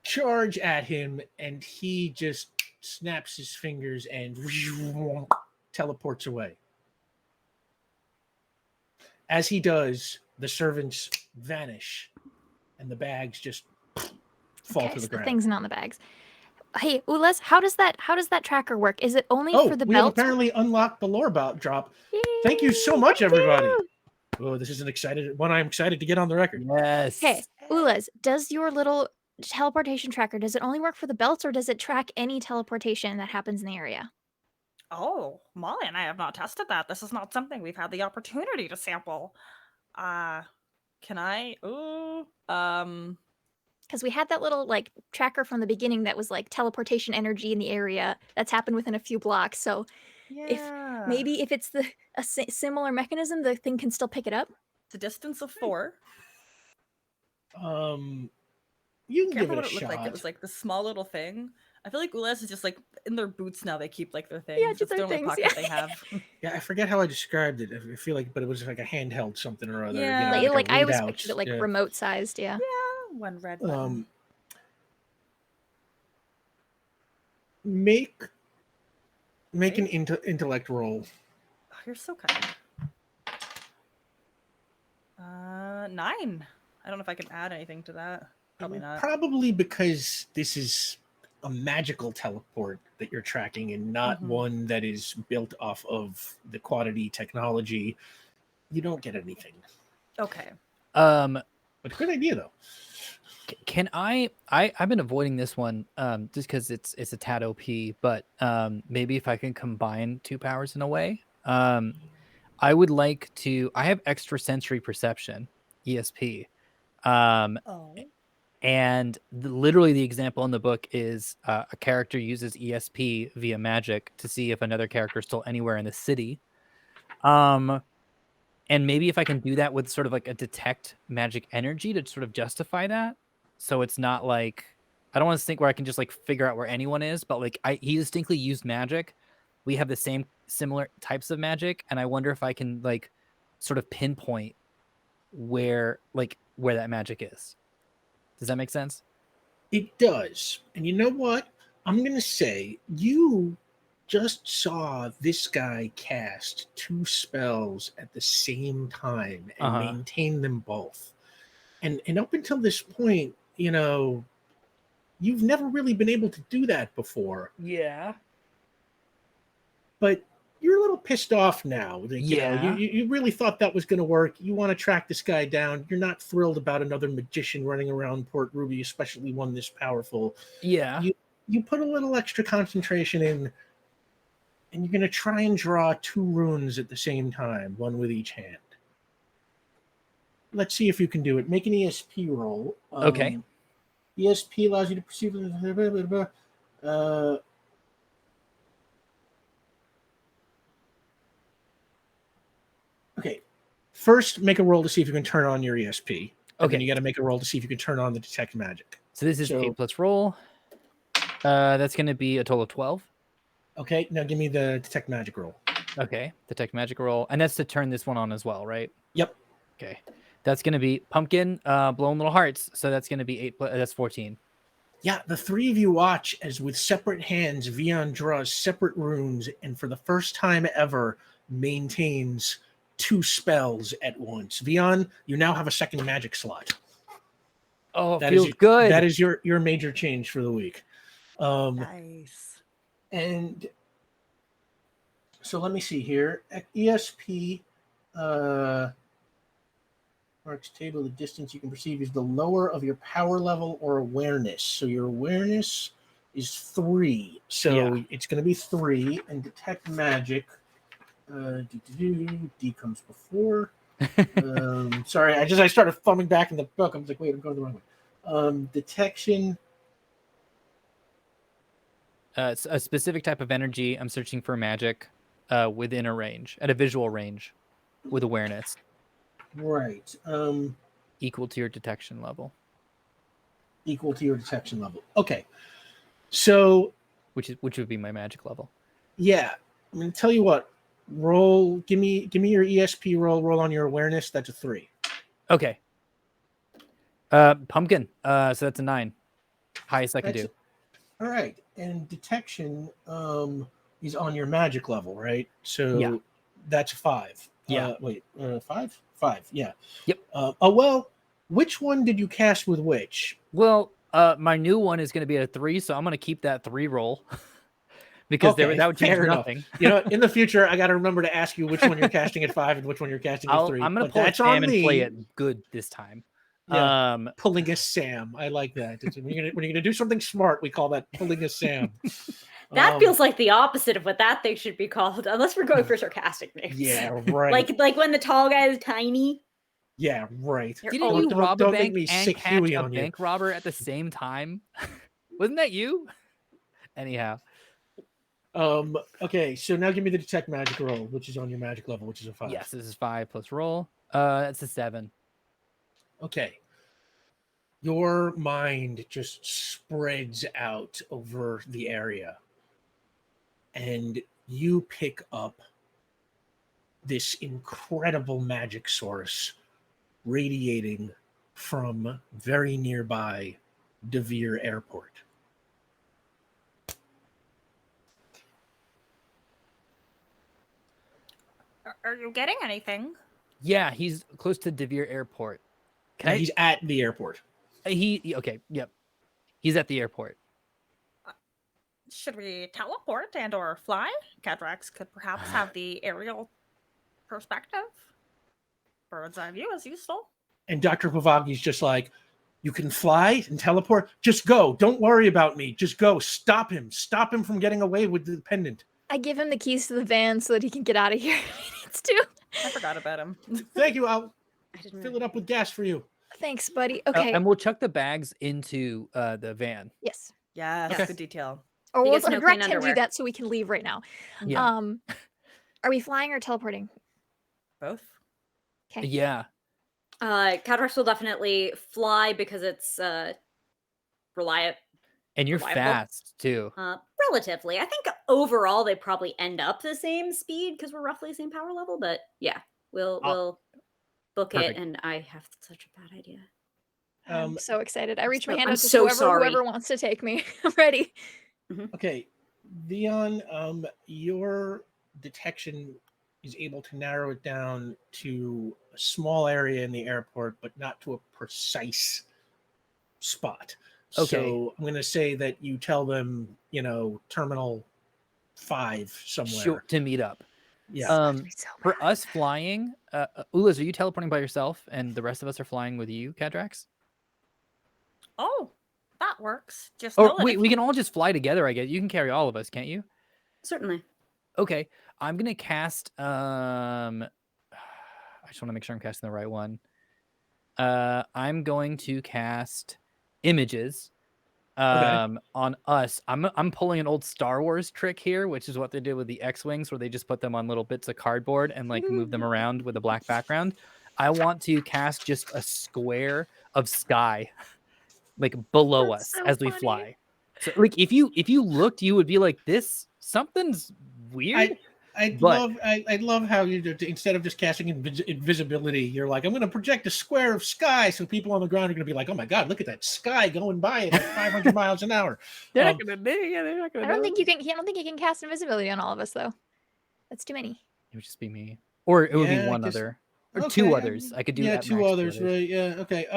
charge at him, and he just snaps his fingers and teleports away. As he does, the servants vanish, and the bags just fall to the So ground. the thing's not in the bags. Hey, Ules, how does that tracker work? Is it only for the we have belt? apparently unlocked the lore drop. Yay, Thank you so much, thank everybody. you. Oh, this is an excited one. I'm excited to get on the record. Yes. Okay, Ules, does your little teleportation tracker, does it only work for the belts, or does it track any teleportation that happens in the area? Oh, Molly and I have not tested that. This is not something we've had the opportunity to sample. Can I? because we had that little like tracker from the beginning that was like teleportation energy in the area that's happened within a few blocks. So maybe if it's a similar mechanism, the thing can still pick it up. It's a distance of 4. You I can can't give remember it what a it looked like. It shot. was like this small little thing. I feel like Ulas is just like in their boots now. They keep like their things. Yeah, It's just the their only things, pocket yeah. they have. Yeah, I forget how I described it. I feel like, but it was like a handheld something or other. Yeah. You know, Like a I always readout. pictured it like Yeah. remote sized. Yeah. Yeah, one red button. Make Okay. an intellect roll. Oh, you're so kind. 9. I don't know if I can add anything to that. Probably not. Probably because this is a magical teleport that you're tracking and not Mhm. one that is built off of the quantity technology. You don't get anything. Okay. But good idea though. Can I've been avoiding this one just because it's a tad OP, but maybe if I can combine 2 powers in a way. I would like to. I have extrasensory perception, ESP. Oh. And literally the example in the book is a character uses ESP via magic to see if another character is still anywhere in the city. And maybe if I can do that with sort of like a detect magic energy to sort of justify that. So it's not like, I don't want to think where I can just like figure out where anyone is, but like he distinctly used magic. We have the same similar types of magic. And I wonder if I can like sort of pinpoint where that magic is. Does that make sense? It does. And you know what? I'm going to say you just saw this guy cast 2 spells at the same time and maintain them both. And up until this point, you know, you've never really been able to do that before. Yeah. But you're a little pissed off now. Like, Yeah. You know, you really thought that was going to work. You want to track this guy down. You're not thrilled about another magician running around Port Ruby, especially one this powerful. Yeah. You put a little extra concentration in, and you're going to try and draw 2 runes at the same time, one with each hand. Let's see if you can do it. Make an ESP roll. Okay. ESP allows you to perceive. Okay. First, make a roll to see if you can turn on your ESP. And then you got to make a roll to see if you can turn on the detect magic. So this is 8 plus roll. That's going to be a total of 12. Okay. Now give me the detect magic roll. Okay. Detect magic roll. And that's to turn this one on as well, right? Yep. Okay. That's going to be pumpkin, blowing little hearts. So that's going to be 8. That's 14. Yeah, the 3 of you watch as with separate hands, Vion draws separate runes and for the first time ever maintains 2 spells at once. Vion, you now have a second magic slot. Oh, that feels good. That is your major change for the week. Nice. And so let me see here. ESP marks table the distance you can perceive is the lower of your power level or awareness. So your awareness is 3. So it's going to be 3 and detect magic. D comes before. Sorry, I started thumbing back in the book. I was like, wait, I'm going the wrong way. Detection. It's a specific type of energy. I'm searching for magic within a range, at a visual range, with awareness. Right. Equal to your detection level. Equal to your detection level. Okay. So. Which would be my magic level. Yeah. I'm going to tell you what. Roll. Give me your ESP roll. Roll on your awareness. That's a 3. Okay. Pumpkin. So that's a 9. Highest I can do. All right. And detection is on your magic level, right? So that's a 5. Yeah. 5? 5. Yeah. Yep. Well, which one did you cast with which? Well, my new one is going to be at a 3, so I'm going to keep that 3 roll. Because that would change nothing. You know, in the future, I got to remember to ask you which one you're casting at 5 and which one you're casting at 3. I'm going to pull a Sam and play it good this time. Yeah, pulling a Sam. I like that. When you're gonna do something smart, we call that pulling a Sam. That feels like the opposite of what that thing should be called, unless we're going for sarcastic names. Yeah, right. like when the tall guy is tiny. Yeah, right. You're Didn't old. you rob a don't make bank me and sick catch Huey a on you. bank robber at the same time? Wasn't that you? Anyhow. Okay, so now give me the detect magic roll, which is on your magic level, which is a 5. Yes, this is 5 plus roll. That's a 7. Okay. Your mind just spreads out over the area, and you pick up this incredible magic source radiating from very nearby Devere Airport. Are you getting anything? Yeah, he's close to Devere Airport. Can I? He's at the airport. Okay. Yep. He's at the airport. Should we teleport and or fly? Cadrax could perhaps have the aerial perspective. Bird's eye view is useful. And Dr. Pavagi's just like, you can fly and teleport. Just go. Don't worry about me. Just go. Stop him. Stop him from getting away with the pendant. I give him the keys to the van so that he can get out of here if he needs to. I forgot about him. Thank you. I'll I didn't fill it up with gas for you. Thanks, buddy. Okay. And we'll chuck the bags into the van. Yes. Yes, Okay. good detail. Or He we'll gets no direct clean him to do underwear. that so we can leave right now. Yeah. Are we flying or teleporting? Both. Okay. Yeah. Cadrax will definitely fly because it's reliable. And you're Reliable. fast too. Relatively. I think overall they probably end up the same speed because we're roughly the same power level. But yeah, we'll book Perfect. it, and I have such a bad idea. I'm so excited. I reach my so- hand I'm out to so whoever sorry. wants to take me. I'm ready. Okay, Dion, your detection is able to narrow it down to a small area in the airport, but not to a precise spot. Okay. So I'm going to say that you tell them, Terminal 5 somewhere. Sure, to meet up. Yeah. Supposed to be so For bad. us flying, Ulas, are you teleporting by yourself and the rest of us are flying with you, Cadrax? Oh, that works. Just Or know that wait, if we you- can all just fly together, I guess. You can carry all of us, can't you? Certainly. Okay. I'm gonna cast I just want to make sure I'm casting the right one. I'm going to cast images on us. I'm pulling an old Star Wars trick here, which is what they did with the X-Wings, where they just put them on little bits of cardboard and like move them around with a black background. I want to cast just a square of sky like below That's us so as we funny. fly. So like if you looked, you would be like, this something's weird. I'd But- love how you instead of just casting invisibility, you're like, I'm going to project a square of sky, so people on the ground are going to be like, oh my god, look at that sky going by at like 500 miles an hour. They're Um, not gonna they're not gonna I don't know. think you can. I don't think you can cast invisibility on all of us though. That's too many. It would just be me, or it would Yeah, be I one guess- other, or Okay, two others. I could do yeah, at two max others, right? Yeah, okay.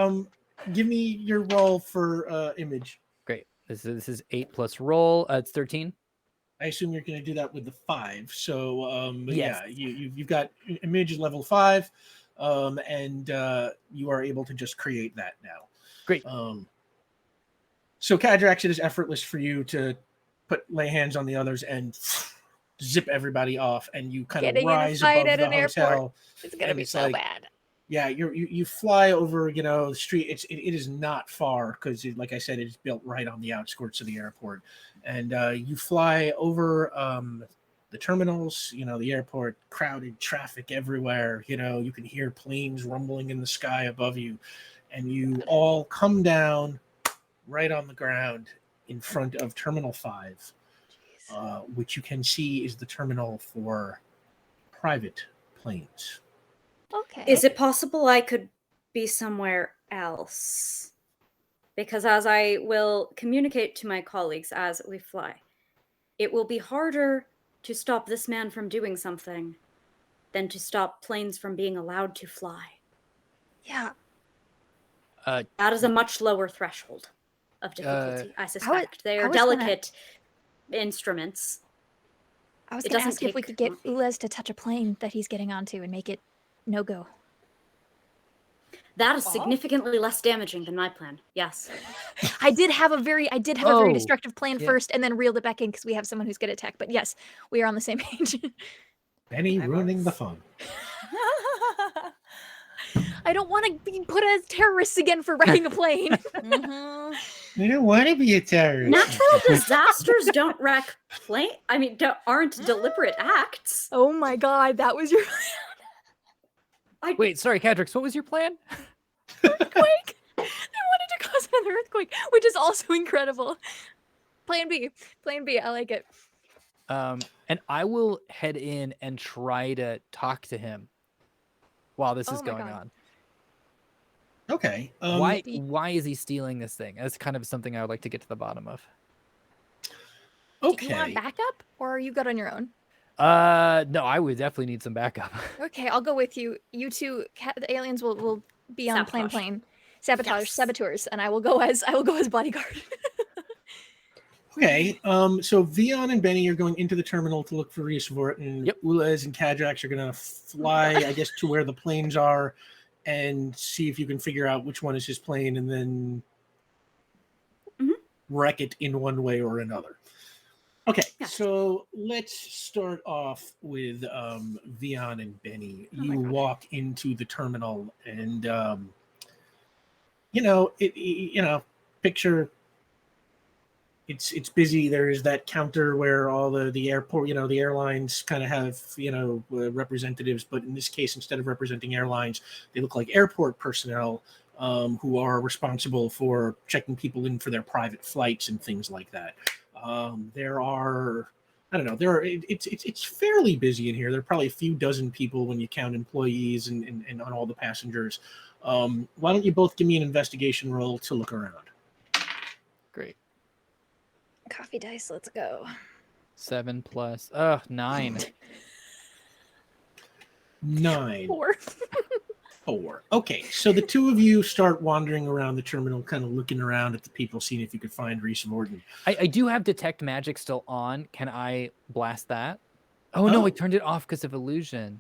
Give me your roll for image. Great. This is 8 plus roll. It's 13. I assume you're going to do that with the 5. So Yes. yeah, you've got image level 5, and you are able to just create that now. Great. So Cadrax, it is effortless for you to lay hands on the others and zip everybody off, and you kind Getting of in a rise fight above at the an airport. hotel. It's gonna And be it's so like- bad. Yeah, you fly over, the street. It is not far because, like I said, it's built right on the outskirts of the airport, and you fly over the terminals. The airport, crowded, traffic everywhere. You can hear planes rumbling in the sky above you, and you all come down right on the ground in front of Terminal 5, which you can see is the terminal for private planes. Okay. Is it possible I could be somewhere else? Because as I will communicate to my colleagues as we fly, it will be harder to stop this man from doing something than to stop planes from being allowed to fly. Yeah. That is a much lower threshold of difficulty, I suspect. They I are was gonna- delicate instruments. I was It gonna doesn't ask if we take could get much. Ulez to touch a plane that he's getting onto and make it no go. That is Oh. significantly less damaging than my plan. Yes. I did have a very Oh, destructive plan yeah. first, and then reeled it back in because we have someone who's good at tech. But yes, we are on the same page. Benny I ruining the was. fun. I don't want to be put as terrorists again for wrecking a plane. Mhm. I don't want to be a terrorist. Natural disasters don't wreck aren't deliberate acts. Oh my god, that was your Wait, sorry, Cadrix, what was your plan? earthquake. They wanted to cause another earthquake, which is also incredible. Plan B. Plan B. I like it. And I will head in and try to talk to him while this is Oh my going God. on. Okay. Why is he stealing this thing? That's kind of something I would like to get to the bottom of. Do you want Okay. backup, or are you good on your own? No, I would definitely need some backup. Okay, I'll go with you. You two, the aliens will be on Sabotage. plane. Sabotage, Yes. saboteurs, and I will go as bodyguard. Okay. So Vion and Benny are going into the terminal to look for Riesvort, and Yep. Ulez and Kadrax are going to fly, I guess, to where the planes are, and see if you can figure out which one is his plane, and then Mhm. wreck it in one way or another. Okay, Yes. so let's start off with Vion and Benny. Oh my You God. walk into the terminal, and picture it's busy. There's that counter where all the airport, the airlines kind of have representatives, but in this case, instead of representing airlines, they look like airport personnel who are responsible for checking people in for their private flights and things like that. There are, I don't know, it's fairly busy in here. There are probably a few dozen people when you count employees and on all the passengers. Why don't you both give me an investigation roll to look around? Great. Coffee dice, let's go. 7 plus 9. 9. 4. 4. Okay, so the two of you start wandering around the terminal, kind of looking around at the people, seeing if you could find Reese Vorton. I do have detect magic still on. Can I blast that? Oh no, I turned it off because of illusion.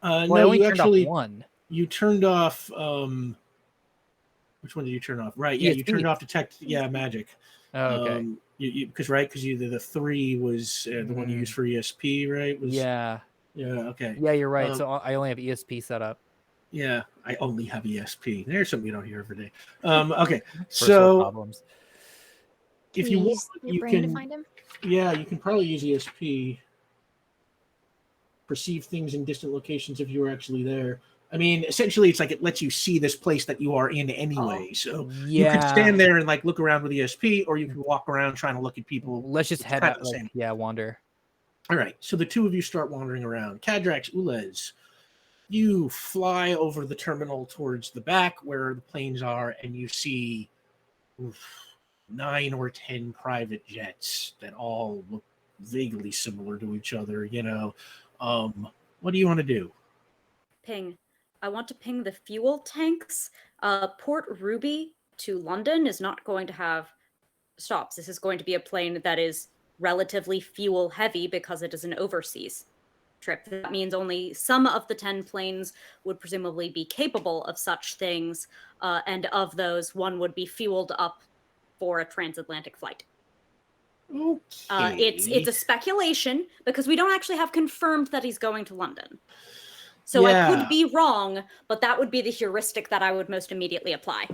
Well, I No, only you turned actually off one. you turned off. Which one did you turn off? Right, yeah, you ESP. turned off detect. Yeah, magic. Oh, okay. Because the 3 was the one you used for ESP, right? Yeah. Okay. Yeah, you're right. Um, So I only have ESP set up. Yeah, I only have ESP. There's something you don't hear every day. Okay, First world so problems. if Can you you want, use your you brain to can. find him? Yeah, you can probably use ESP. Perceive things in distant locations if you were actually there. I mean, essentially, it's like it lets you see this place that you are in anyway. So you could Yeah. stand there and like look around with ESP, or you can walk around trying to look at people. Let's just It's head kinda out. the same. Wander. All right, so the two of you start wandering around. Kadrax, Ulez, you fly over the terminal towards the back where the planes are, and you see 9 or 10 private jets that all look vaguely similar to each other. What do you want to do? Ping. I want to ping the fuel tanks. Port Ruby to London is not going to have stops. This is going to be a plane that is relatively fuel heavy because it is an overseas trip. That means only some of the 10 planes would presumably be capable of such things, and of those, one would be fueled up for a transatlantic flight. Okay. It's a speculation because we don't actually have confirmed that he's going to London. So Yeah. I could be wrong, but that would be the heuristic that I would most immediately apply.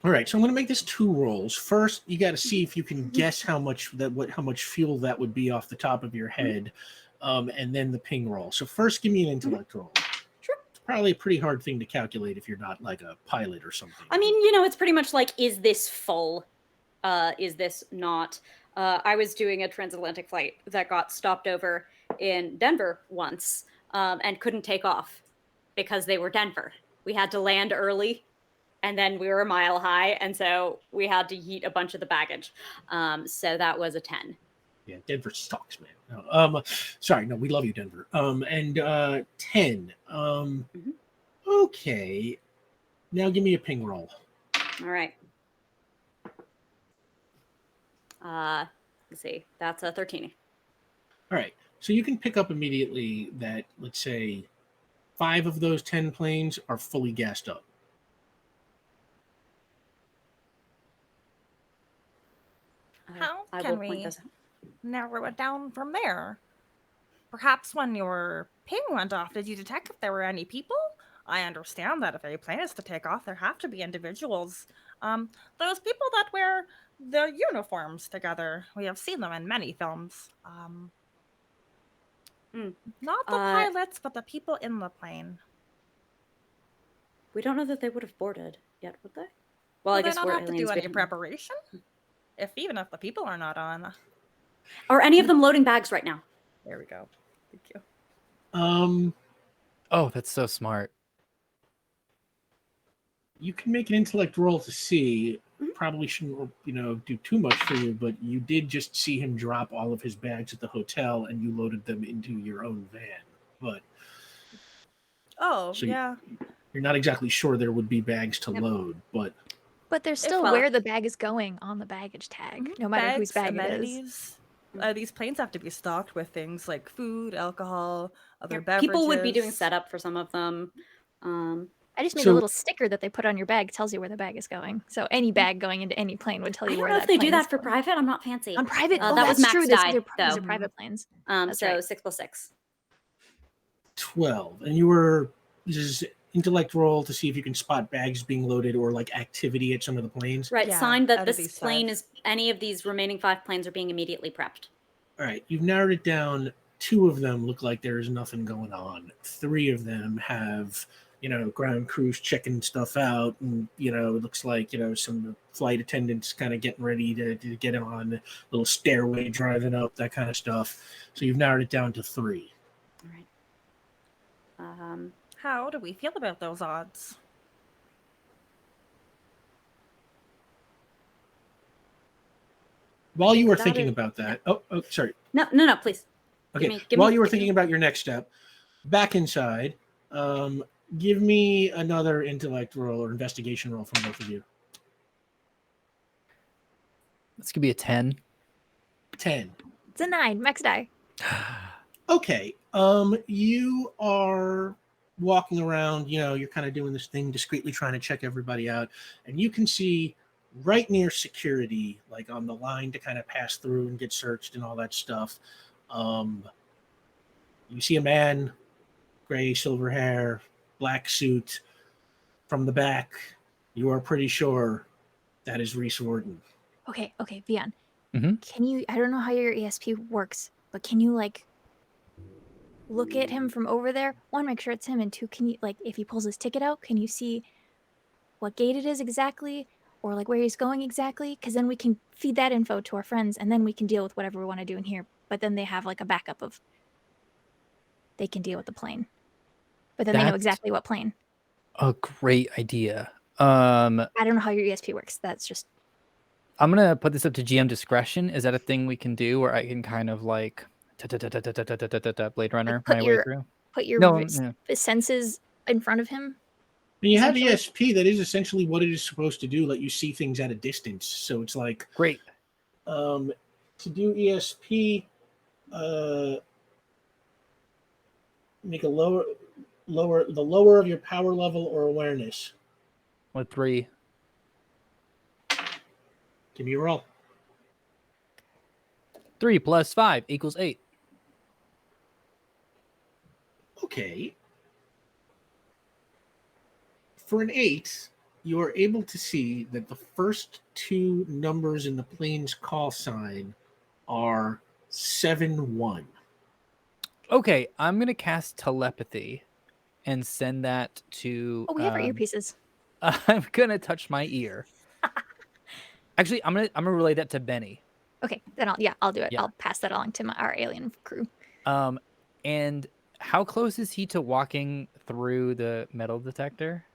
All right, so I'm going to make this 2 rolls. First, you got to see if you can guess how much fuel that would be off the top of your head, and then the ping roll. So first, give me an intellect roll. Sure. It's probably a pretty hard thing to calculate if you're not like a pilot or something. I mean, it's pretty much like, is this full? Is this not? I was doing a transatlantic flight that got stopped over in Denver once, and couldn't take off because they were Denver. We had to land early, and then we were a mile high, and so we had to yeet a bunch of the baggage. So that was a 10. Yeah, Denver sucks, man. No, sorry, no, we love you, Denver. And 10. Okay. Now give me a ping roll. All right. Let's see. That's a 13. All right. So you can pick up immediately that, let's say, 5 of those 10 planes are fully gassed up. How I can will point we those out. narrow it down from there? Perhaps when your ping went off, did you detect if there were any people I understand that if a plane is to take off, there have to be individuals. Those people that wear the uniforms together. We have seen them in many films. Not the pilots, but the people in the plane. We don't know that they would have boarded yet, would they? Well, I Do they guess not we're have to aliens. do We any don't know. preparation? Even if the people are not on. Are any of them loading bags right now? There we go. Thank you. Oh, that's so smart. You can make an intellect roll to see. Mhm. Probably shouldn't, do too much for you, but you did just see him drop all of his bags at the hotel, and you loaded them into your own van. But Oh, So yeah. you're not exactly sure there would be bags to Yep. load, but But there's still well- where the bag is going on the baggage tag, no matter whose bag it is. amenities. These planes have to be stocked with things like food, alcohol, other Yeah, beverages. people would be doing setup for some of them. I just made So- a little sticker that they put on your bag, tells you where the bag is going. So any bag going into any plane would tell I you don't where know that if they do plane is that for going. private. I'm not fancy. On private, that that's was max true. die, These though. are private planes. So That's right. 6 + 6. 12. And this is intellect roll to see if you can spot bags being loaded or like activity at some of the planes. Right. Yeah, Signed that out of this these plane 5. is any of these remaining 5 planes are being immediately prepped. All right, you've narrowed it down. 2 of them look like there's nothing going on. 3 of them have, ground crews checking stuff out, and it looks like some flight attendants kind of getting ready to get on a little stairway driving up, that kind of stuff. So you've narrowed it down to 3. All right. How do we feel about those odds? While you were That thinking is- about that, sorry. No, please. Okay, Give while me- you were give thinking me- about your next step, back inside, give me another intellect roll or investigation roll from both of you. This could be a 10. 10. It's a 9, max die. Okay. You are walking around, you're kind of doing this thing discreetly trying to check everybody out, and you can see right near security, like on the line to kind of pass through and get searched and all that stuff. You see a man, gray, silver hair, black suit. From the back, you are pretty sure that is Reese Warden. Okay, Vian. Mhm. Can you, I don't know how your ESP works, but can you look at him from over there? 1, make sure it's him, and 2, can you, if he pulls his ticket out, can you see what gate it is exactly? Or where he's going exactly? Because then we can feed that info to our friends, and then we can deal with whatever we want to do in here. But then they have a backup of, they can deal with the plane. But then they know That's- exactly what plane. A great idea. I don't know how your ESP works. That's just, I'm gonna put this up to GM discretion. Is that a thing we can do, where I can kind of Blade Runner put my way your- through? put your No, yeah. senses in front of him. When you have Essentially. ESP, that is essentially what it is supposed to do, let you see things at a distance. So it's like, Great. to do ESP, make a lower the lower of your power level or awareness. With 3. Give me a roll. 3 + 5 = 8. Okay. For an 8, you are able to see that the first 2 numbers in the plane's call sign are 7-1. Okay, I'm gonna cast telepathy and send that to. Oh, we have our earpieces. I'm gonna touch my ear. Actually, I'm gonna relay that to Benny. Okay, then I'll do it. Yeah. I'll pass that along to our alien crew. And how close is he to walking through the metal detector?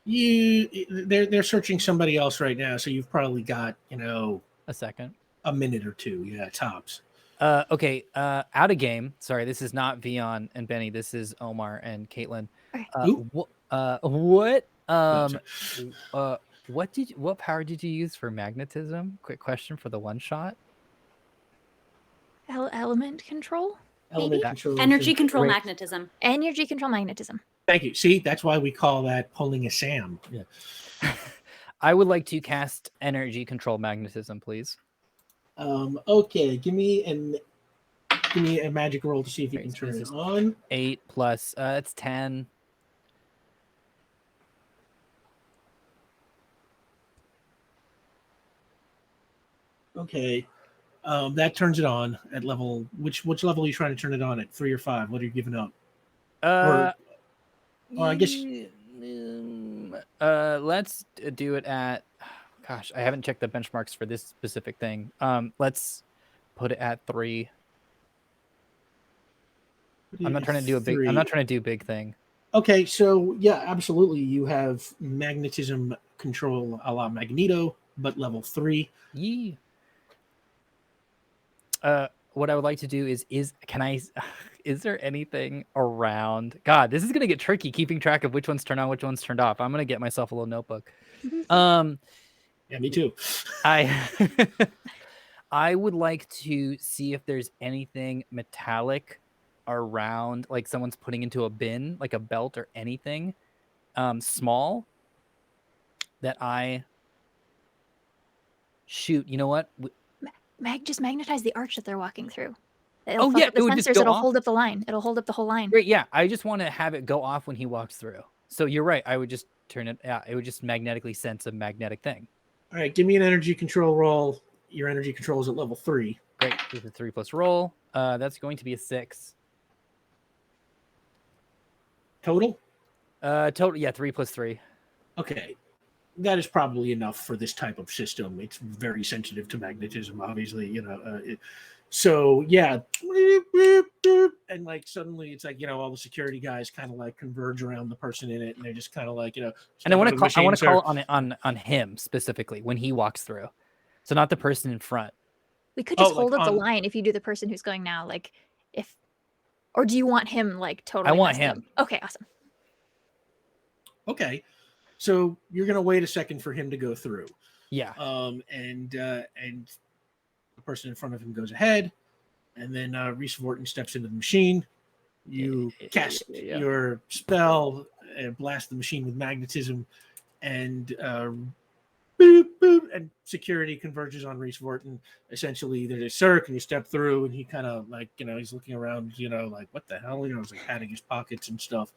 They're searching somebody else right now, so you've probably got, A second. a minute or 2, yeah, tops. Okay, out of game. Sorry, this is not Vion and Benny. This is Omar and Caitlin. Okay. What power did you use for magnetism? Quick question for the one shot. Element control? Element Maybe? control. Energy control Great. magnetism. Energy control magnetism. Thank you. See, that's why we call that pulling a Sam. Yeah. I would like to cast energy control magnetism, please. Okay, give me a magic roll to see if you can turn it on. 8 plus it's 10. Okay. That turns it on at level. Which level are you trying to turn it on at? 3 or 5? What are you giving up? Well, I guess. Let's do it at. Gosh, I haven't checked the benchmarks for this specific thing. Let's put it at 3. I'm not trying to do a big. I'm not trying to do a big thing. Okay, so yeah, absolutely. You have magnetism control a la Magneto, but level 3. Yee. What I would like to do is is there anything around? God, this is gonna get tricky keeping track of which ones turned on, which ones turned off. I'm gonna get myself a little notebook. Yeah, me too. I would like to see if there's anything metallic around, like someone's putting into a bin, like a belt or anything small that I shoot. You know what? Just magnetize the arch that they're walking through. Oh, fuck yeah, up the it would just sensors. go It'll off? hold up the line. It'll hold up the whole line. Great, yeah. I just want to have it go off when he walks through. So you're right. I would just turn it. Yeah, it would just magnetically sense a magnetic thing. All right, give me an energy control roll. Your energy control is at level 3. Great. With a 3+ roll, that's going to be a 6. Total? Total, yeah, 3 + 3. Okay. That is probably enough for this type of system. It's very sensitive to magnetism, obviously, you know. So, yeah. And, like, suddenly it's like, you know, all the security guys kind of, like, converge around the person in it, and they're just kind of like, you know. And I want to call on him specifically when he walks through. So not the person in front. We could just like hold up the line if you do the person who's going now. Like, or do you want him, like, totally I want messed him. up? Okay, awesome. Okay. So you're going to wait a second for him to go through. Yeah. And the person in front of him goes ahead, and then Reese Vorton steps into the machine. You cast your spell and blast the machine with magnetism, and boop, boop, and security converges on Reese Vorton. Essentially, they're just, sir, can you step through? And he kind of, like, you know, he's looking around, you know, like, what the hell? You know, he's like patting his pockets and stuff.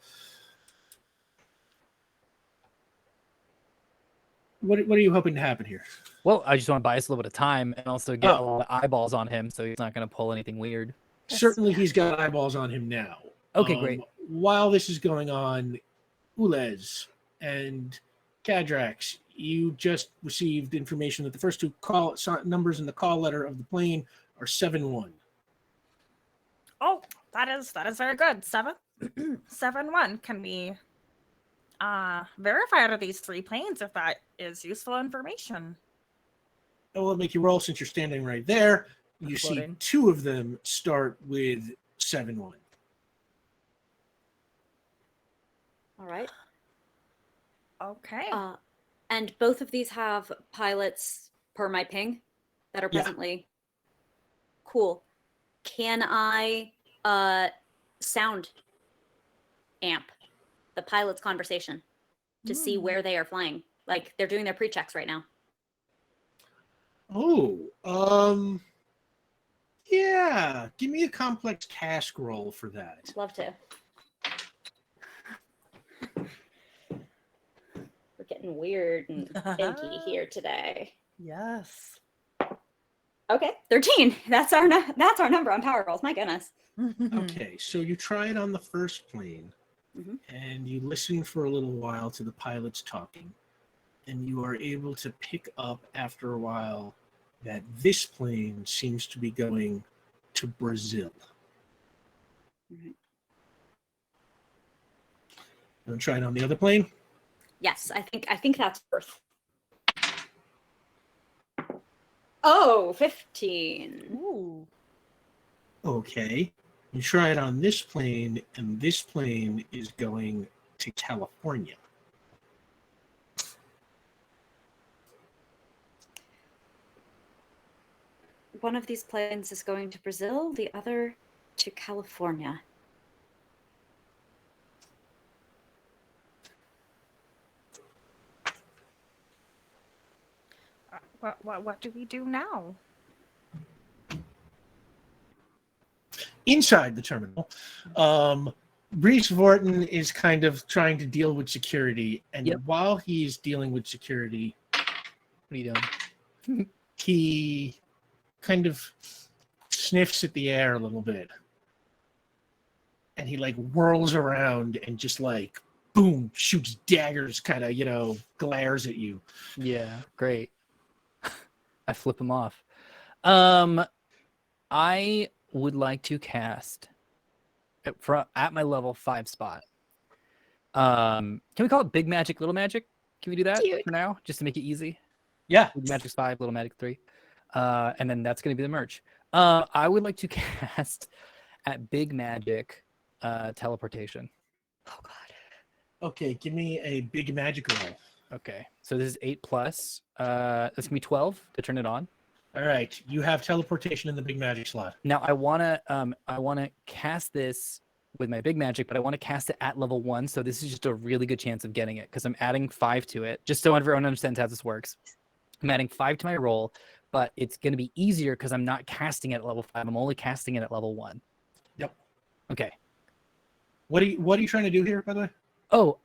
What are you hoping to happen here? Well, I just want to buy us a little bit of time and also get a lot of eyeballs on him, so he's not going to pull anything weird. Certainly, he's got eyeballs on him now. Okay, great. While this is going on, Ulez and Kadrax, you just received information that the first 2 numbers in the call letter of the plane are 7-1. Oh, that is very good. 7-1. Can we verify out of these 3 planes if that is useful information? I will make you roll since you're standing right there. You see 2 of them start with 7-1. All right. Okay. And both of these have pilots per my ping that are presently. Cool. Can I sound amp the pilot's conversation to see where they are flying? Like, they're doing their pre-checks right now. Oh, yeah. Give me a complex task roll for that. Love to. We're getting weird and inky here today. Yes. Okay, 13. That's our number on power rolls. My goodness. Okay, so you try it on the first plane, and you listen for a little while to the pilots talking, and you are able to pick up after a while that this plane seems to be going to Brazil. Mm-hmm. You want to try it on the other plane? Yes, I think that's Earth. Oh, 15. Ooh. Okay. You try it on this plane, and this plane is going to California. One of these planes is going to Brazil, the other to California. What do we do now? Inside the terminal, Reese Vorton is kind of trying to deal with security, and while he's dealing with security, What are you doing? he kind of sniffs at the air a little bit. And he like whirls around and just like boom, shoots daggers, kind of, glares at you. Yeah, great. I flip him off. I would like to cast at my level 5 spot. Can we call it big magic, little magic? Can we do that Cute. for now, just to make it easy? Yeah. Big magic's 5, little magic 3, and then that's going to be the merch. I would like to cast at big magic, teleportation. Oh God. Okay, give me a big magic roll. Okay, so this is 8 plus. That's gonna be 12 to turn it on. All right, you have teleportation in the big magic slot. Now I wanna cast this with my big magic, but I want to cast it at level 1. So this is just a really good chance of getting it because I'm adding 5 to it. Just so everyone understands how this works. I'm adding 5 to my roll, but it's gonna be easier because I'm not casting it at level 5. I'm only casting it at level 1. Yep. Okay. What are you trying to do here, by the way? Oh,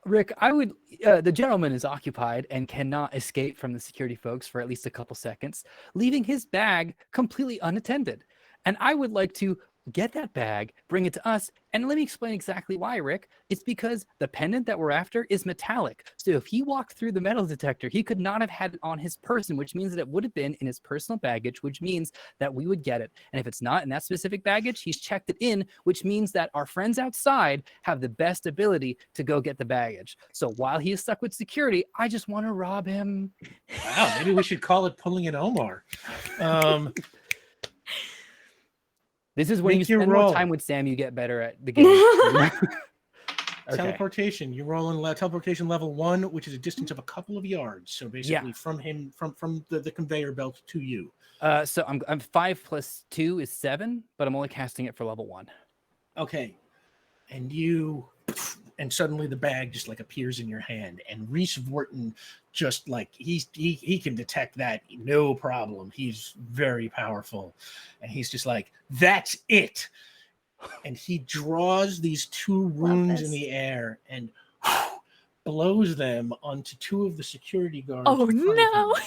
Rick, the gentleman is occupied and cannot escape from the security folks for at least a couple seconds, leaving his bag completely unattended. And I would like to get that bag, bring it to us, and let me explain exactly why, Rick. It's because the pendant that we're after is metallic. So if he walked through the metal detector, he could not have had it on his person, which means that it would have been in his personal baggage, which means that we would get it. And if it's not in that specific baggage, he's checked it in, which means that our friends outside have the best ability to go get the baggage. So while he is stuck with security, I just want to rob him. Wow, maybe we should call it pulling an Omar. This is when Make you your spend roll. more time with Sam, you get better at the game. Okay. Teleportation. You're rolling teleportation level 1, which is a distance of a couple of yards. So basically, from him, from the conveyor belt to you. So I'm 5 plus 2 is 7, but I'm only casting it for level 1. Okay, and suddenly the bag just like appears in your hand, and Reese Vorton just like he can detect that no problem. He's very powerful, and he's just like, that's it. And he draws these 2 runes in the air and blows them onto 2 of the security guards. Oh in front of no. him.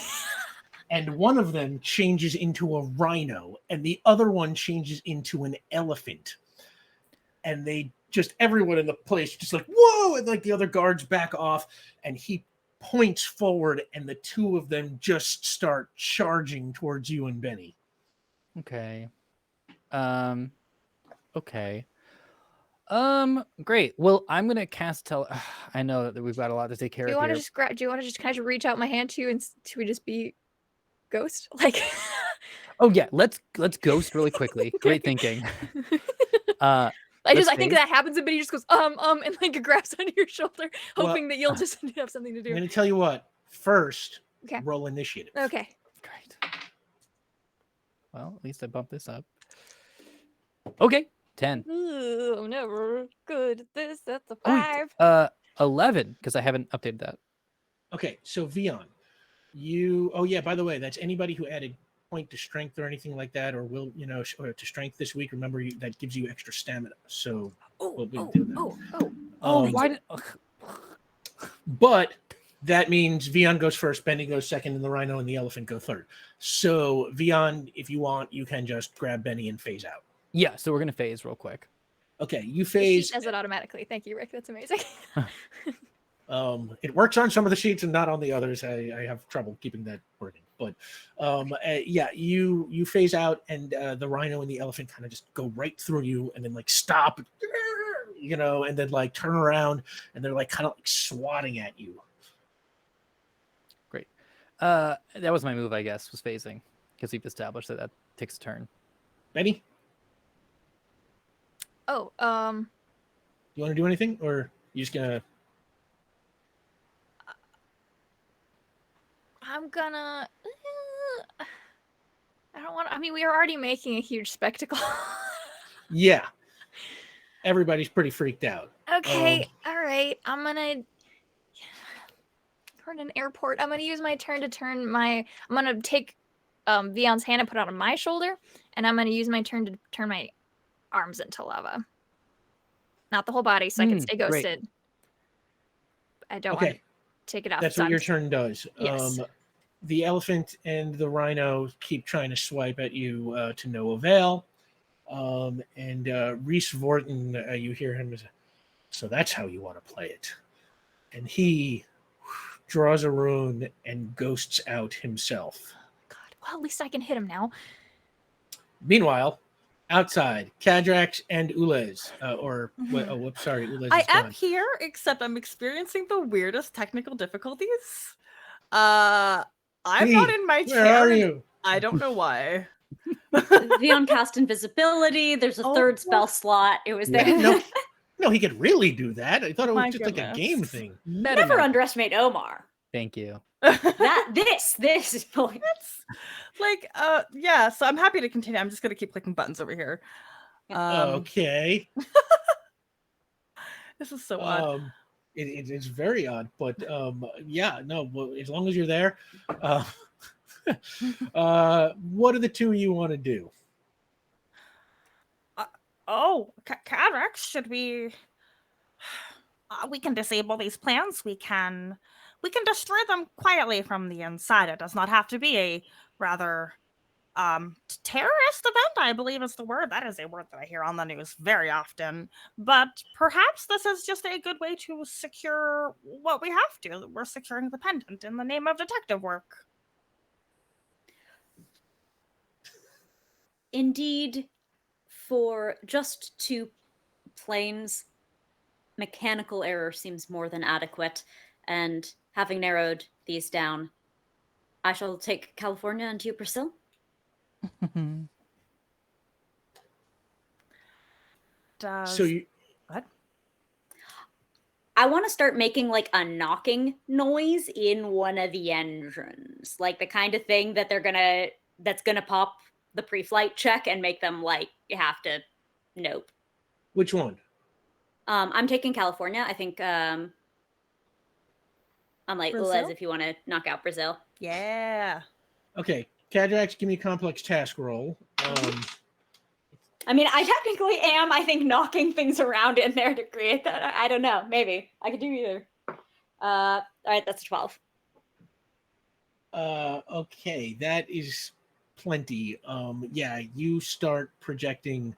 And one of them changes into a rhino, and the other one changes into an elephant. And they just, everyone in the place just like, whoa, and like the other guards back off, and he points forward, and the 2 of them just start charging towards you and Benny. Okay. Okay. Great. Well, I'm gonna cast I know that we've got a lot to take care Do you of want to here. just do you want to just kind of reach out my hand to you and should we just be ghost? Like Oh yeah, let's ghost really quickly. Great thinking. I Let's think phase. that happens, but he just goes and like grabs onto your shoulder, Well, hoping that you'll just have something to I'm do. going to tell you what. First, Okay. roll initiative. Okay. Great. Well, at least I bumped this up. Okay, 10. Ooh, I'm never good at this. That's a Oh, 5. 11 because I haven't updated that. Okay, so Vion, by the way, that's anybody who added point to strength or anything like that, or will, or to strength this week. Remember, that gives you extra stamina. So we'll do that. Why did? But that means Vion goes first, Benny goes second, and the rhino and the elephant go third. So Vion, if you want, you can just grab Benny and phase out. Yeah, so we're gonna phase real quick. Okay, you She phase. does it automatically. Thank you, Rick. That's amazing. It works on some of the sheets and not on the others. I have trouble keeping that working. But you phase out, and the rhino and the elephant kind of just go right through you, and then like stop, and then like turn around, and they're like kind of like swatting at you. Great. That was my move, I guess, was phasing because we've established that takes a turn. Benny, Oh, you want to do anything, or you just gonna? I'm gonna. I don't want. I mean, we are already making a huge spectacle. Yeah, everybody's pretty freaked out. Okay, all right. I'm gonna. We're in an airport. I'm gonna use my turn to turn my. I'm gonna take Vion's hand and put it on my shoulder, and I'm gonna use my turn to turn my arms into lava. Not the whole body, so I can stay Great. ghosted. I don't want to take it off. That's what your turn does. Yes. The elephant and the rhino keep trying to swipe at you to no avail. And Reese Vorton, you hear him, so that's how you want to play it. And he draws a rune and ghosts out himself. God. Well, at least I can hit him now. Meanwhile, outside, Kadrax and Ulez, Ulez I is am gone. here, except I'm experiencing the weirdest technical difficulties. I'm not in my chair. Where are you? I don't know why. Vion cast invisibility. There's a third spell slot. It was there. No, he could really do that. I thought it was My just like a goodness. game thing. Never underestimate Omar. Thank you. This is point. Like, yeah, so I'm happy to continue. I'm just gonna keep clicking buttons over here. Okay. This is so odd. It's very odd, but yeah, no, well, as long as you're there. What do the two of you want to do? Cadrax, should we? We can disable these plans. We can destroy them quietly from the inside. It does not have to be a rather terrorist event, I believe is the word. That is a word that I hear on the news very often. But perhaps this is just a good way to secure what we have to. We're securing the pendant in the name of detective work. Indeed, for just 2 planes, mechanical error seems more than adequate, and having narrowed these down, I shall take California and you, Brazil. So you what? I want to start making like a knocking noise in one of the engines, like the kind of thing that that's gonna pop the pre-flight check and make them like you have to nope. Which one? I'm taking California. I think I'm like Brazil? Ulez if you want to knock out Brazil. Yeah. Okay, Kadrax, give me a complex task roll. I mean, I technically am, I think, knocking things around in there to create that. I don't know. Maybe. I could do either. All right, that's a 12. Okay, that is plenty. Yeah, you start projecting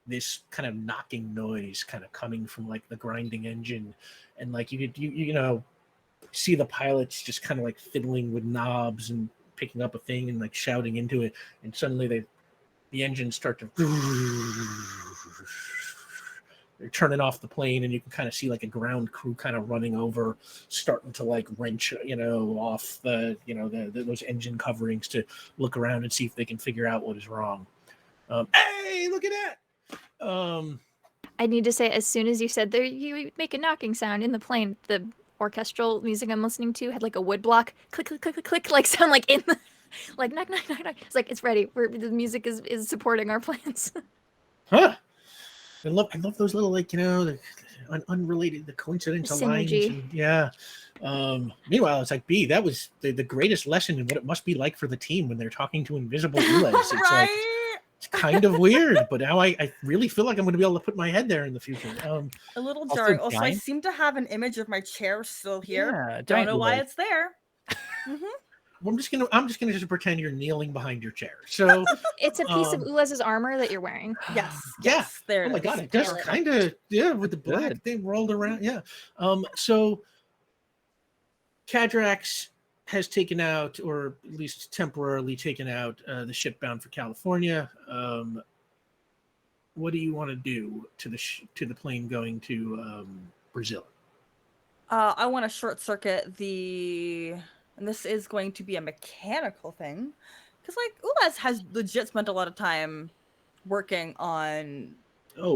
this kind of knocking noise kind of coming from like the grinding engine, and like you know see the pilots just kind of like fiddling with knobs and picking up a thing and like shouting into it, and suddenly the engines start to they're turning off the plane, and you can kind of see like a ground crew kind of running over, starting to like wrench, off the, those engine coverings to look around and see if they can figure out what is wrong. Hey, look at that. I need to say, as soon as you said there, you make a knocking sound in the plane, the orchestral music I'm listening to had like a wood block, click, click, click, click, click, like sound like in the, like knock, knock, knock, knock. It's like, it's ready. The music is supporting our plans. Huh. I love those little, like, the unrelated, the coincidental lines. And, yeah. Meanwhile, it's like, B, that was the greatest lesson in what it must be like for the team when they're talking to invisible Ulez. It's Right? like, it's kind of weird, but now I really feel like I'm going to be able to put my head there in the future. A little Also jarring. Also, I giant- seem to have an image of my chair still here. Yeah, Don't giant know why Ulez. it's there. I'm just gonna just pretend you're kneeling behind your chair. So It's a piece of Ulez's armor that you're wearing. Yes. Yeah. Yes. There it oh my is. god, it does Nail it. kind of with the black Good. thing rolled around. Yeah. So Kadrax has taken out, or at least temporarily taken out, the ship bound for California. What do you want to do to the plane going to Brazil? I want to short circuit and this is going to be a mechanical thing, because like Ulez has legit spent a lot of time working on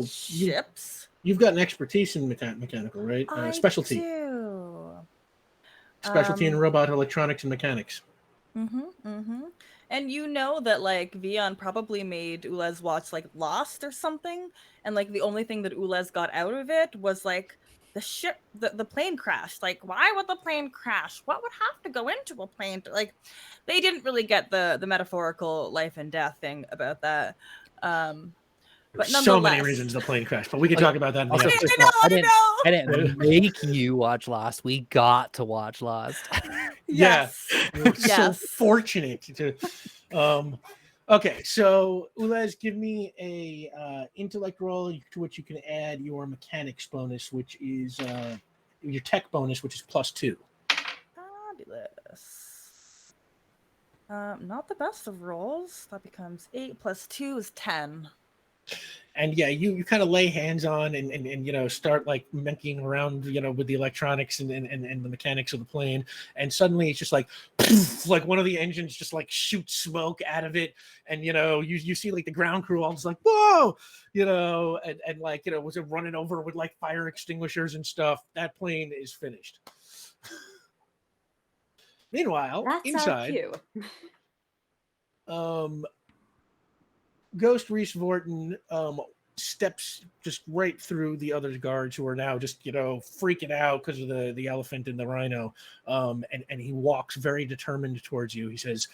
ships. You've got an expertise in mechanical, right? Specialty. I do. Specialty in robot electronics and mechanics. And you know that like Vion probably made Ulez watch like Lost or something, and like the only thing that Ulez got out of it was like the plane crashed. Like, why would the plane crash? What would have to go into a plane? Like, they didn't really get the metaphorical life and death thing about that. But So many reasons the plane crashed, but we could talk about that in the Also, episode. I didn't make you watch Lost. We got to watch Lost. Yeah. Yes. You're so Yes. fortunate to. Okay, so Ulez, give me a intellect roll to which you can add your mechanics bonus, which is your tech bonus, which is +2. Fabulous. Not the best of rolls. That becomes 8 + 2 is 10. And yeah, you kind of lay hands on and start like monkeying around with the electronics and the mechanics of the plane, and suddenly it's just like poof, like one of the engines just like shoots smoke out of it, and you see like the ground crew all just like whoa, and like was it running over with like fire extinguishers and stuff. That plane is finished. Meanwhile, That's inside, our cue. Ghost Reese Vorton steps just right through the other guards who are now just freaking out because of the elephant and the rhino, and he walks very determined towards you. He says,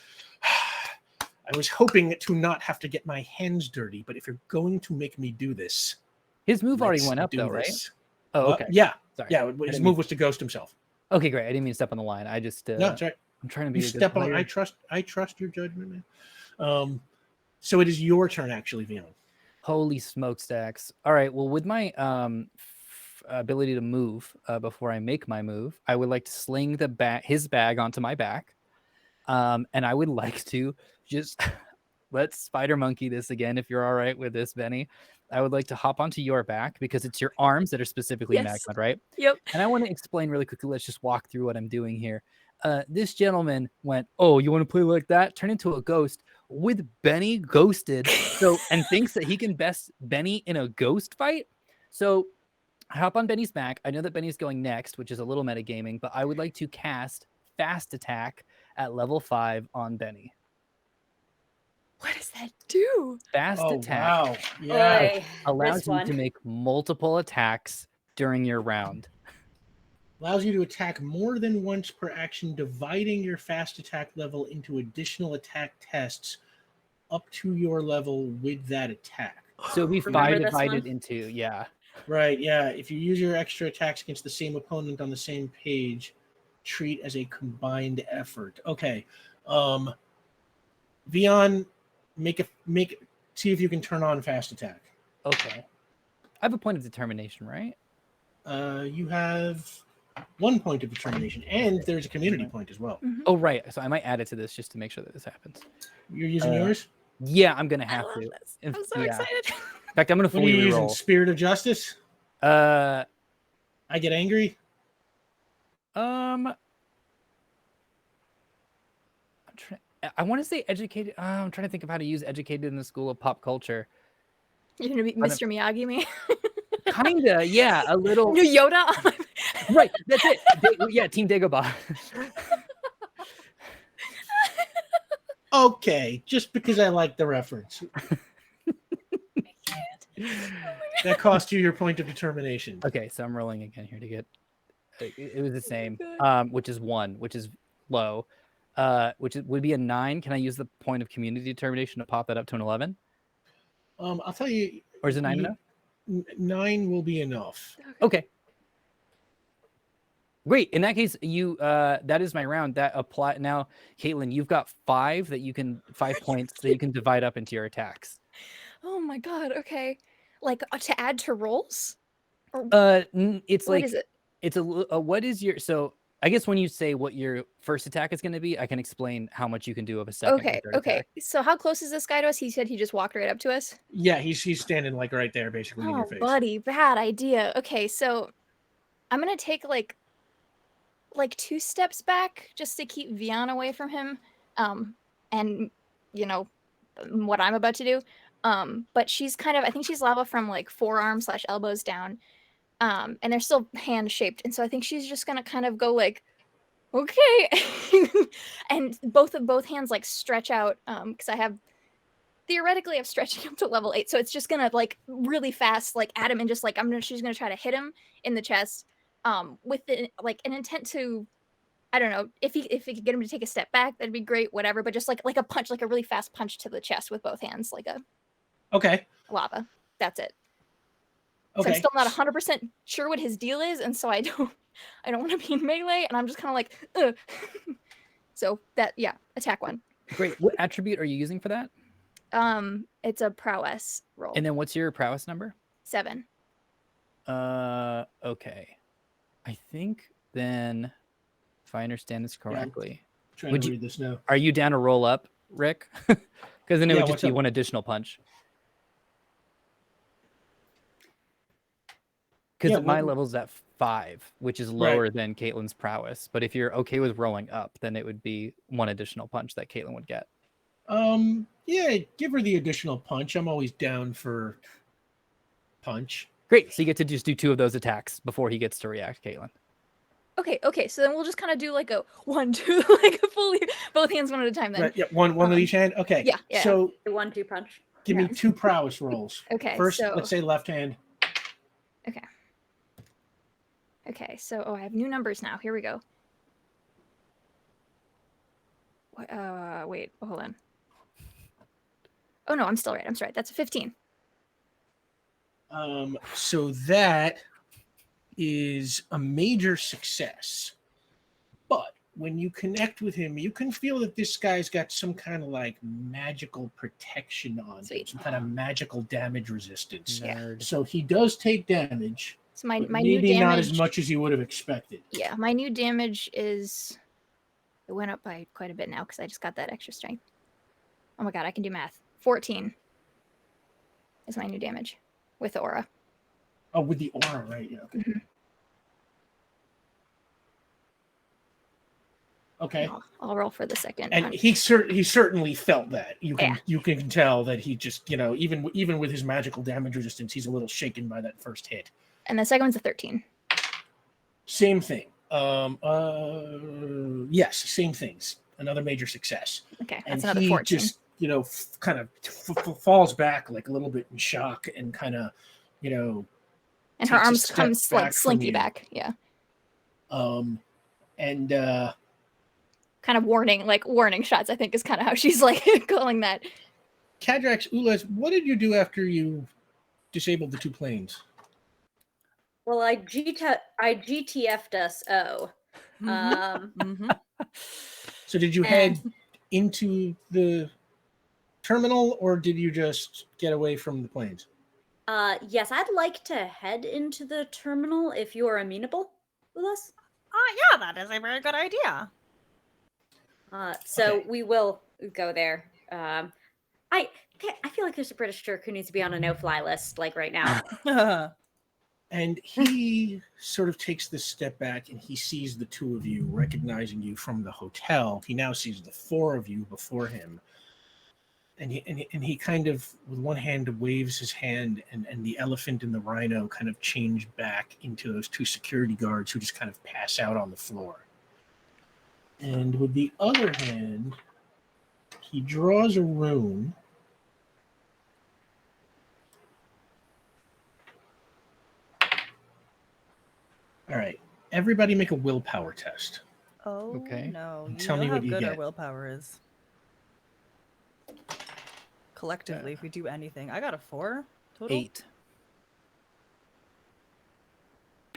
I was hoping to not have to get my hands dirty, but if you're going to make me do this, His move already let's went up do though, right? this. Oh, okay. Yeah, Sorry. yeah. His move was to ghost himself. Okay, great. I didn't mean to step on the line. I just No, that's right. I'm trying to be You a good step on. player. I trust your judgment, man. So it is your turn, actually, Vion. Holy smokestacks. All right. Well, with my ability to move before I make my move, I would like to sling his bag onto my back. And I would like to just let's spider monkey this again, if you're all right with this, Benny. I would like to hop onto your back because it's your arms that are specifically Yes. magma, right? Yep. And I want to explain really quickly. Let's just walk through what I'm doing here. This gentleman went, oh, you want to play like that? Turn into a ghost with Benny ghosted. And thinks that he can best Benny in a ghost fight. So I hop on Benny's back. I know that Benny's going next, which is a little metagaming, but I would like to cast Fast Attack at level 5 on Benny. What does that do? Fast Attack Wow. Yeah. Oy, allows this you one. to make multiple attacks during your round. Allows you to attack more than once per action, dividing your fast attack level into additional attack tests up to your level with that attack. So it'd be Remember 5 this divided one? into, yeah. Right, yeah. If you use your extra attacks against the same opponent on the same page, treat as a combined effort. Okay. Vion, see if you can turn on fast attack. Okay. I have a point of determination, right? You have 1 point of determination, and there's a community point as well. Oh, right. So I might add it to this just to make sure that this happens. You're using yours? Yeah, I'm gonna I have love to. this. I'm so Yeah. excited. In fact, I'm gonna What are fully you using? reroll. Spirit of Justice? Uh, I get angry? I'm I want to say educated. I'm trying to think of how to use educated in the school of pop culture. You're gonna be Mr. Miyagi me. Kinda, yeah, a little. New Yoda on my Right, that's it. Yeah, Team Dagobah. Okay, just because I like the reference. That cost you your point of determination. Okay, so I'm rolling again here to get. It was the same, God. which is 1, which is low, would be a 9. Can I use the point of community determination to pop that up to an 11? I'll tell you. Or is it 9 enough? 9 will be enough. Okay. Great. In that case, you that is my round. That apply now, Caitlin. You've got 5 points that you can divide up into your attacks. Oh my god. Okay. Like to add to rolls? Or It's what like is it? it's what is your so I guess when you say what your first attack is going to be, I can explain how much you can do of a second. Okay. and third Okay. attack. So how close is this guy to us? He said he just walked right up to us. Yeah, he's standing like right there, basically in your Oh, face. buddy, bad idea. Okay, so I'm gonna take like 2 steps back just to keep Vian away from him. And what I'm about to do. But she's I think she's lava from like forearms / elbows down. And they're still hand shaped. And so I think she's just gonna kind of go like, okay. And both hands like stretch out. Because I have theoretically I'm stretching up to level 8. So it's just gonna like really fast, like at him and just like she's gonna try to hit him in the chest. With like an intent to, I don't know, if he could get him to take a step back, that'd be great, whatever. But just like a punch, like a really fast punch to the chest with both hands, like a Okay. lava. That's it. Okay. So I'm still not 100% sure what his deal is, and so I don't I don't want to be in melee, and I'm just kind of like, ugh. So that, yeah, attack 1. Great. What attribute are you using for that? It's a prowess roll. And then what's your prowess number? 7. Okay. I think then, if I understand this correctly, Trying Would to you- read this now. are you down to roll up, Rick? Because then it Yeah, would just what's be up? 1 additional punch. Because Yeah, my what- level's at 5, which is lower than Caitlin's prowess. But if you're okay with rolling up, then it would be 1 additional punch that Caitlin would get. Yeah, give her the additional punch. I'm always down for punch. Great. So you get to just do 2 of those attacks before he gets to react, Caitlin. Okay, so then we'll just kind of do like a 1, 2, like a fully, both hands one at a time then. Right, yeah, one of each hand. Okay. Yeah. So The 1-2 punch. give me Yeah. 2 prowess rolls. Okay, First, so- let's say left hand. Okay, so I have new numbers now. Here we go. Wait, hold on. Oh no, I'm still right. I'm sorry. That's a 15. So that is a major success. But when you connect with him, you can feel that this guy's got some kind of like magical protection on him, Sweet. some kind of magical damage resistance. Yeah. Nerd. So he does take damage, So my but new maybe damage. not as much as you would have expected. Yeah, my new damage is. It went up by quite a bit now because I just got that extra strength. Oh my god, I can do math. 14 is my new damage with the aura. Oh, with the aura, right? Yeah. Okay. Mhm. Okay. I'll roll for the second. And punch. he certainly felt that. You can tell that he just, even with his magical damage resistance, he's a little shaken by that first hit. And the second one's a 13. Same thing. Yes, same things. Another major success. Okay, And that's another he 14. just, kind of falls back like a little bit in shock and kind of, And her takes a arms step comes like back from slinky you. back. Yeah. And Kind of warning shots, I think is kind of how she's like calling that. Kadrax, Ulas, what did you do after you disabled the 2 planes? Well, I GTF'd us. So did you head into the terminal, or did you just get away from the planes? Yes, I'd like to head into the terminal if you are amenable with us. Yeah, that is a very good idea. So Okay. we will go there. I feel like there's a British jerk who needs to be on a no-fly list, like right now. And he sort of takes this step back and he sees the 2 of you, recognizing you from the hotel. He now sees the 4 of you before him. And he kind of, with one hand, waves his hand, and the elephant and the rhino kind of change back into those 2 security guards who just kind of pass out on the floor. And with the other hand, he draws a rune. All right, everybody make a willpower test. Oh, Okay. no. You Tell know me how what you good our get. willpower is. Collectively, if we do anything. I got a 4 total. 8.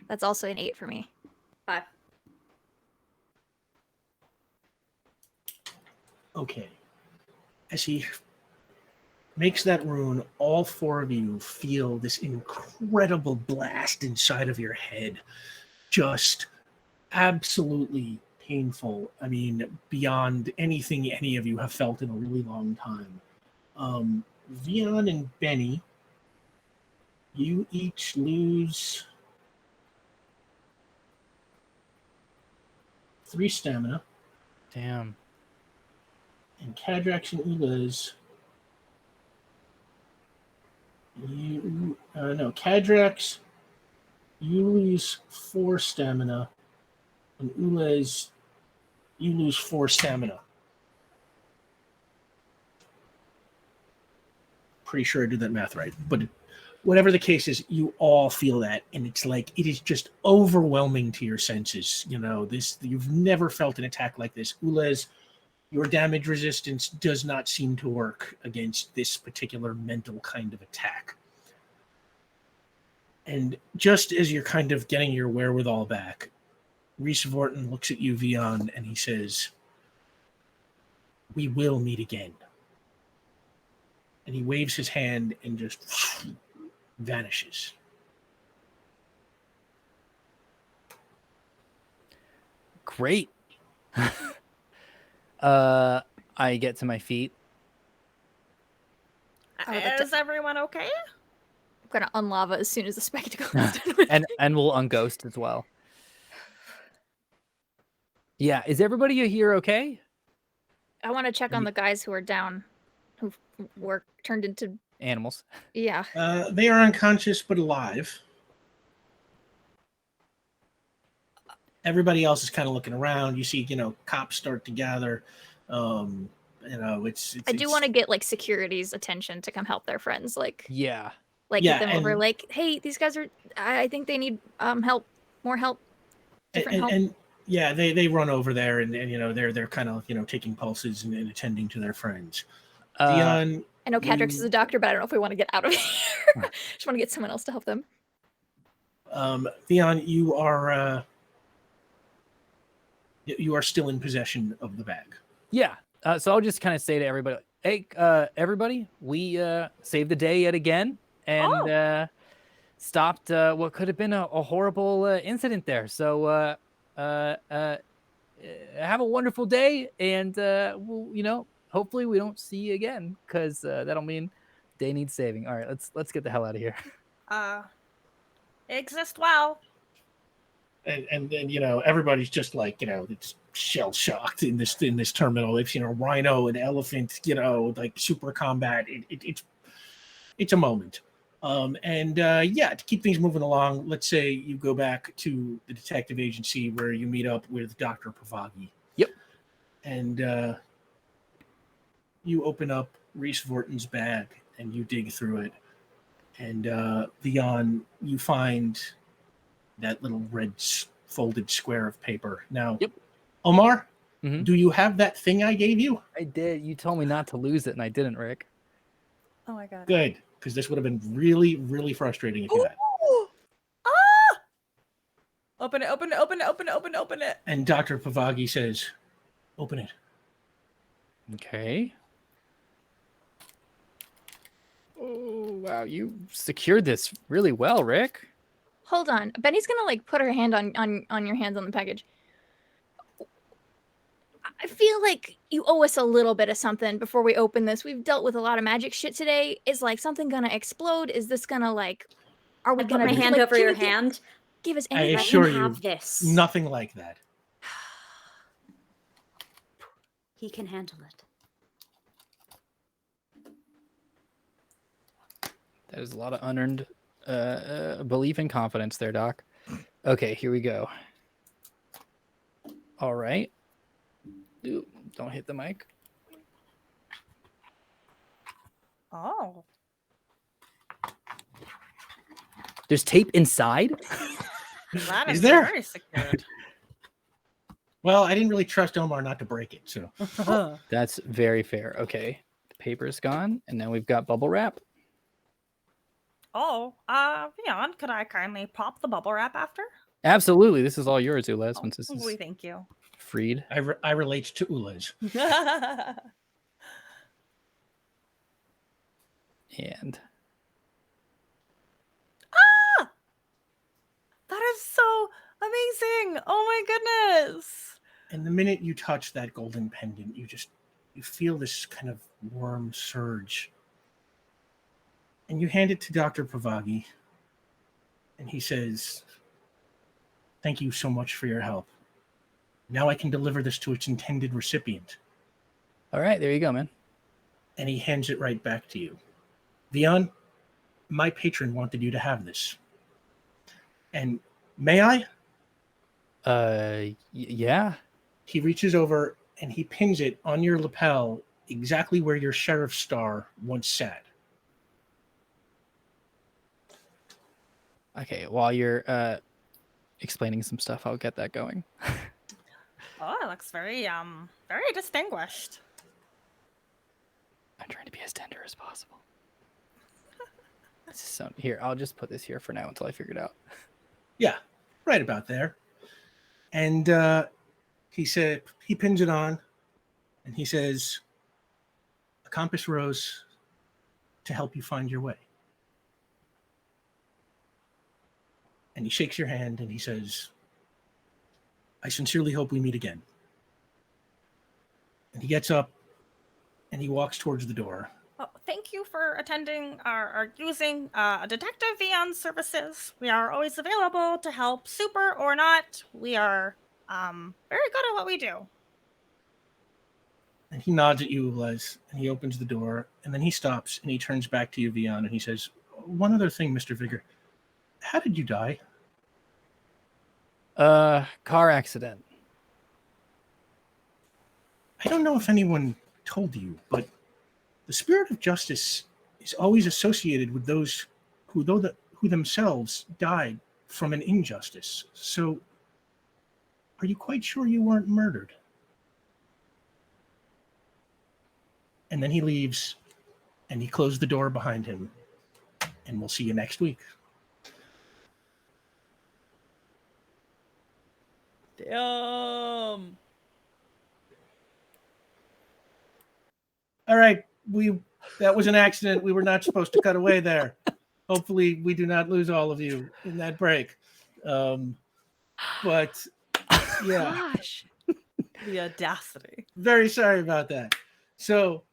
That's also an 8 for me. 5. Okay. As he makes that rune, all 4 of you feel this incredible blast inside of your head. Just absolutely painful. I mean, beyond anything any of you have felt in a really long time. Vion and Benny, you each lose 3 stamina. Damn. And Kadrax and Ulas, Kadrax, you lose 4 stamina, and Ulas, you lose 4 stamina. Pretty sure I did that math right, but whatever the case is, you all feel that, and it's like it is just overwhelming to your senses. You've never felt an attack like this. Ulas, your damage resistance does not seem to work against this particular mental kind of attack. And just as you're kind of getting your wherewithal back, Reese Vorton looks at you, Vion, and he says, "We will meet again." And he waves his hand and just vanishes. Great. I get to my feet. Oh, that's Is everyone okay? I'm gonna unlava as soon as the spectacle is done with. and we'll unghost as well. Yeah, is everybody here okay? I want to check on the guys who are down, who were turned into. Animals. Yeah. They are unconscious but alive. Everybody else is kind of looking around. You see, cops start to gather. It's I do want to get like security's attention to come help their friends, like Yeah. get them over. Like, hey, these guys are. I think they need help, more help, different help. And yeah, they run over there and they're kind of taking pulses and attending to their friends. Dion, I know Cadrix is a doctor, but I don't know if we want to get out of here. Just want to get someone else to help them. Theon, you are still in possession of the bag. Yeah. So I'll just kind of say to everybody, hey, everybody, we saved the day yet again and stopped what could have been a horrible incident there. So have a wonderful day, and we'll, hopefully we don't see you again, because that'll mean day needs saving. All right, let's get the hell out of here. Exist well. And then everybody's just like it's shell shocked in this terminal. They've seen a rhino, an elephant, like super combat. It's a moment. To keep things moving along, let's say you go back to the detective agency where you meet up with Dr. Pavagi. Yep. And you open up Reese Vorton's bag and you dig through it. And Theon, you find that little red folded square of paper. Now, Yep. Omar, Mhm. do you have that thing I gave you? I did. You told me not to lose it, and I didn't, Rick. Oh my god. Good, because this would have been really, really frustrating if you had. Ah! Open it. And Dr. Pavagi says, open it. Okay. Oh, wow. You secured this really well, Rick. Hold on, Benny's gonna like put her hand on your hands on the package. I feel like you owe us a little bit of something before we open this. We've dealt with a lot of magic shit today. Is like something gonna explode? Is this gonna like? Are we I put gonna my hand like, over can your you hand. Give us I anything. assure Let him you, have this. nothing like that. He can handle it. That is a lot of unearned belief and confidence there, Doc. Okay, here we go. All right. Ooh, don't hit the mic. Oh. There's tape inside? That Is is there? very secured. Well, I didn't really trust Omar not to break it, so. That's very fair. Okay. The paper's gone, and now we've got bubble wrap. Leon, could I kindly pop the bubble wrap after? Absolutely. This is all yours, Ulez, once this is We thank you. freed. I relate to Ulez. And That is so amazing! Oh my goodness! And the minute you touch that golden pendant, you feel this kind of warm surge. And you hand it to Dr. Pavagi. And he says, thank you so much for your help. Now I can deliver this to its intended recipient. all right, there you go, man. And he hands it right back to you. Vion, my patron wanted you to have this. And may I? Yeah. He reaches over and he pins it on your lapel exactly where your sheriff's star once sat. Okay, while you're explaining some stuff, I'll get that going. Oh, it looks very distinguished. I'm trying to be as tender as possible. This is here, I'll just put this here for now until I figure it out. Yeah, right about there. And he pins it on, and he says, "A compass rose to help you find your way." And he shakes your hand and he says, "I sincerely hope we meet again." And he gets up and he walks towards the door. Well, thank you for attending or using Detective Vion's services. We are always available to help, super or not. We are very good at what we do. And he nods at you, Les, and he opens the door, and then he stops and he turns back to you, Vion, and he says, "One other thing, Mr. Vigor. How did you die?" Car accident. I don't know if anyone told you, but the spirit of justice is always associated with those who themselves died from an injustice. So, are you quite sure you weren't murdered? And then he leaves, and he closed the door behind him. And we'll see you next week. Damn. All right, that was an accident. We were not supposed to cut away there. Hopefully, we do not lose all of you in that break. But yeah, Gosh. The audacity. very sorry about that. So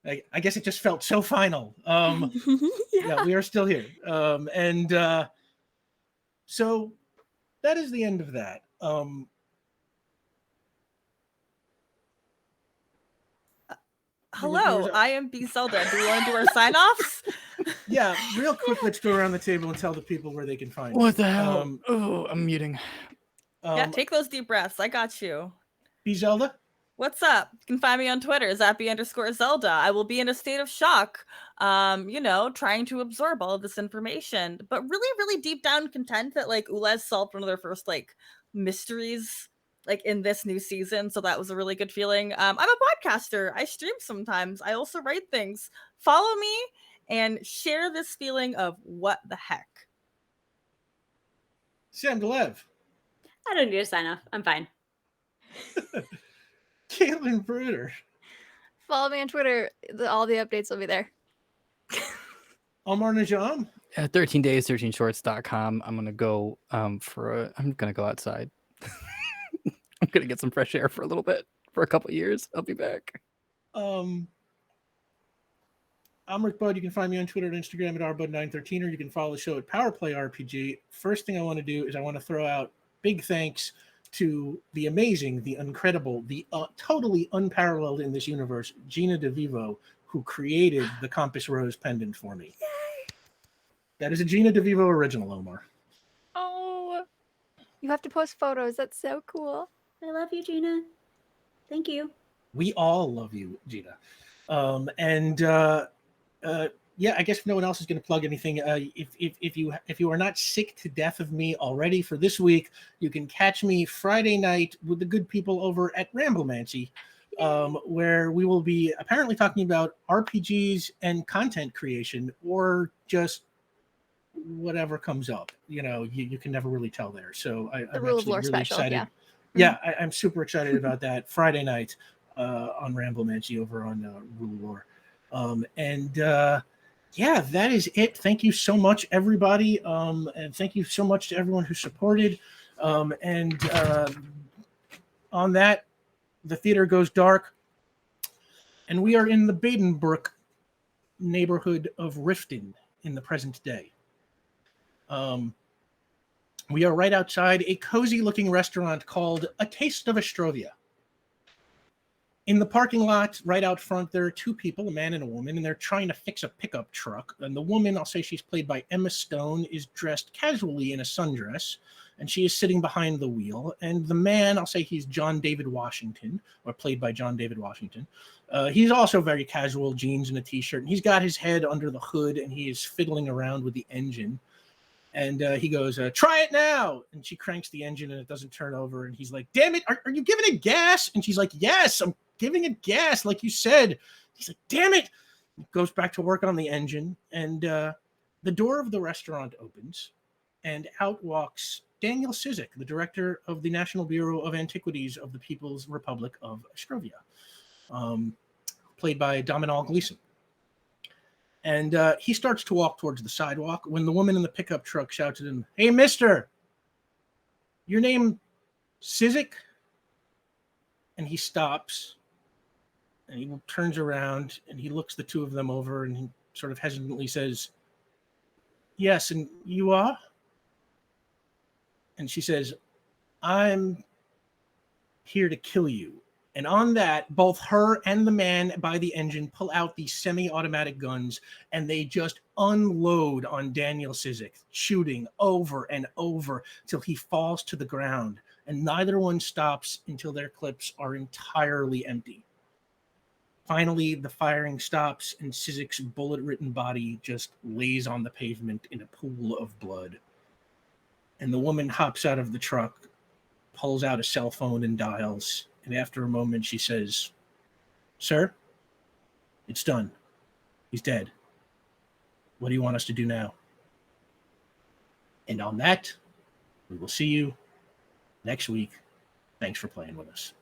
I guess it just felt so final. Yeah, we are still here. So that is the end of that. Hello, I am B Zelda. Do we want to do our sign-offs? Yeah, real quick, let's go around the table and tell the people where they can find you. What the hell? I'm muting. Yeah, take those deep breaths. I got you. B Zelda? What's up? You can find me on Twitter, @B_Zelda. I will be in a state of shock, trying to absorb all of this information, but really, really deep down content that like Ulez solved one of their first like mysteries like in this new season. So that was a really good feeling. I'm a podcaster. I stream sometimes. I also write things. Follow me and share this feeling of what the heck. Sam Delev. I don't need to sign off. I'm fine. Caitlin Bruder. Follow me on Twitter. All the updates will be there. Omar Najam. At 13days13shorts.com. I'm gonna go I'm gonna go outside. I'm gonna get some fresh air for a little bit, for a couple years. I'll be back. I'm Rick Bud. You can find me on Twitter and Instagram at rbud913, or you can follow the show at Powerplay RPG. First thing I want to do is I want to throw out big thanks to the amazing, the incredible, the totally unparalleled in this universe, Gina DeVivo, who created the Compass Rose pendant for me. Yay! That is a Gina DeVivo original, Omar. Oh, you have to post photos. That's so cool. I love you, Gina. Thank you. We all love you, Gina. Yeah, I guess if no one else is going to plug anything, if you are not sick to death of me already for this week, you can catch me Friday night with the good people over at Ramblemancy, where we will be apparently talking about RPGs and content creation, or just whatever comes up. You can never really tell there. So I'm Rule of actually Lore really special, excited. yeah. Yeah, I'm super excited about that Friday night on Ramblemancy over on Rule of Lore. Yeah, that is it. Thank you so much, everybody. And thank you so much to everyone who supported. On that, the theater goes dark. And we are in the Badenbrook neighborhood of Riften in the present day. We are right outside a cozy-looking restaurant called A Taste of Astrovia. In the parking lot, right out front, there are two people, a man and a woman, and they're trying to fix a pickup truck. And the woman, I'll say she's played by Emma Stone, is dressed casually in a sundress, and she is sitting behind the wheel. And the man, I'll say he's John David Washington, or played by John David Washington. He's also very casual, jeans and a t-shirt, and he's got his head under the hood, and he is fiddling around with the engine. And he goes, "Try it now." And she cranks the engine and it doesn't turn over. And he's like, "Damn it, are you giving it gas?" And she's like, "Yes, I'm giving it gas, like you said." He's like, "Damn it." He goes back to work on the engine. And the door of the restaurant opens. And out walks Daniel Cizik, the director of the National Bureau of Antiquities of the People's Republic of Scrovia, played by Domhnall Gleeson. And he starts to walk towards the sidewalk when the woman in the pickup truck shouts at him, "Hey, mister, your name Cizik?" And he stops, and he turns around, and he looks the two of them over, and he sort of hesitantly says, "Yes, and you are?" And she says, "I'm here to kill you." And on that, both her and the man by the engine pull out these semi-automatic guns, and they just unload on Daniel Cizik, shooting over and over till he falls to the ground. And neither one stops until their clips are entirely empty. Finally, the firing stops, and Cizik's bullet-ridden body just lays on the pavement in a pool of blood. And the woman hops out of the truck, pulls out a cell phone and dials. And after a moment, she says, "Sir, it's done. He's dead. What do you want us to do now?" And on that, we will see you next week. Thanks for playing with us.